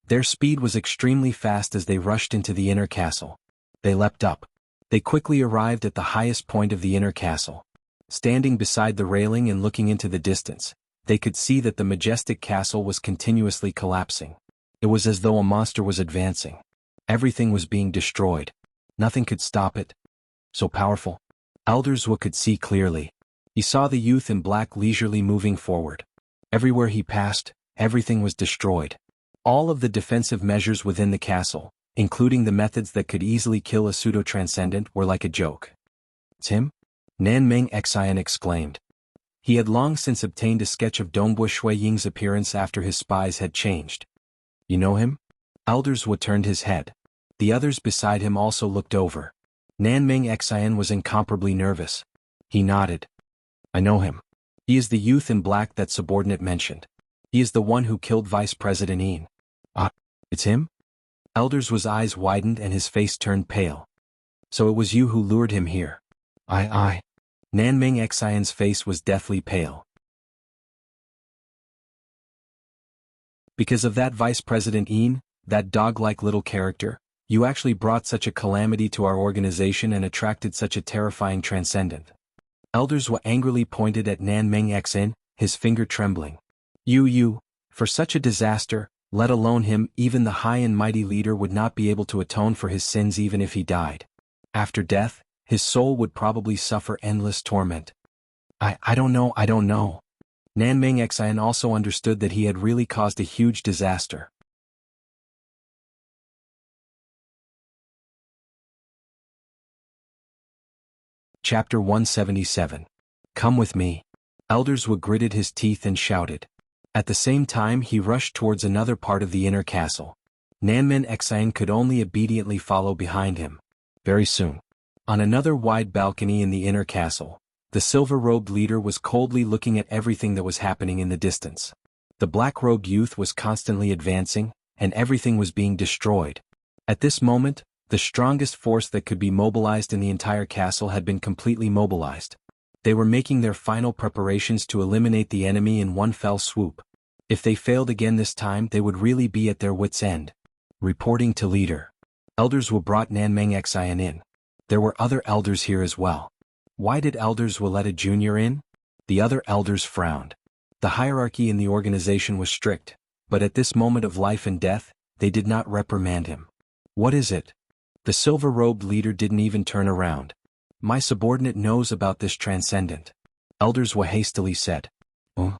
Their speed was extremely fast as they rushed into the inner castle. They leapt up. They quickly arrived at the highest point of the inner castle. Standing beside the railing and looking into the distance, they could see that the majestic castle was continuously collapsing. It was as though a monster was advancing. Everything was being destroyed. Nothing could stop it. So powerful. Elders Wu could see clearly. He saw the youth in black leisurely moving forward. Everywhere he passed, everything was destroyed. All of the defensive measures within the castle, including the methods that could easily kill a pseudo-transcendent, were like a joke. "It's him?" Nan Meng Xian exclaimed. He had long since obtained a sketch of Dongbu Shui Ying's appearance after his spies had changed. "You know him?" Elders Wu turned his head. The others beside him also looked over. Nan Meng Xian was incomparably nervous. He nodded. "I know him. He is the youth in black that subordinate mentioned. He is the one who killed Vice President Yin." "Ah, it's him?" Elders Wu's eyes widened and his face turned pale. "So it was you who lured him here?" I. Nan Meng Xian's face was deathly pale. "Because of that Vice President Yin, that dog-like little character, you actually brought such a calamity to our organization and attracted such a terrifying transcendent." Elders Wu angrily pointed at Nan Meng Xian, his finger trembling. You, for such a disaster, let alone him, even the high and mighty leader would not be able to atone for his sins even if he died. After death, his soul would probably suffer endless torment. I don't know. Nan Meng Xian also understood that he had really caused a huge disaster. Chapter 177. Come with me. Elders Wu gritted his teeth and shouted. At the same time he rushed towards another part of the inner castle. Nan Meng Xian could only obediently follow behind him. Very soon. On another wide balcony in the inner castle, the silver-robed leader was coldly looking at everything that was happening in the distance. The black-robed youth was constantly advancing, and everything was being destroyed. At this moment, the strongest force that could be mobilized in the entire castle had been completely mobilized. They were making their final preparations to eliminate the enemy in one fell swoop. If they failed again this time, they would really be at their wits' end. Reporting to leader. Elders Wu brought Nan Meng Xian in. There were other elders here as well. Why did Elders Wu let a junior in? The other elders frowned. The hierarchy in the organization was strict, but at this moment of life and death, they did not reprimand him. What is it? The silver-robed leader didn't even turn around. My subordinate knows about this transcendent. Elders Wu hastily said. Oh.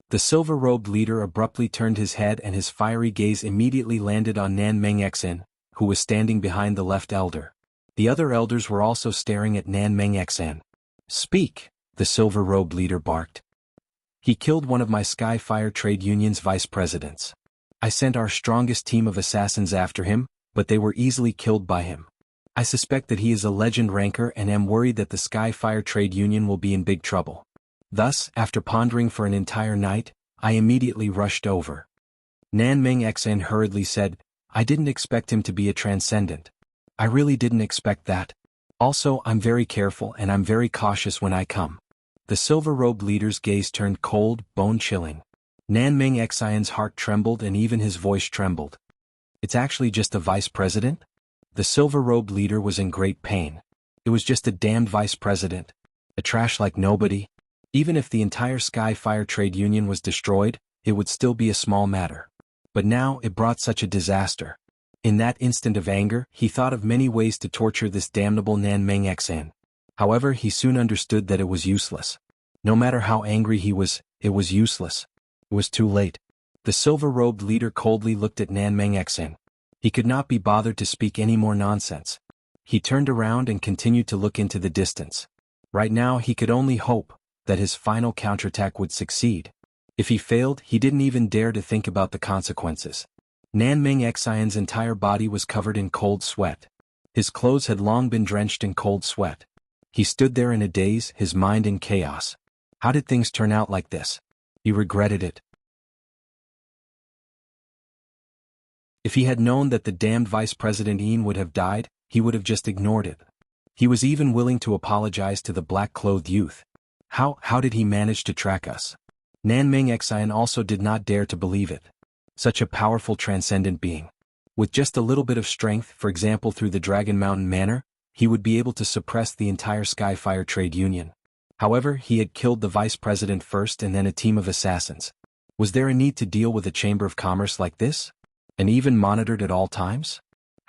The silver-robed leader abruptly turned his head and his fiery gaze immediately landed on Nan Meng Xian, who was standing behind the left elder. The other elders were also staring at Nan Meng Xian. Speak, the silver-robed leader barked. He killed one of my Skyfire Trade Union's vice presidents. I sent our strongest team of assassins after him, but they were easily killed by him. I suspect that he is a legend ranker and am worried that the Skyfire Trade Union will be in big trouble. Thus, after pondering for an entire night, I immediately rushed over. Nan Meng Xian hurriedly said, I didn't expect him to be a transcendent. I really didn't expect that. Also, I'm very careful and I'm very cautious when I come. The silver-robed leader's gaze turned cold, bone-chilling. Nan Meng Xian's heart trembled and even his voice trembled. It's actually just a vice president? The silver-robed leader was in great pain. It was just a damned vice president. A trash like nobody. Even if the entire Skyfire Trade Union was destroyed, it would still be a small matter. But now it brought such a disaster. In that instant of anger, he thought of many ways to torture this damnable Nan Meng Xian. However, he soon understood that it was useless. No matter how angry he was, it was useless. It was too late. The silver-robed leader coldly looked at Nan Meng Xian. He could not be bothered to speak any more nonsense. He turned around and continued to look into the distance. Right now he could only hope that his final counterattack would succeed. If he failed, he didn't even dare to think about the consequences. Nan Meng Xian's entire body was covered in cold sweat. His clothes had long been drenched in cold sweat. He stood there in a daze, his mind in chaos. How did things turn out like this? He regretted it. If he had known that the damned Vice President Yin would have died, he would have just ignored it. He was even willing to apologize to the black-clothed youth. How did he manage to track us? Nanming Xian also did not dare to believe it. Such a powerful transcendent being. With just a little bit of strength, for example through the Dragon Mountain Manor, he would be able to suppress the entire Skyfire Trade Union. However, he had killed the vice president first and then a team of assassins. Was there a need to deal with a Chamber of Commerce like this? And even monitored at all times?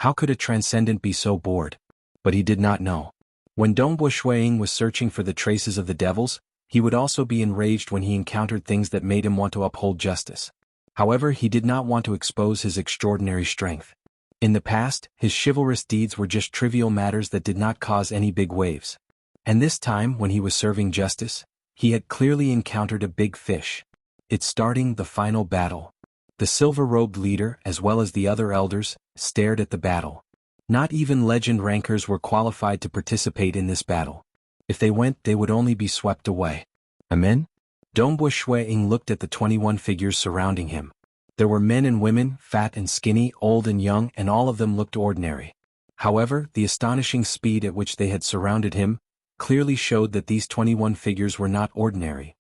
How could a transcendent be so bored? But he did not know. When Dongbo Shuiying was searching for the traces of the devils, he would also be enraged when he encountered things that made him want to uphold justice. However, he did not want to expose his extraordinary strength. In the past, his chivalrous deeds were just trivial matters that did not cause any big waves. And this time, when he was serving justice, he had clearly encountered a big fish. It's starting the final battle. The silver-robed leader, as well as the other elders, stared at the battle. Not even legend rankers were qualified to participate in this battle. If they went, they would only be swept away. Amen? Dongbo Shuiying looked at the 21 figures surrounding him. There were men and women, fat and skinny, old and young, and all of them looked ordinary. However, the astonishing speed at which they had surrounded him clearly showed that these 21 figures were not ordinary.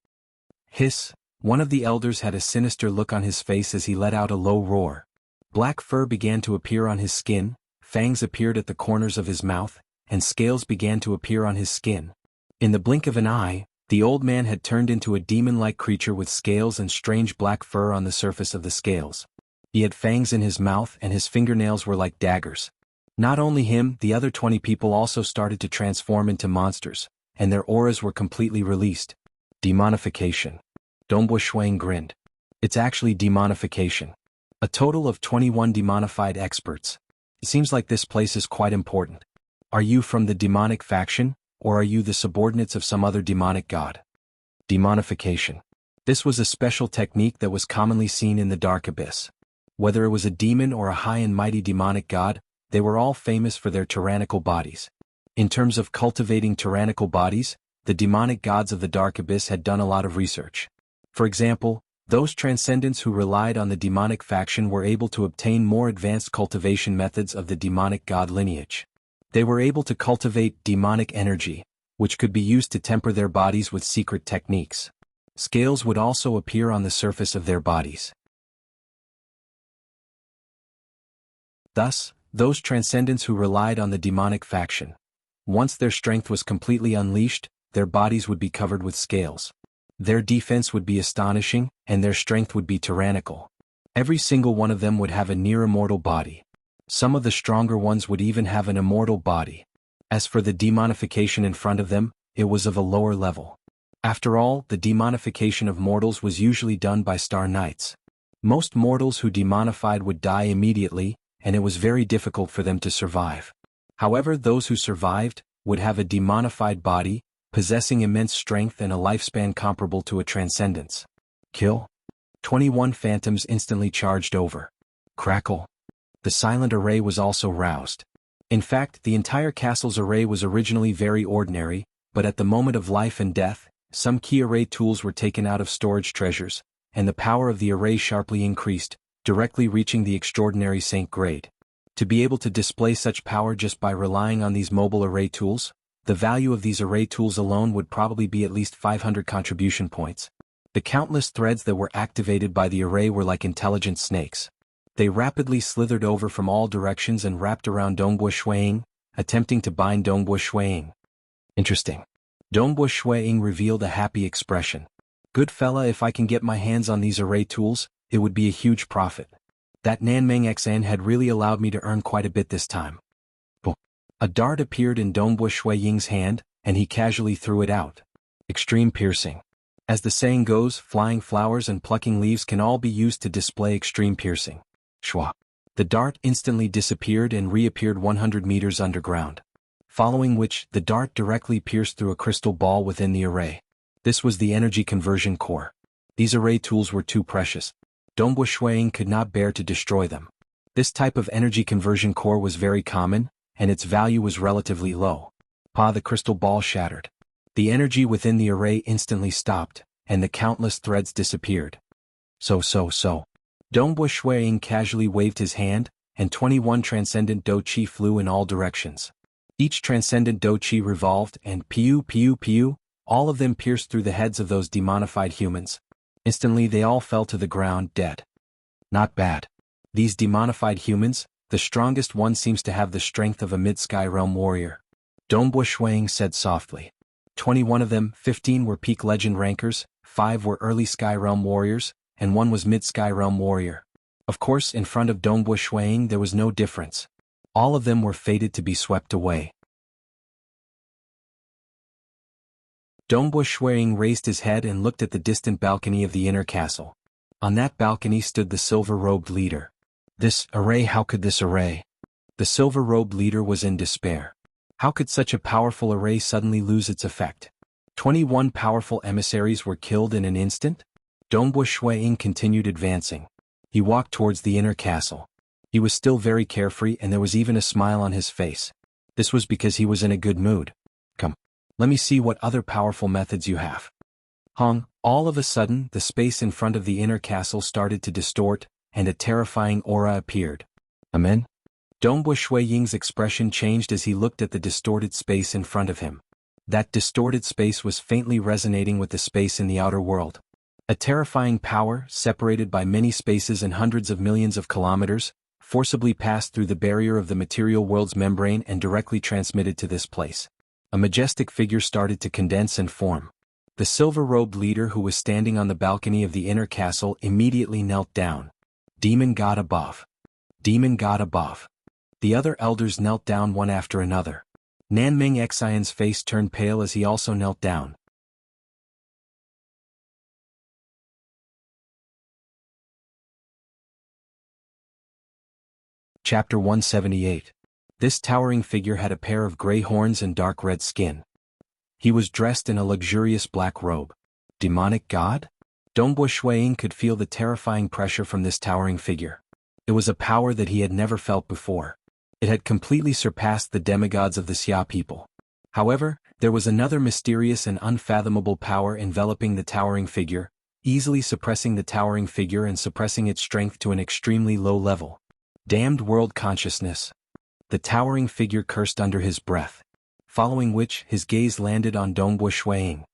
Hiss! One of the elders had a sinister look on his face as he let out a low roar. Black fur began to appear on his skin, fangs appeared at the corners of his mouth, and scales began to appear on his skin. In the blink of an eye, the old man had turned into a demon-like creature with scales and strange black fur on the surface of the scales. He had fangs in his mouth and his fingernails were like daggers. Not only him, the other 20 people also started to transform into monsters, and their auras were completely released. Demonification. Dongbo Shuiying grinned. It's actually demonification. A total of 21 demonified experts. It seems like this place is quite important. Are you from the demonic faction, or are you the subordinates of some other demonic god? Demonification. This was a special technique that was commonly seen in the Dark Abyss. Whether it was a demon or a high and mighty demonic god, they were all famous for their tyrannical bodies. In terms of cultivating tyrannical bodies, the demonic gods of the Dark Abyss had done a lot of research. For example, those transcendents who relied on the demonic faction were able to obtain more advanced cultivation methods of the demonic god lineage. They were able to cultivate demonic energy, which could be used to temper their bodies with secret techniques. Scales would also appear on the surface of their bodies. Thus, those transcendents who relied on the demonic faction, once their strength was completely unleashed, their bodies would be covered with scales. Their defense would be astonishing, and their strength would be tyrannical. Every single one of them would have a near-immortal body. Some of the stronger ones would even have an immortal body. As for the demonification in front of them, it was of a lower level. After all, the demonification of mortals was usually done by Star Knights. Most mortals who demonified would die immediately, and it was very difficult for them to survive. However, those who survived would have a demonified body, possessing immense strength and a lifespan comparable to a transcendence. Kill. 21 phantoms instantly charged over. Crackle. The silent array was also roused. In fact, the entire castle's array was originally very ordinary, but at the moment of life and death, some key array tools were taken out of storage treasures, and the power of the array sharply increased, directly reaching the extraordinary Saint grade. To be able to display such power just by relying on these mobile array tools, the value of these array tools alone would probably be at least 500 contribution points. The countless threads that were activated by the array were like intelligent snakes. They rapidly slithered over from all directions and wrapped around Dongbo Shuiying, attempting to bind Dongbo Shuiying. Interesting. Dongbo Shuiying revealed a happy expression. Good fella, if I can get my hands on these array tools, it would be a huge profit. That Nanmeng Xan had really allowed me to earn quite a bit this time. A dart appeared in Dongbo Shuiying's hand, and he casually threw it out. Extreme piercing. As the saying goes, flying flowers and plucking leaves can all be used to display extreme piercing. Shwa. The dart instantly disappeared and reappeared 100 meters underground. Following which, the dart directly pierced through a crystal ball within the array. This was the energy conversion core. These array tools were too precious. Dongbo Shuiying could not bear to destroy them. This type of energy conversion core was very common, and its value was relatively low. The crystal ball shattered. The energy within the array instantly stopped, and the countless threads disappeared. So. Dongbo Shuiying casually waved his hand, and 21 transcendent Do-Chi flew in all directions. Each transcendent Do-Chi revolved and piu, All of them pierced through the heads of those demonified humans. Instantly they all fell to the ground, dead. Not bad. These demonified humans, the strongest one seems to have the strength of a mid-sky realm warrior. Dongbo Shuang said softly. 21 of them, 15 were peak legend rankers, 5 were early sky realm warriors, and 1 was mid-sky realm warrior. Of course, in front of Dongbo Shuang there was no difference. All of them were fated to be swept away. Dongbo Shuang raised his head and looked at the distant balcony of the inner castle. On that balcony stood the silver-robed leader. This array, how could this array? The silver-robed leader was in despair. How could such a powerful array suddenly lose its effect? 21 powerful emissaries were killed in an instant? Dongbo Shuang continued advancing. He walked towards the inner castle. He was still very carefree and there was even a smile on his face. This was because he was in a good mood. Come, let me see what other powerful methods you have. All of a sudden, the space in front of the inner castle started to distort, and a terrifying aura appeared. Amen? Dongbo Shuiying's expression changed as he looked at the distorted space in front of him. That distorted space was faintly resonating with the space in the outer world. A terrifying power, separated by many spaces and hundreds of millions of kilometers, forcibly passed through the barrier of the material world's membrane and directly transmitted to this place. A majestic figure started to condense and form. The silver-robed leader who was standing on the balcony of the inner castle immediately knelt down. Demon God above. Demon God above. The other elders knelt down one after another. Nanming Xian's face turned pale as he also knelt down. Chapter 178. This towering figure had a pair of gray horns and dark red skin. He was dressed in a luxurious black robe. Demonic god? Dongbo Shuiying could feel the terrifying pressure from this towering figure. It was a power that he had never felt before. It had completely surpassed the demigods of the Xia people. However, there was another mysterious and unfathomable power enveloping the towering figure, easily suppressing the towering figure and suppressing its strength to an extremely low level. Damned world consciousness. The towering figure cursed under his breath. Following which, his gaze landed on Dongbo Shuiying.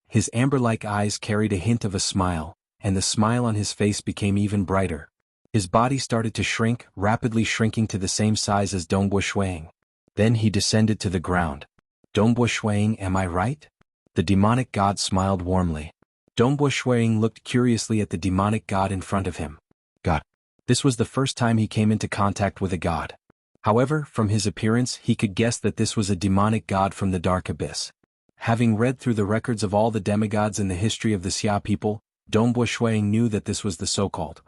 His amber-like eyes carried a hint of a smile, and the smile on his face became even brighter. His body started to shrink, rapidly shrinking to the same size as Dongbo Shuiying. Then he descended to the ground. Dongbo Shuiying, am I right? The demonic god smiled warmly. Dongbo Shuiying looked curiously at the demonic god in front of him. God. This was the first time he came into contact with a god. However, from his appearance he could guess that this was a demonic god from the dark abyss. Having read through the records of all the demigods in the history of the Xia people, Dongbo Shuiying knew that this was the so-called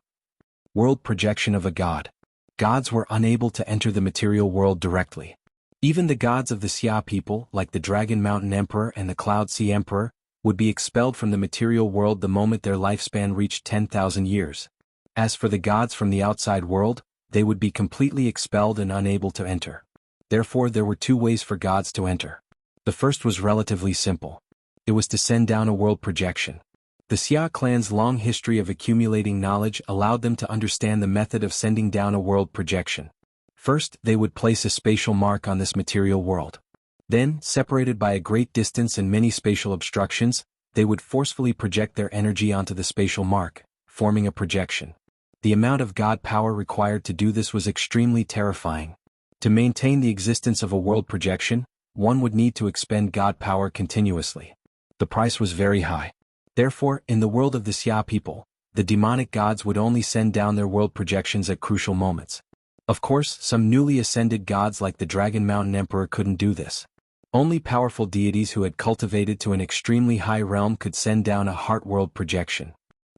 world projection of a god. Gods were unable to enter the material world directly. Even the gods of the Xia people, like the Dragon Mountain Emperor and the Cloud Sea Emperor, would be expelled from the material world the moment their lifespan reached 10,000 years. As for the gods from the outside world, they would be completely expelled and unable to enter. Therefore there were two ways for gods to enter. The first was relatively simple. It was to send down a world projection. The Xia clan's long history of accumulating knowledge allowed them to understand the method of sending down a world projection. First, they would place a spatial mark on this material world. Then, separated by a great distance and many spatial obstructions, they would forcefully project their energy onto the spatial mark, forming a projection. The amount of god power required to do this was extremely terrifying. To maintain the existence of a world projection, one would need to expend god power continuously. The price was very high. Therefore, in the world of the Xia people, the demonic gods would only send down their world projections at crucial moments. Of course, some newly ascended gods like the Dragon Mountain Emperor couldn't do this. Only powerful deities who had cultivated to an extremely high realm could send down a heart world projection.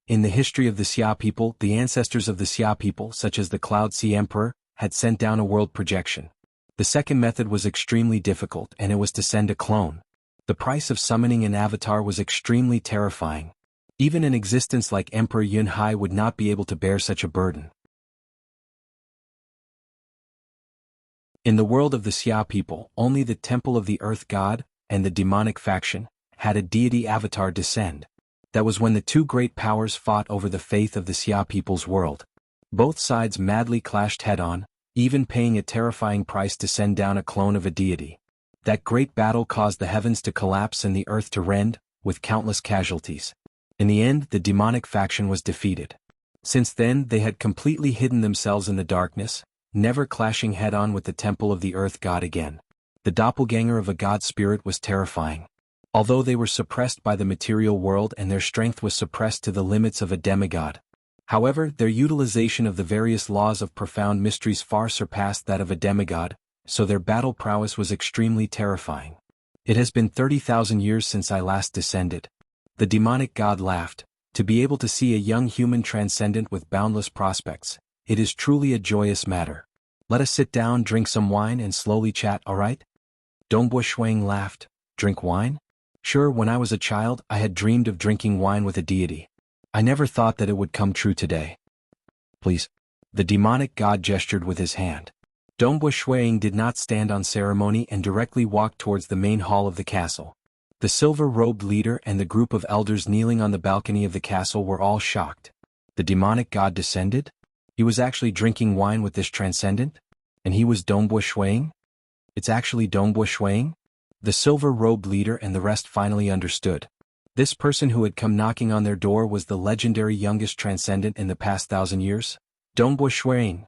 In the history of the Xia people, the ancestors of the Xia people, such as the Cloud Sea Emperor, had sent down a world projection. The second method was extremely difficult, and it was to send a clone. The price of summoning an avatar was extremely terrifying. Even an existence like Emperor Yun Hai would not be able to bear such a burden. In the world of the Xia people, only the Temple of the Earth God, and the demonic faction, had a deity avatar descend. That was when the two great powers fought over the faith of the Xia people's world. Both sides madly clashed head-on, even paying a terrifying price to send down a clone of a deity. That great battle caused the heavens to collapse and the earth to rend, with countless casualties. In the end, the demonic faction was defeated. Since then, they had completely hidden themselves in the darkness, never clashing head-on with the temple of the earth god again. The doppelganger of a god spirit was terrifying. Although they were suppressed by the material world and their strength was suppressed to the limits of a demigod. However, their utilization of the various laws of profound mysteries far surpassed that of a demigod, so their battle prowess was extremely terrifying. It has been 30,000 years since I last descended. The demonic god laughed. To be able to see a young human transcendent with boundless prospects, it is truly a joyous matter. Let us sit down, drink some wine and slowly chat, alright? Dongbo Shuang laughed. Drink wine? Sure, when I was a child, I had dreamed of drinking wine with a deity. I never thought that it would come true today. Please. The demonic god gestured with his hand. Dongbo Shuang did not stand on ceremony and directly walked towards the main hall of the castle. The silver-robed leader and the group of elders kneeling on the balcony of the castle were all shocked. The demonic god descended? He was actually drinking wine with this transcendent? And he was Dongbo Shuang? It's actually Dongbo Shuang? The silver-robed leader and the rest finally understood. This person who had come knocking on their door was the legendary youngest transcendent in the past 1,000 years? Dongbo Shuang.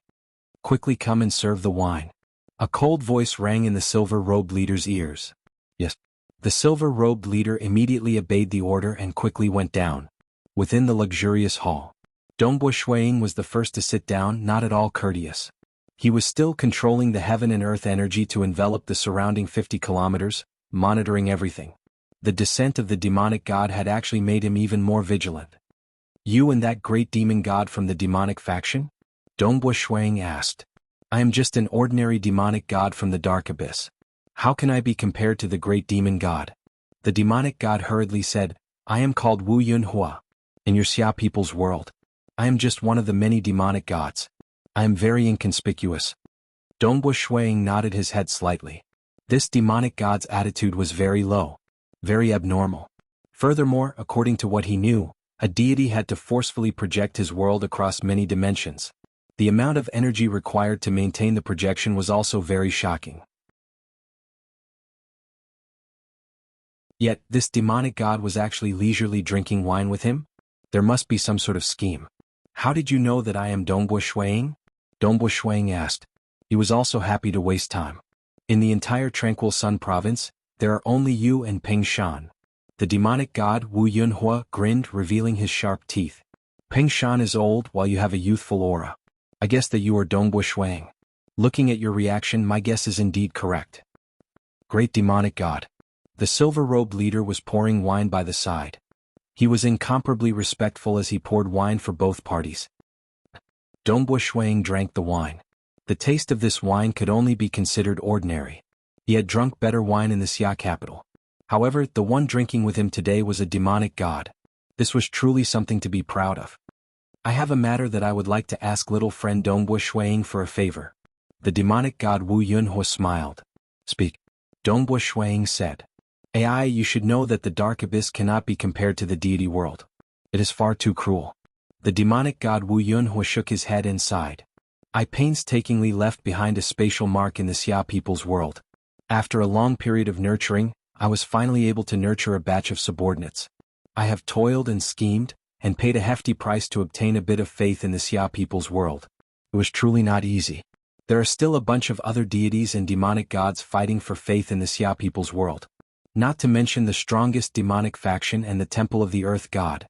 Quickly come and serve the wine. A cold voice rang in the silver-robed leader's ears. Yes. The silver-robed leader immediately obeyed the order and quickly went down. Within the luxurious hall, Dongbo Shuang was the first to sit down, not at all courteous. He was still controlling the heaven and earth energy to envelop the surrounding 50 kilometers, monitoring everything. The descent of the demonic god had actually made him even more vigilant. You and that great demon god from the demonic faction? Dongbo Shuang asked. I am just an ordinary demonic god from the dark abyss. How can I be compared to the great demon god? The demonic god hurriedly said, I am called Wu Yunhua. In your Xia people's world, I am just one of the many demonic gods. I am very inconspicuous. Dongbo Shuang nodded his head slightly. This demonic god's attitude was very low, very abnormal. Furthermore, according to what he knew, a deity had to forcefully project his world across many dimensions. The amount of energy required to maintain the projection was also very shocking. Yet, this demonic god was actually leisurely drinking wine with him? There must be some sort of scheme. How did you know that I am Dongbo Shuang? Dongbo Shuang asked. He was also happy to waste time. In the entire Tranquil Sun province, there are only you and Peng Shan. The demonic god Wu Yunhua grinned, revealing his sharp teeth. Peng Shan is old while you have a youthful aura. I guess that you are Dongbo Shuang. Looking at your reaction, my guess is indeed correct. Great demonic god. The silver-robed leader was pouring wine by the side. He was incomparably respectful as he poured wine for both parties. Dongbo Shuang drank the wine. The taste of this wine could only be considered ordinary. He had drunk better wine in the Xia capital. However, the one drinking with him today was a demonic god. This was truly something to be proud of. I have a matter that I would like to ask little friend Dongbo Shuang for a favor. The demonic god Wu Yunhua smiled. Speak. Dongbo Shuang said. AI, you should know that the dark abyss cannot be compared to the deity world. It is far too cruel. The demonic god Wu Yunhua shook his head and sighed. I painstakingly left behind a spatial mark in the Xia people's world. After a long period of nurturing, I was finally able to nurture a batch of subordinates. I have toiled and schemed, and paid a hefty price to obtain a bit of faith in the Xia people's world. It was truly not easy. There are still a bunch of other deities and demonic gods fighting for faith in the Xia people's world. Not to mention the strongest demonic faction and the temple of the earth god.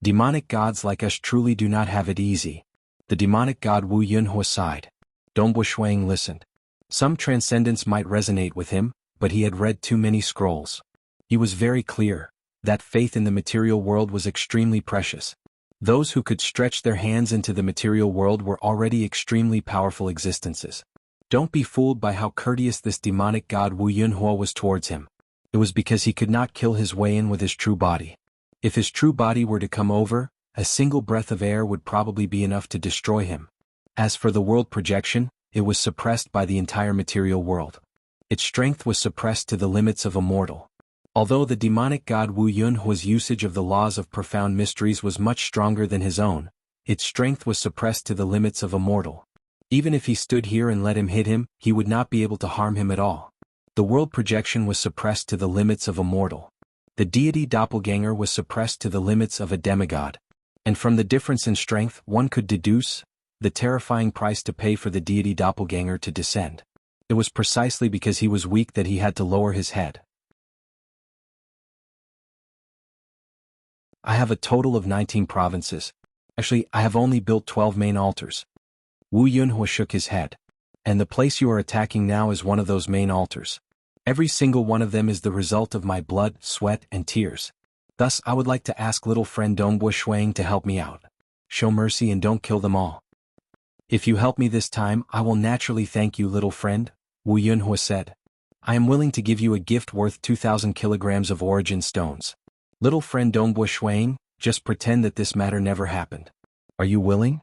Demonic gods like us truly do not have it easy. The demonic god Wu Yunhua sighed. Dongbo Shuang listened. Some transcendence might resonate with him, but he had read too many scrolls. He was very clear that faith in the material world was extremely precious. Those who could stretch their hands into the material world were already extremely powerful existences. Don't be fooled by how courteous this demonic god Wu Yunhua was towards him. It was because he could not kill his way in with his true body. If his true body were to come over, a single breath of air would probably be enough to destroy him. As for the world projection, it was suppressed by the entire material world. Its strength was suppressed to the limits of a mortal. Although the demonic god Wu Yunhua's usage of the laws of profound mysteries was much stronger than his own, its strength was suppressed to the limits of a mortal. Even if he stood here and let him hit him, he would not be able to harm him at all. The world projection was suppressed to the limits of a mortal. The deity doppelganger was suppressed to the limits of a demigod. And from the difference in strength one could deduce the terrifying price to pay for the deity doppelganger to descend. It was precisely because he was weak that he had to lower his head. I have a total of 19 provinces. Actually, I have only built 12 main altars. Wu Yunhua shook his head. And the place you are attacking now is one of those main altars. Every single one of them is the result of my blood, sweat, and tears. Thus, I would like to ask little friend Dongbo Shuang to help me out. Show mercy and don't kill them all. If you help me this time, I will naturally thank you, little friend, Wu Yunhua said. I am willing to give you a gift worth 2,000 kilograms of origin stones. Little friend Dongbo Shuang, just pretend that this matter never happened. Are you willing?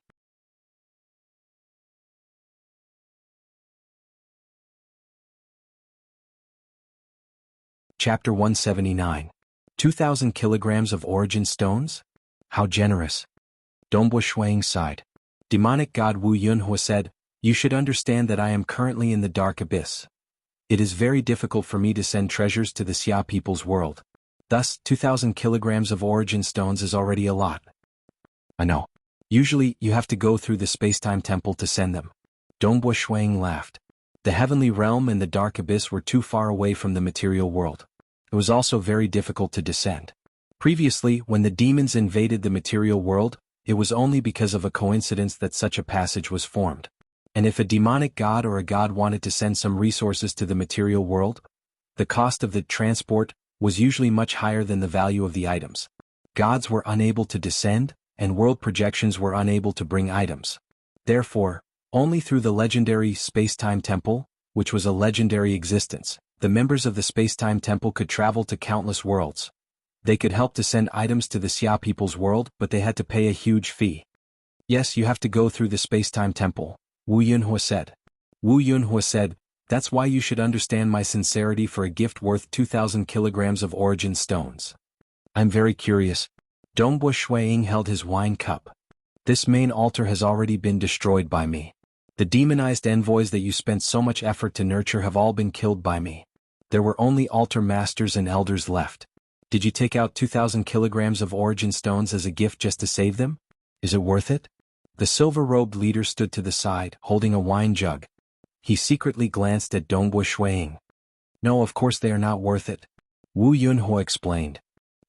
Chapter 179. 2,000 kilograms of origin stones? How generous. Dongbo Shuang sighed. Demonic god Wu Yunhua said, you should understand that I am currently in the dark abyss. It is very difficult for me to send treasures to the Xia people's world. Thus, 2,000 kilograms of origin stones is already a lot. I know. Usually, you have to go through the space-time temple to send them. Dongbo Shuang laughed. The heavenly realm and the dark abyss were too far away from the material world. It was also very difficult to descend. Previously, when the demons invaded the material world, it was only because of a coincidence that such a passage was formed. And if a demonic god or a god wanted to send some resources to the material world, the cost of the transport was usually much higher than the value of the items. Gods were unable to descend, and world projections were unable to bring items. Therefore, only through the legendary Space-Time Temple, which was a legendary existence, the members of the Space-Time Temple could travel to countless worlds. They could help to send items to the Xia people's world, but they had to pay a huge fee. Yes, you have to go through the Space-Time Temple, Wu Yunhua said. Wu Yunhua said, that's why you should understand my sincerity for a gift worth 2,000 kilograms of origin stones. I'm very curious. Dongbo Shuang held his wine cup. This main altar has already been destroyed by me. The demonized envoys that you spent so much effort to nurture have all been killed by me. There were only altar masters and elders left. Did you take out 2,000 kilograms of origin stones as a gift just to save them? Is it worth it? The silver-robed leader stood to the side, holding a wine jug. He secretly glanced at Dongbo Shuang. No, of course they are not worth it. Wu Yunhua explained.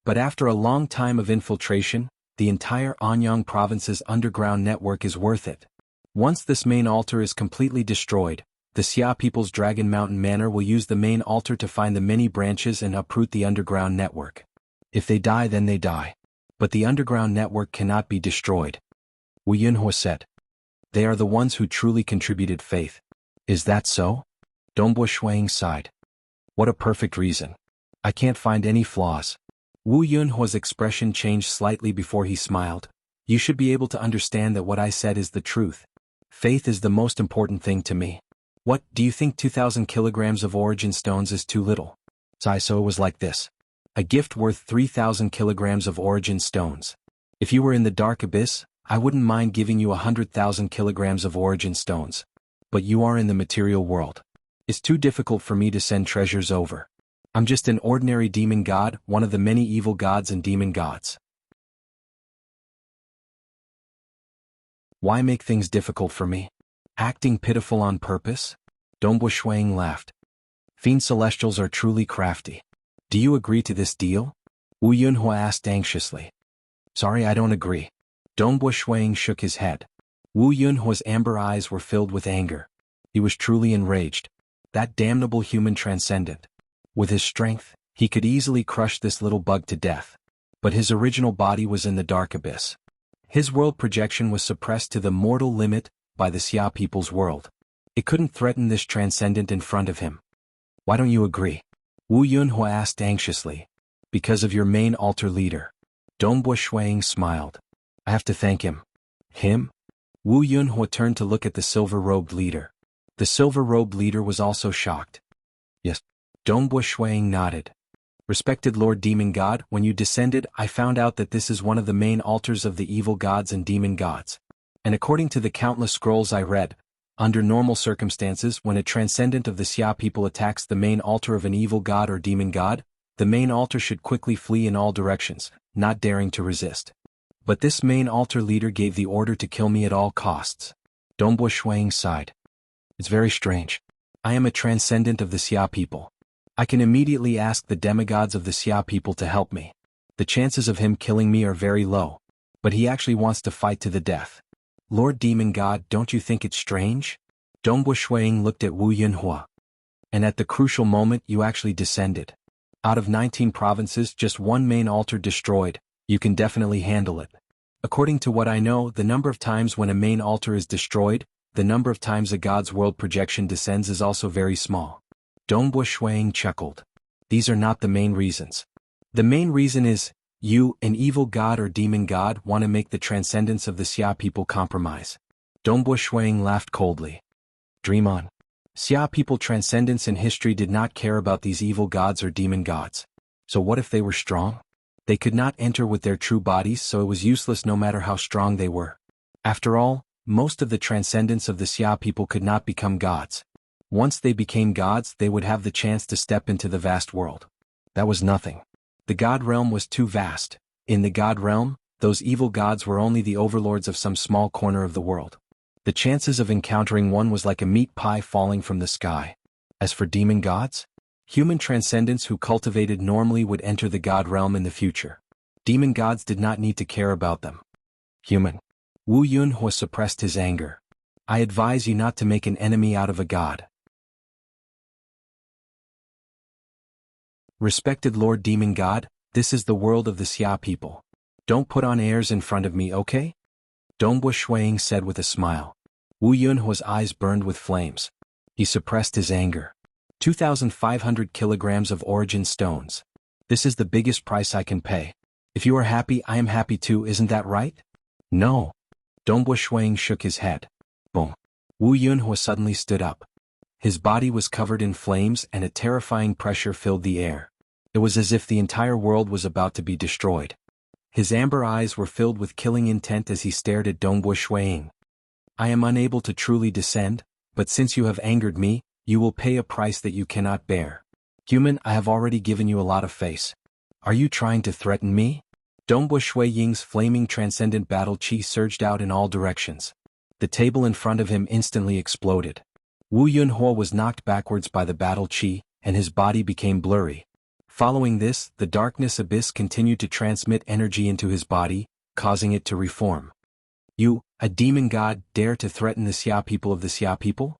But after a long time of infiltration, the entire Anyang province's underground network is worth it. Once this main altar is completely destroyed, the Xia people's Dragon Mountain Manor will use the main altar to find the many branches and uproot the underground network. If they die, then they die. But the underground network cannot be destroyed. Wu Yunhua said. They are the ones who truly contributed faith. Is that so? Dongbo Shuang sighed. What a perfect reason. I can't find any flaws. Wu Yunhua's expression changed slightly before he smiled. You should be able to understand that what I said is the truth. Faith is the most important thing to me. What, do you think 2,000 kilograms of origin stones is too little? So it was like this. A gift worth 3,000 kilograms of origin stones. If you were in the dark abyss, I wouldn't mind giving you 100,000 kilograms of origin stones. But you are in the material world. It's too difficult for me to send treasures over. I'm just an ordinary demon god, one of the many evil gods and demon gods. Why make things difficult for me? Acting pitiful on purpose? Dongbo Shuang laughed. Fiend Celestials are truly crafty. Do you agree to this deal? Wu Yunhua asked anxiously. Sorry, I don't agree. Dongbo Shuang shook his head. Wu Yunhua's amber eyes were filled with anger. He was truly enraged. That damnable human transcendent. With his strength, he could easily crush this little bug to death. But his original body was in the dark abyss. His world projection was suppressed to the mortal limit by the Xia people's world. It couldn't threaten this transcendent in front of him. Why don't you agree? Wu Yunhua asked anxiously. Because of your main altar leader. Dongbo Shuang smiled. I have to thank him. Him? Wu Yunhua turned to look at the silver-robed leader. The silver-robed leader was also shocked. Yes. Dongbo Shuang nodded. Respected Lord Demon God, when you descended, I found out that this is one of the main altars of the evil gods and demon gods. And according to the countless scrolls I read, Under normal circumstances, when a transcendent of the Xia people attacks the main altar of an evil god or demon god, the main altar should quickly flee in all directions, not daring to resist. But this main altar leader gave the order to kill me at all costs. Dongbo Shuang sighed. It's very strange. I am a transcendent of the Xia people. I can immediately ask the demigods of the Xia people to help me. The chances of him killing me are very low. But he actually wants to fight to the death. Lord Demon God, don't you think it's strange? Dongbo Shuang looked at Wu Yunhua. And at the crucial moment you actually descended. Out of 19 provinces, just one main altar destroyed. You can definitely handle it. According to what I know, the number of times when a main altar is destroyed, the number of times a god's world projection descends is also very small. Dongbo Shuang chuckled. These are not the main reasons. The main reason is, you, an evil god or demon god, want to make the transcendence of the Xia people compromise. Dongbo Shuang laughed coldly. Dream on. Xia people transcendence in history did not care about these evil gods or demon gods. So what if they were strong? They could not enter with their true bodies, so it was useless no matter how strong they were. After all, most of the transcendents of the Xia people could not become gods. Once they became gods, they would have the chance to step into the vast world. That was nothing. The god realm was too vast. In the god realm, those evil gods were only the overlords of some small corner of the world. The chances of encountering one was like a meat pie falling from the sky. As for demon gods, human transcendents who cultivated normally would enter the god realm in the future. Demon gods did not need to care about them. Human. Wu Yunhua suppressed his anger. I advise you not to make an enemy out of a god. Respected Lord Demon God, this is the world of the Xia people. Don't put on airs in front of me, okay? Dongbo Shuang said with a smile. Wu Yunhua's eyes burned with flames. He suppressed his anger. 2,500 kilograms of origin stones. This is the biggest price I can pay. If you are happy, I am happy too, isn't that right? No. Dongbo Shuang shook his head. Boom. Wu Yunhua suddenly stood up. His body was covered in flames and a terrifying pressure filled the air. It was as if the entire world was about to be destroyed. His amber eyes were filled with killing intent as he stared at Dongbo Shuang. I am unable to truly descend, but since you have angered me, you will pay a price that you cannot bear. Human, I have already given you a lot of face. Are you trying to threaten me? Dongbo Shuiying's flaming transcendent battle chi surged out in all directions. The table in front of him instantly exploded. Wu Yunhua was knocked backwards by the battle chi, and his body became blurry. Following this, the darkness abyss continued to transmit energy into his body, causing it to reform. You, a demon god, dare to threaten the Xia people of the Xia people?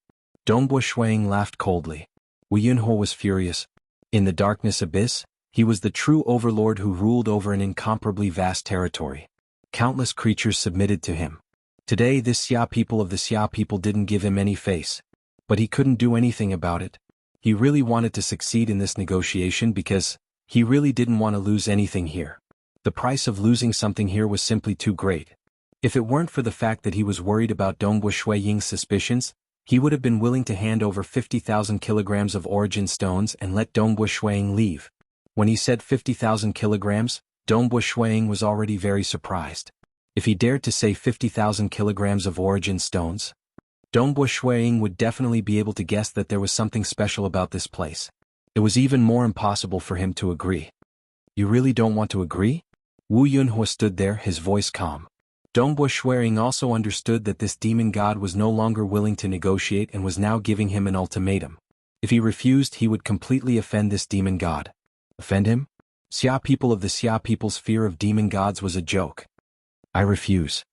Dongbo Shuang laughed coldly. Wu Yunhua was furious. In the darkness abyss, he was the true overlord who ruled over an incomparably vast territory. Countless creatures submitted to him. Today this Xia people of the Xia people didn't give him any face. But he couldn't do anything about it. He really wanted to succeed in this negotiation because he really didn't want to lose anything here. The price of losing something here was simply too great. If it weren't for the fact that he was worried about Dongbo Shuiying's suspicions, he would have been willing to hand over 50,000 kilograms of origin stones and let Dongbo Shuiying leave. When he said 50,000 kilograms, Dongbo Shuiying was already very surprised. If he dared to say 50,000 kilograms of origin stones, Dongbo Shuiying would definitely be able to guess that there was something special about this place. It was even more impossible for him to agree. You really don't want to agree? Wu Yunhua stood there, his voice calm. Dongbo Shuiying also understood that this demon god was no longer willing to negotiate and was now giving him an ultimatum. If he refused, he would completely offend this demon god. Offend him? Xia people of the Xia people's fear of demon gods was a joke. I refuse.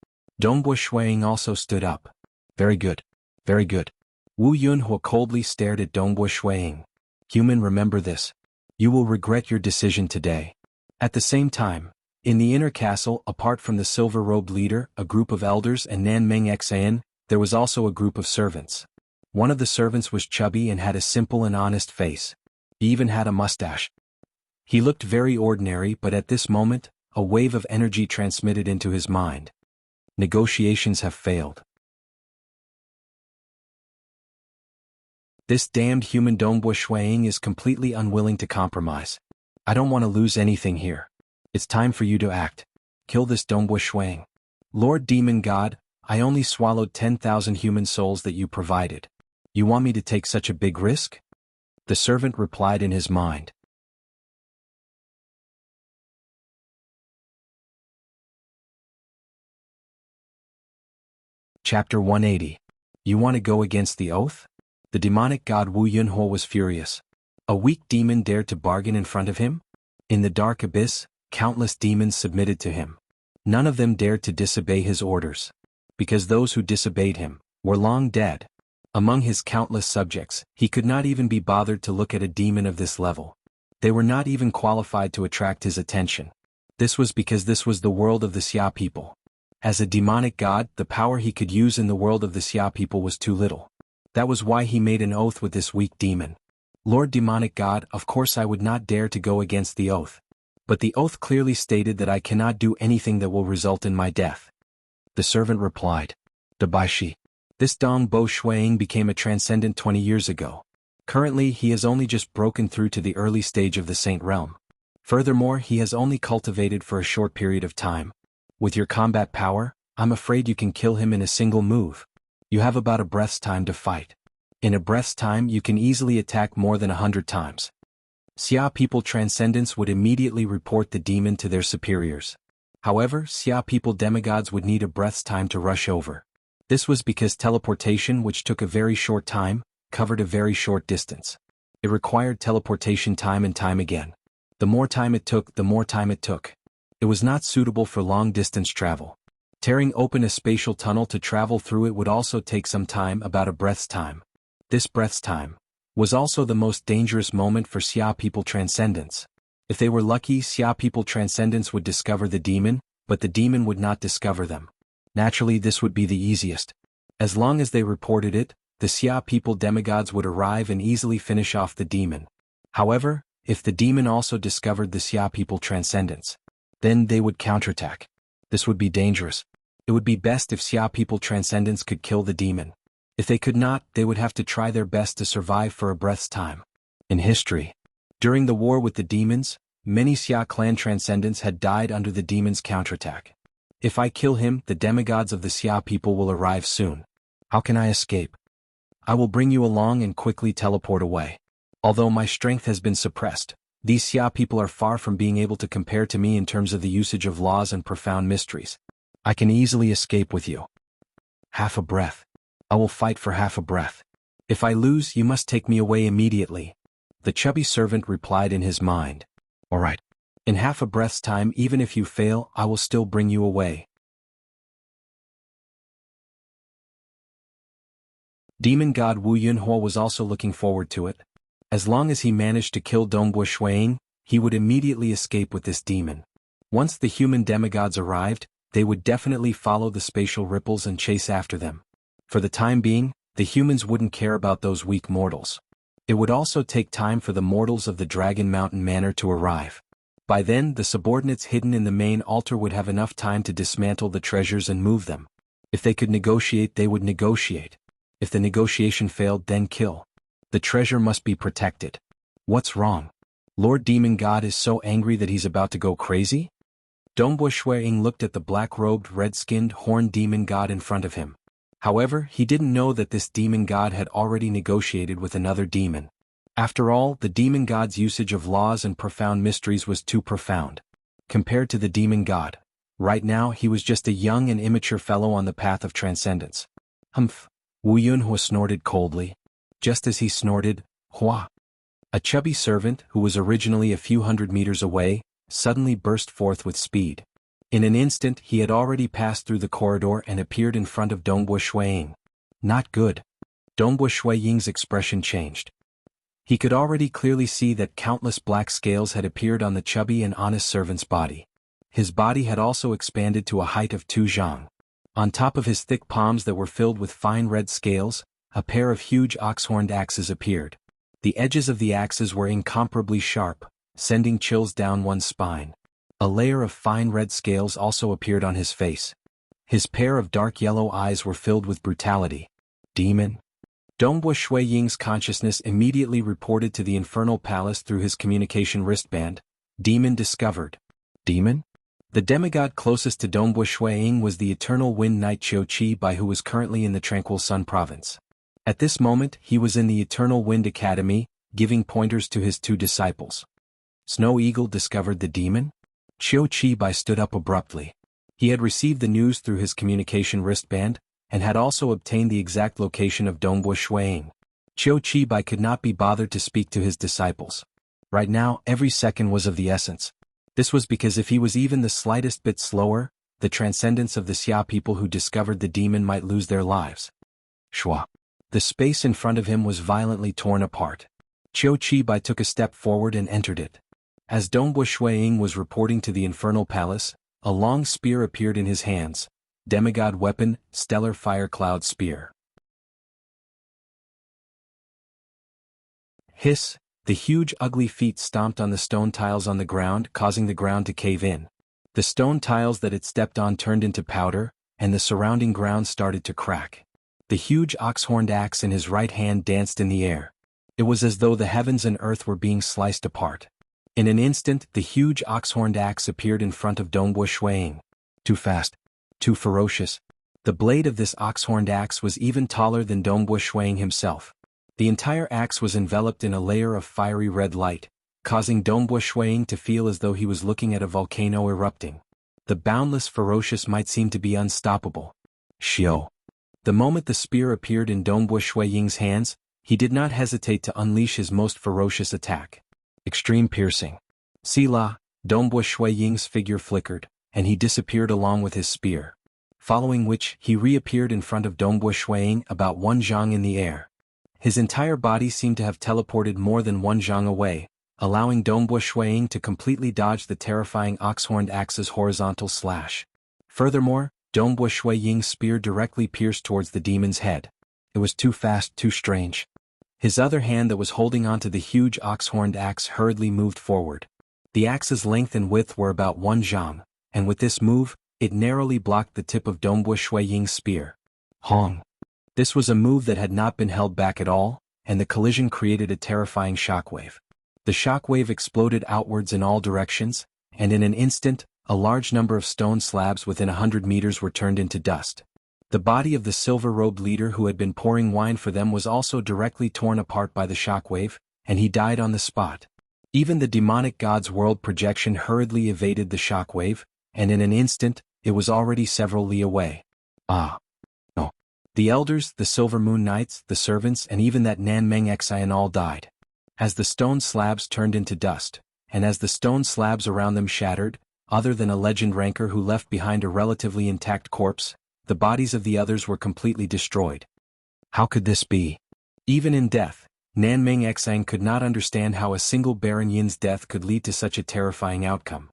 Dongbo Shuiying also stood up. Very good. Very good. Wu Yunhua coldly stared at Dongbo Shuiying. Human, remember this. You will regret your decision today. At the same time, in the inner castle, apart from the silver-robed leader, a group of elders and Nanmeng Xan, there was also a group of servants. One of the servants was chubby and had a simple and honest face. He even had a mustache. He looked very ordinary, but at this moment, a wave of energy transmitted into his mind. Negotiations have failed. This damned human Dongbo Shuiying is completely unwilling to compromise. I don't want to lose anything here. It's time for you to act. Kill this Dongbo Shuiying. Lord Demon God, I only swallowed 10,000 human souls that you provided. You want me to take such a big risk? The servant replied in his mind. Chapter 180. You want to go against the oath? The demonic god Wu Yunhuo was furious. A weak demon dared to bargain in front of him? In the dark abyss, countless demons submitted to him. None of them dared to disobey his orders. Because those who disobeyed him were long dead. Among his countless subjects, he could not even be bothered to look at a demon of this level. They were not even qualified to attract his attention. This was because this was the world of the Xia people. As a demonic god, the power he could use in the world of the Xia people was too little. That was why he made an oath with this weak demon. Lord Demonic God, of course I would not dare to go against the oath. But the oath clearly stated that I cannot do anything that will result in my death. The servant replied. Dabaishi. This Dong Bo Shuiying became a transcendent 20 years ago. Currently he has only just broken through to the early stage of the Saint Realm. Furthermore, he has only cultivated for a short period of time. With your combat power, I'm afraid you can kill him in a single move. You have about a breath's time to fight. In a breath's time you can easily attack more than 100 times. Xia people transcendents would immediately report the demon to their superiors. However, Xia people demigods would need a breath's time to rush over. This was because teleportation, which took a very short time, covered a very short distance. It required teleportation time and time again. The more time it took, the more time it took. It was not suitable for long-distance travel. Tearing open a spatial tunnel to travel through it would also take some time, about a breath's time. This breath's time was also the most dangerous moment for Xia people transcendents. If they were lucky, Xia people transcendents would discover the demon, but the demon would not discover them. Naturally, this would be the easiest. As long as they reported it, the Xia people demigods would arrive and easily finish off the demon. However, if the demon also discovered the Xia people transcendents, then they would counterattack. This would be dangerous. It would be best if Xia people transcendents could kill the demon. If they could not, they would have to try their best to survive for a breath's time. In history, during the war with the demons, many Xia clan transcendents had died under the demon's counterattack. If I kill him, the demigods of the Xia people will arrive soon. How can I escape? I will bring you along and quickly teleport away. Although my strength has been suppressed, these Xia people are far from being able to compare to me in terms of the usage of laws and profound mysteries. I can easily escape with you. Half a breath. I will fight for half a breath. If I lose, you must take me away immediately. The chubby servant replied in his mind. All right. In half a breath's time, even if you fail, I will still bring you away. Demon god Wu Yunhuo was also looking forward to it. As long as he managed to kill Dongbo Shuiying, he would immediately escape with this demon. Once the human demigods arrived, they would definitely follow the spatial ripples and chase after them. For the time being, the humans wouldn't care about those weak mortals. It would also take time for the mortals of the Dragon Mountain Manor to arrive. By then, the subordinates hidden in the main altar would have enough time to dismantle the treasures and move them. If they could negotiate, they would negotiate. If the negotiation failed, then kill. The treasure must be protected. What's wrong? Lord Demon God is so angry that he's about to go crazy? Dongbo Shuiying looked at the black-robed, red-skinned, horned demon god in front of him. However, he didn't know that this demon god had already negotiated with another demon. After all, the demon god's usage of laws and profound mysteries was too profound. Compared to the demon god, right now he was just a young and immature fellow on the path of transcendence. Humph! Wu Yunhuo snorted coldly. Just as he snorted, Hua! A chubby servant, who was originally a few hundred meters away, suddenly burst forth with speed. In an instant he had already passed through the corridor and appeared in front of Dongbo Shuiying. Not good. Dongbo Shuiying's expression changed. He could already clearly see that countless black scales had appeared on the chubby and honest servant's body. His body had also expanded to a height of 2 zhang. On top of his thick palms that were filled with fine red scales, a pair of huge ox-horned axes appeared. The edges of the axes were incomparably sharp, sending chills down one's spine. A layer of fine red scales also appeared on his face. His pair of dark yellow eyes were filled with brutality. Demon? Dongbo Shuiying's consciousness immediately reported to the Infernal Palace through his communication wristband. Demon discovered. Demon? The demigod closest to Dongbu Shuiying was the eternal wind knight Qiu Bai, who was currently in the Tranquil Sun province. At this moment he was in the Eternal Wind Academy, giving pointers to his two disciples. Snow Eagle discovered the demon? Qiu Bai stood up abruptly. He had received the news through his communication wristband, and had also obtained the exact location of Dongbu Shuiying. Qiu Bai could not be bothered to speak to his disciples. Right now, every second was of the essence. This was because if he was even the slightest bit slower, the transcendence of the Xia people who discovered the demon might lose their lives. Shua. The space in front of him was violently torn apart. Qiu Bai took a step forward and entered it. As Dongbu Shuiying was reporting to the Infernal Palace, a long spear appeared in his hands. Demigod weapon, Stellar Fire Cloud Spear. Hiss! The huge ugly feet stomped on the stone tiles on the ground, causing the ground to cave in. The stone tiles that it stepped on turned into powder, and the surrounding ground started to crack. The huge ox-horned axe in his right hand danced in the air. It was as though the heavens and earth were being sliced apart. In an instant, the huge ox-horned axe appeared in front of Dongbu Shuiying. Too fast. Too ferocious. The blade of this ox-horned axe was even taller than Dongbu Shuiying himself. The entire axe was enveloped in a layer of fiery red light, causing Dongbu Shuiying to feel as though he was looking at a volcano erupting. The boundless ferocious might seem to be unstoppable. Xiao. The moment the spear appeared in Dongbu Shuiying's hands, he did not hesitate to unleash his most ferocious attack. Extreme piercing. Sila, Dongbu Shuiying's figure flickered, and he disappeared along with his spear. Following which, he reappeared in front of Dongbu Shuiying about 1 zhang in the air. His entire body seemed to have teleported more than 1 zhang away, allowing Dongbu Shuiying to completely dodge the terrifying ox-horned axe's horizontal slash. Furthermore, Dongbu Shuiying's spear directly pierced towards the demon's head. It was too fast, too strange. His other hand that was holding onto the huge ox-horned axe hurriedly moved forward. The axe's length and width were about 1 zhang, and with this move, it narrowly blocked the tip of Dongbu Shuiying's spear. Hong. This was a move that had not been held back at all, and the collision created a terrifying shockwave. The shockwave exploded outwards in all directions, and in an instant, a large number of stone slabs within 100 meters were turned into dust. The body of the silver-robed leader who had been pouring wine for them was also directly torn apart by the shockwave, and he died on the spot. Even the demonic god's world projection hurriedly evaded the shockwave, and in an instant, it was already several li away. Ah. No. The elders, the Silver Moon Knights, the servants, and even that Nanmeng Xian all died. As the stone slabs turned into dust, and as the stone slabs around them shattered, other than a legend ranker who left behind a relatively intact corpse, the bodies of the others were completely destroyed. How could this be? Even in death, Nanmeng Xian could not understand how a single Baron Yin's death could lead to such a terrifying outcome.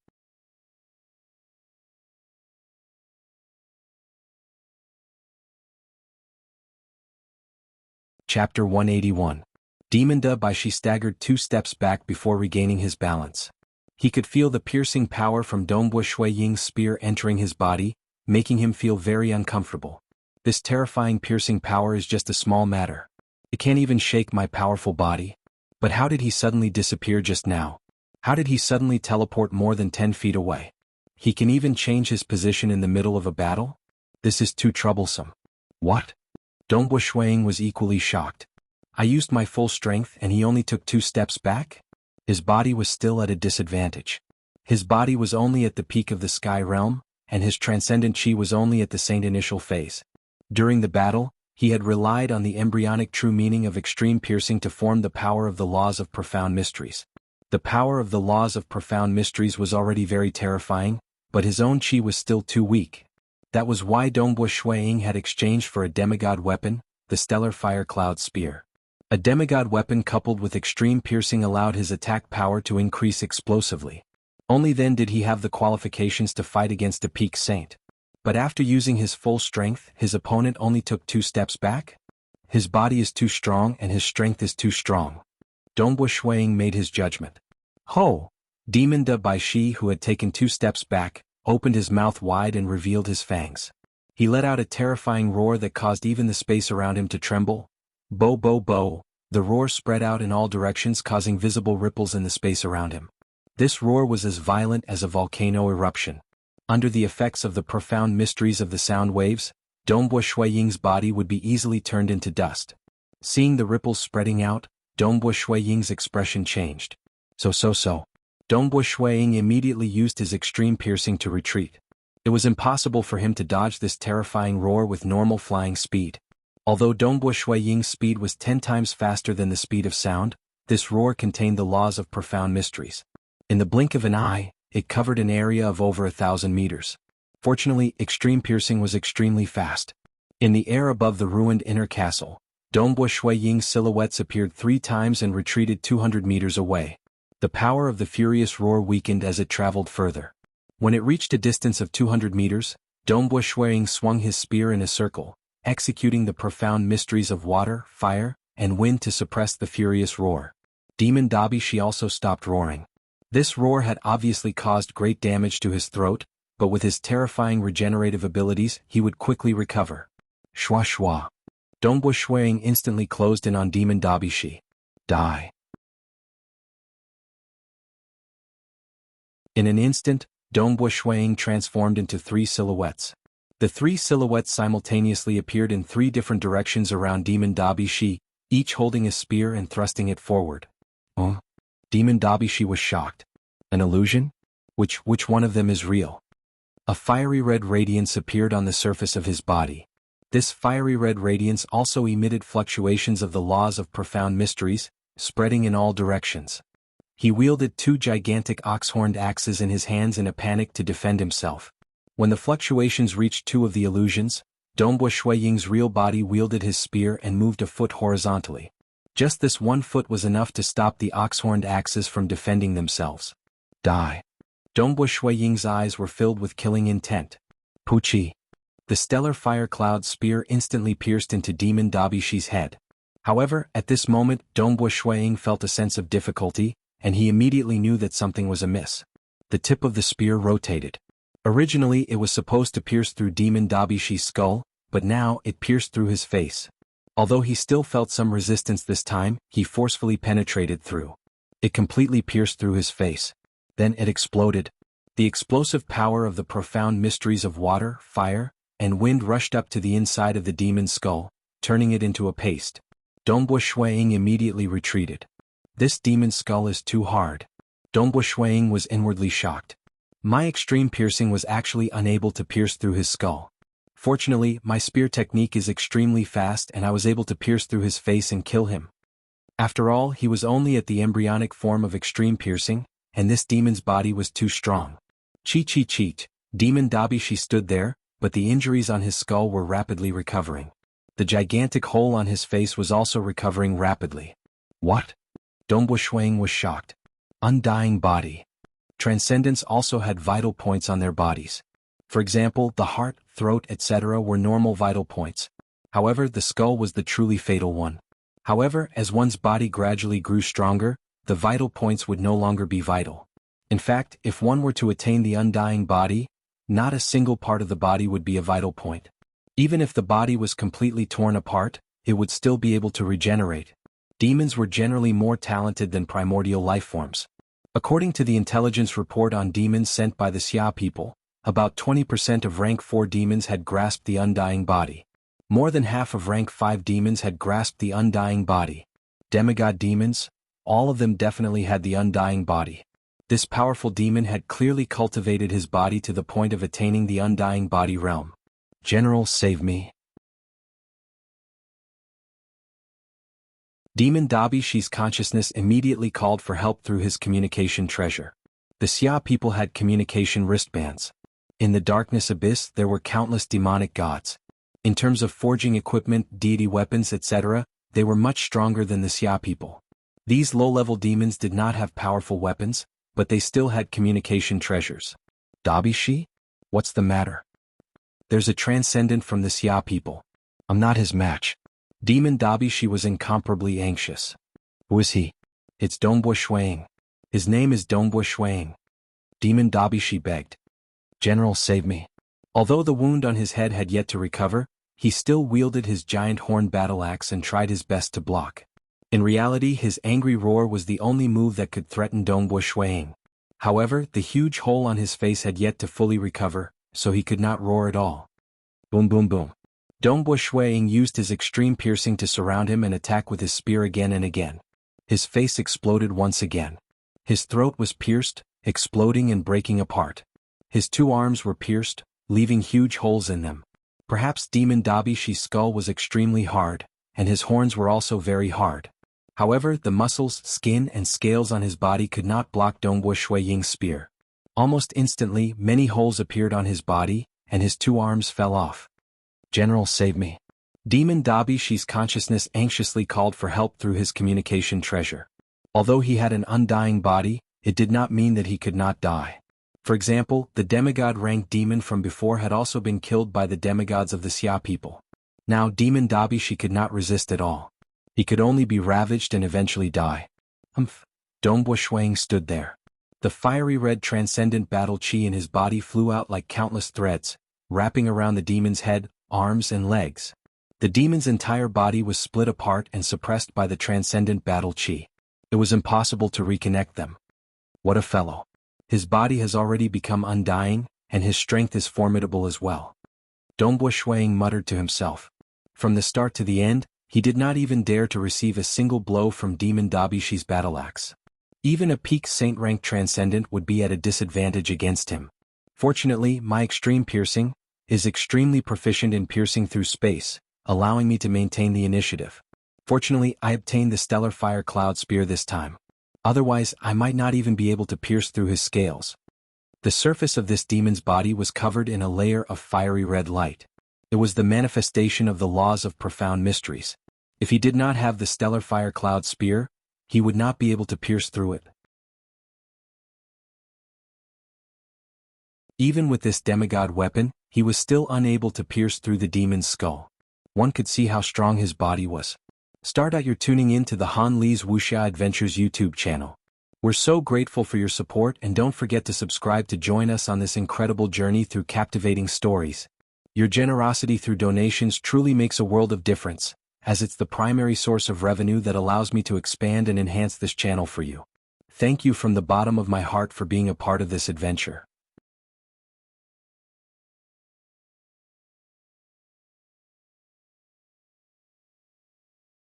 Chapter 181. Demon Bai Shi staggered 2 steps back before regaining his balance. He could feel the piercing power from Dongbu Shuiying's spear entering his body, making him feel very uncomfortable. This terrifying piercing power is just a small matter. It can't even shake my powerful body. But how did he suddenly disappear just now? How did he suddenly teleport more than 10 feet away? He can even change his position in the middle of a battle? This is too troublesome. What? Dongbu Shuiying was equally shocked. I used my full strength and he only took 2 steps back? His body was still at a disadvantage. His body was only at the peak of the sky realm, and his transcendent chi was only at the saint initial phase. During the battle, he had relied on the embryonic true meaning of extreme piercing to form the power of the laws of profound mysteries. The power of the laws of profound mysteries was already very terrifying, but his own chi was still too weak. That was why Dongbu Shuiying had exchanged for a demigod weapon, the Stellar Fire Cloud Spear. A demigod weapon coupled with extreme piercing allowed his attack power to increase explosively. Only then did he have the qualifications to fight against a peak saint. But after using his full strength, his opponent only took 2 steps back? His body is too strong and his strength is too strong. Dongbu Shuiying made his judgment. Ho! Demon Bai Shi, who had taken 2 steps back, opened his mouth wide and revealed his fangs. He let out a terrifying roar that caused even the space around him to tremble. Bo bo bo! The roar spread out in all directions, causing visible ripples in the space around him. This roar was as violent as a volcano eruption. Under the effects of the profound mysteries of the sound waves, Dongbue Shuiying's body would be easily turned into dust. Seeing the ripples spreading out, Dongbue Shuiying's expression changed. So. Dongbue Shuiying immediately used his extreme piercing to retreat. It was impossible for him to dodge this terrifying roar with normal flying speed. Although Dongbue Shuiying's speed was 10 times faster than the speed of sound, this roar contained the laws of profound mysteries. In the blink of an eye, it covered an area of over 1,000 meters. Fortunately, extreme piercing was extremely fast. In the air above the ruined inner castle, Dongbue Shuiying's silhouettes appeared 3 times and retreated 200 meters away. The power of the furious roar weakened as it traveled further. When it reached a distance of 200 meters, Dongbue Shuiying swung his spear in a circle, executing the profound mysteries of water, fire, and wind to suppress the furious roar. Demon Dabishi also stopped roaring. This roar had obviously caused great damage to his throat, but with his terrifying regenerative abilities he would quickly recover. Shwa shwa. Dongbue Shuiying instantly closed in on Demon Dabishi. Die. In an instant, Dongbue Shuiying transformed into 3 silhouettes. The 3 silhouettes simultaneously appeared in 3 different directions around Demon Dabishi, each holding a spear and thrusting it forward. Demon Dabishi was shocked. An illusion? Which one of them is real? A fiery red radiance appeared on the surface of his body. This fiery red radiance also emitted fluctuations of the laws of profound mysteries, spreading in all directions. He wielded 2 gigantic ox-horned axes in his hands in a panic to defend himself. When the fluctuations reached 2 of the illusions, Dongbue Shuiying's real body wielded his spear and moved a foot horizontally. Just this 1 foot was enough to stop the ox-horned axes from defending themselves. Die. Dongbue Shuiying's eyes were filled with killing intent. Puchi. The stellar fire cloud spear instantly pierced into Demon Dabishi's head. However, at this moment, Dongbue Shuiying felt a sense of difficulty, and he immediately knew that something was amiss. The tip of the spear rotated. Originally it was supposed to pierce through Demon Dabishi's skull, but now it pierced through his face. Although he still felt some resistance this time, he forcefully penetrated through. It completely pierced through his face. Then it exploded. The explosive power of the profound mysteries of water, fire, and wind rushed up to the inside of the demon's skull, turning it into a paste. Dongbue Shuiying immediately retreated. This demon's skull is too hard. Dongbue Shuiying was inwardly shocked. My extreme piercing was actually unable to pierce through his skull. Fortunately, my spear technique is extremely fast and I was able to pierce through his face and kill him. After all, he was only at the embryonic form of extreme piercing, and this demon's body was too strong. Cheat. Demon Dabishi stood there, but the injuries on his skull were rapidly recovering. The gigantic hole on his face was also recovering rapidly. What? Dongbue Shuiying was shocked. Undying body. Transcendents also had vital points on their bodies. For example, the heart, throat, etc. were normal vital points. However, the skull was the truly fatal one. However, as one's body gradually grew stronger, the vital points would no longer be vital. In fact, if one were to attain the undying body, not a single part of the body would be a vital point. Even if the body was completely torn apart, it would still be able to regenerate. Demons were generally more talented than primordial lifeforms. According to the intelligence report on demons sent by the Xia people, about 20% of rank 4 demons had grasped the undying body. More than half of rank 5 demons had grasped the undying body. Demigod demons, all of them definitely had the undying body. This powerful demon had clearly cultivated his body to the point of attaining the undying body realm. General, save me. Demon Dabishi's consciousness immediately called for help through his communication treasure. The Xia people had communication wristbands. In the darkness abyss there were countless demonic gods. In terms of forging equipment, deity weapons, etc., they were much stronger than the Xia people. These low-level demons did not have powerful weapons, but they still had communication treasures. Dabishi? What's the matter? There's a transcendent from the Xia people. I'm not his match. Demon Dabishi was incomparably anxious. Who is he? It's Dongbue Shuiying. His name is Dongbue Shuiying. Demon Dabishi begged. General, save me. Although the wound on his head had yet to recover, he still wielded his giant horn battle axe and tried his best to block. In reality, his angry roar was the only move that could threaten Dongbue Shuiying. However, the huge hole on his face had yet to fully recover, so he could not roar at all. Boom boom boom. Dongbo Shuiying used his extreme piercing to surround him and attack with his spear again and again. His face exploded once again. His throat was pierced, exploding and breaking apart. His 2 arms were pierced, leaving huge holes in them. Perhaps Demon Dabishi's skull was extremely hard, and his horns were also very hard. However, the muscles, skin and scales on his body could not block Dongbo Shuiying's spear. Almost instantly, many holes appeared on his body, and his 2 arms fell off. General, save me. Demon Dabishi's consciousness anxiously called for help through his communication treasure. Although he had an undying body, it did not mean that he could not die. For example, the demigod-ranked demon from before had also been killed by the demigods of the Xia people. Now Demon Dabishi could not resist at all. He could only be ravaged and eventually die. Dongbo Shuiying stood there. The fiery red transcendent battle chi in his body flew out like countless threads, wrapping around the demon's head, arms and legs. The demon's entire body was split apart and suppressed by the transcendent battle chi. It was impossible to reconnect them. What a fellow. His body has already become undying, and his strength is formidable as well. Dongbo Shuiying muttered to himself. From the start to the end, he did not even dare to receive a single blow from Demon Dabishi's battle axe. Even a peak saint-rank transcendent would be at a disadvantage against him. Fortunately, my extreme piercing is extremely proficient in piercing through space, allowing me to maintain the initiative. Fortunately, I obtained the Stellar Fire Cloud Spear this time. Otherwise, I might not even be able to pierce through his scales. The surface of this demon's body was covered in a layer of fiery red light. It was the manifestation of the laws of profound mysteries. If he did not have the Stellar Fire Cloud Spear, he would not be able to pierce through it. Even with this demigod weapon, he was still unable to pierce through the demon's skull. One could see how strong his body was. You're tuning in to the Han Li's Wuxia Adventures YouTube channel. We're so grateful for your support, and don't forget to subscribe to join us on this incredible journey through captivating stories. Your generosity through donations truly makes a world of difference, as it's the primary source of revenue that allows me to expand and enhance this channel for you. Thank you from the bottom of my heart for being a part of this adventure.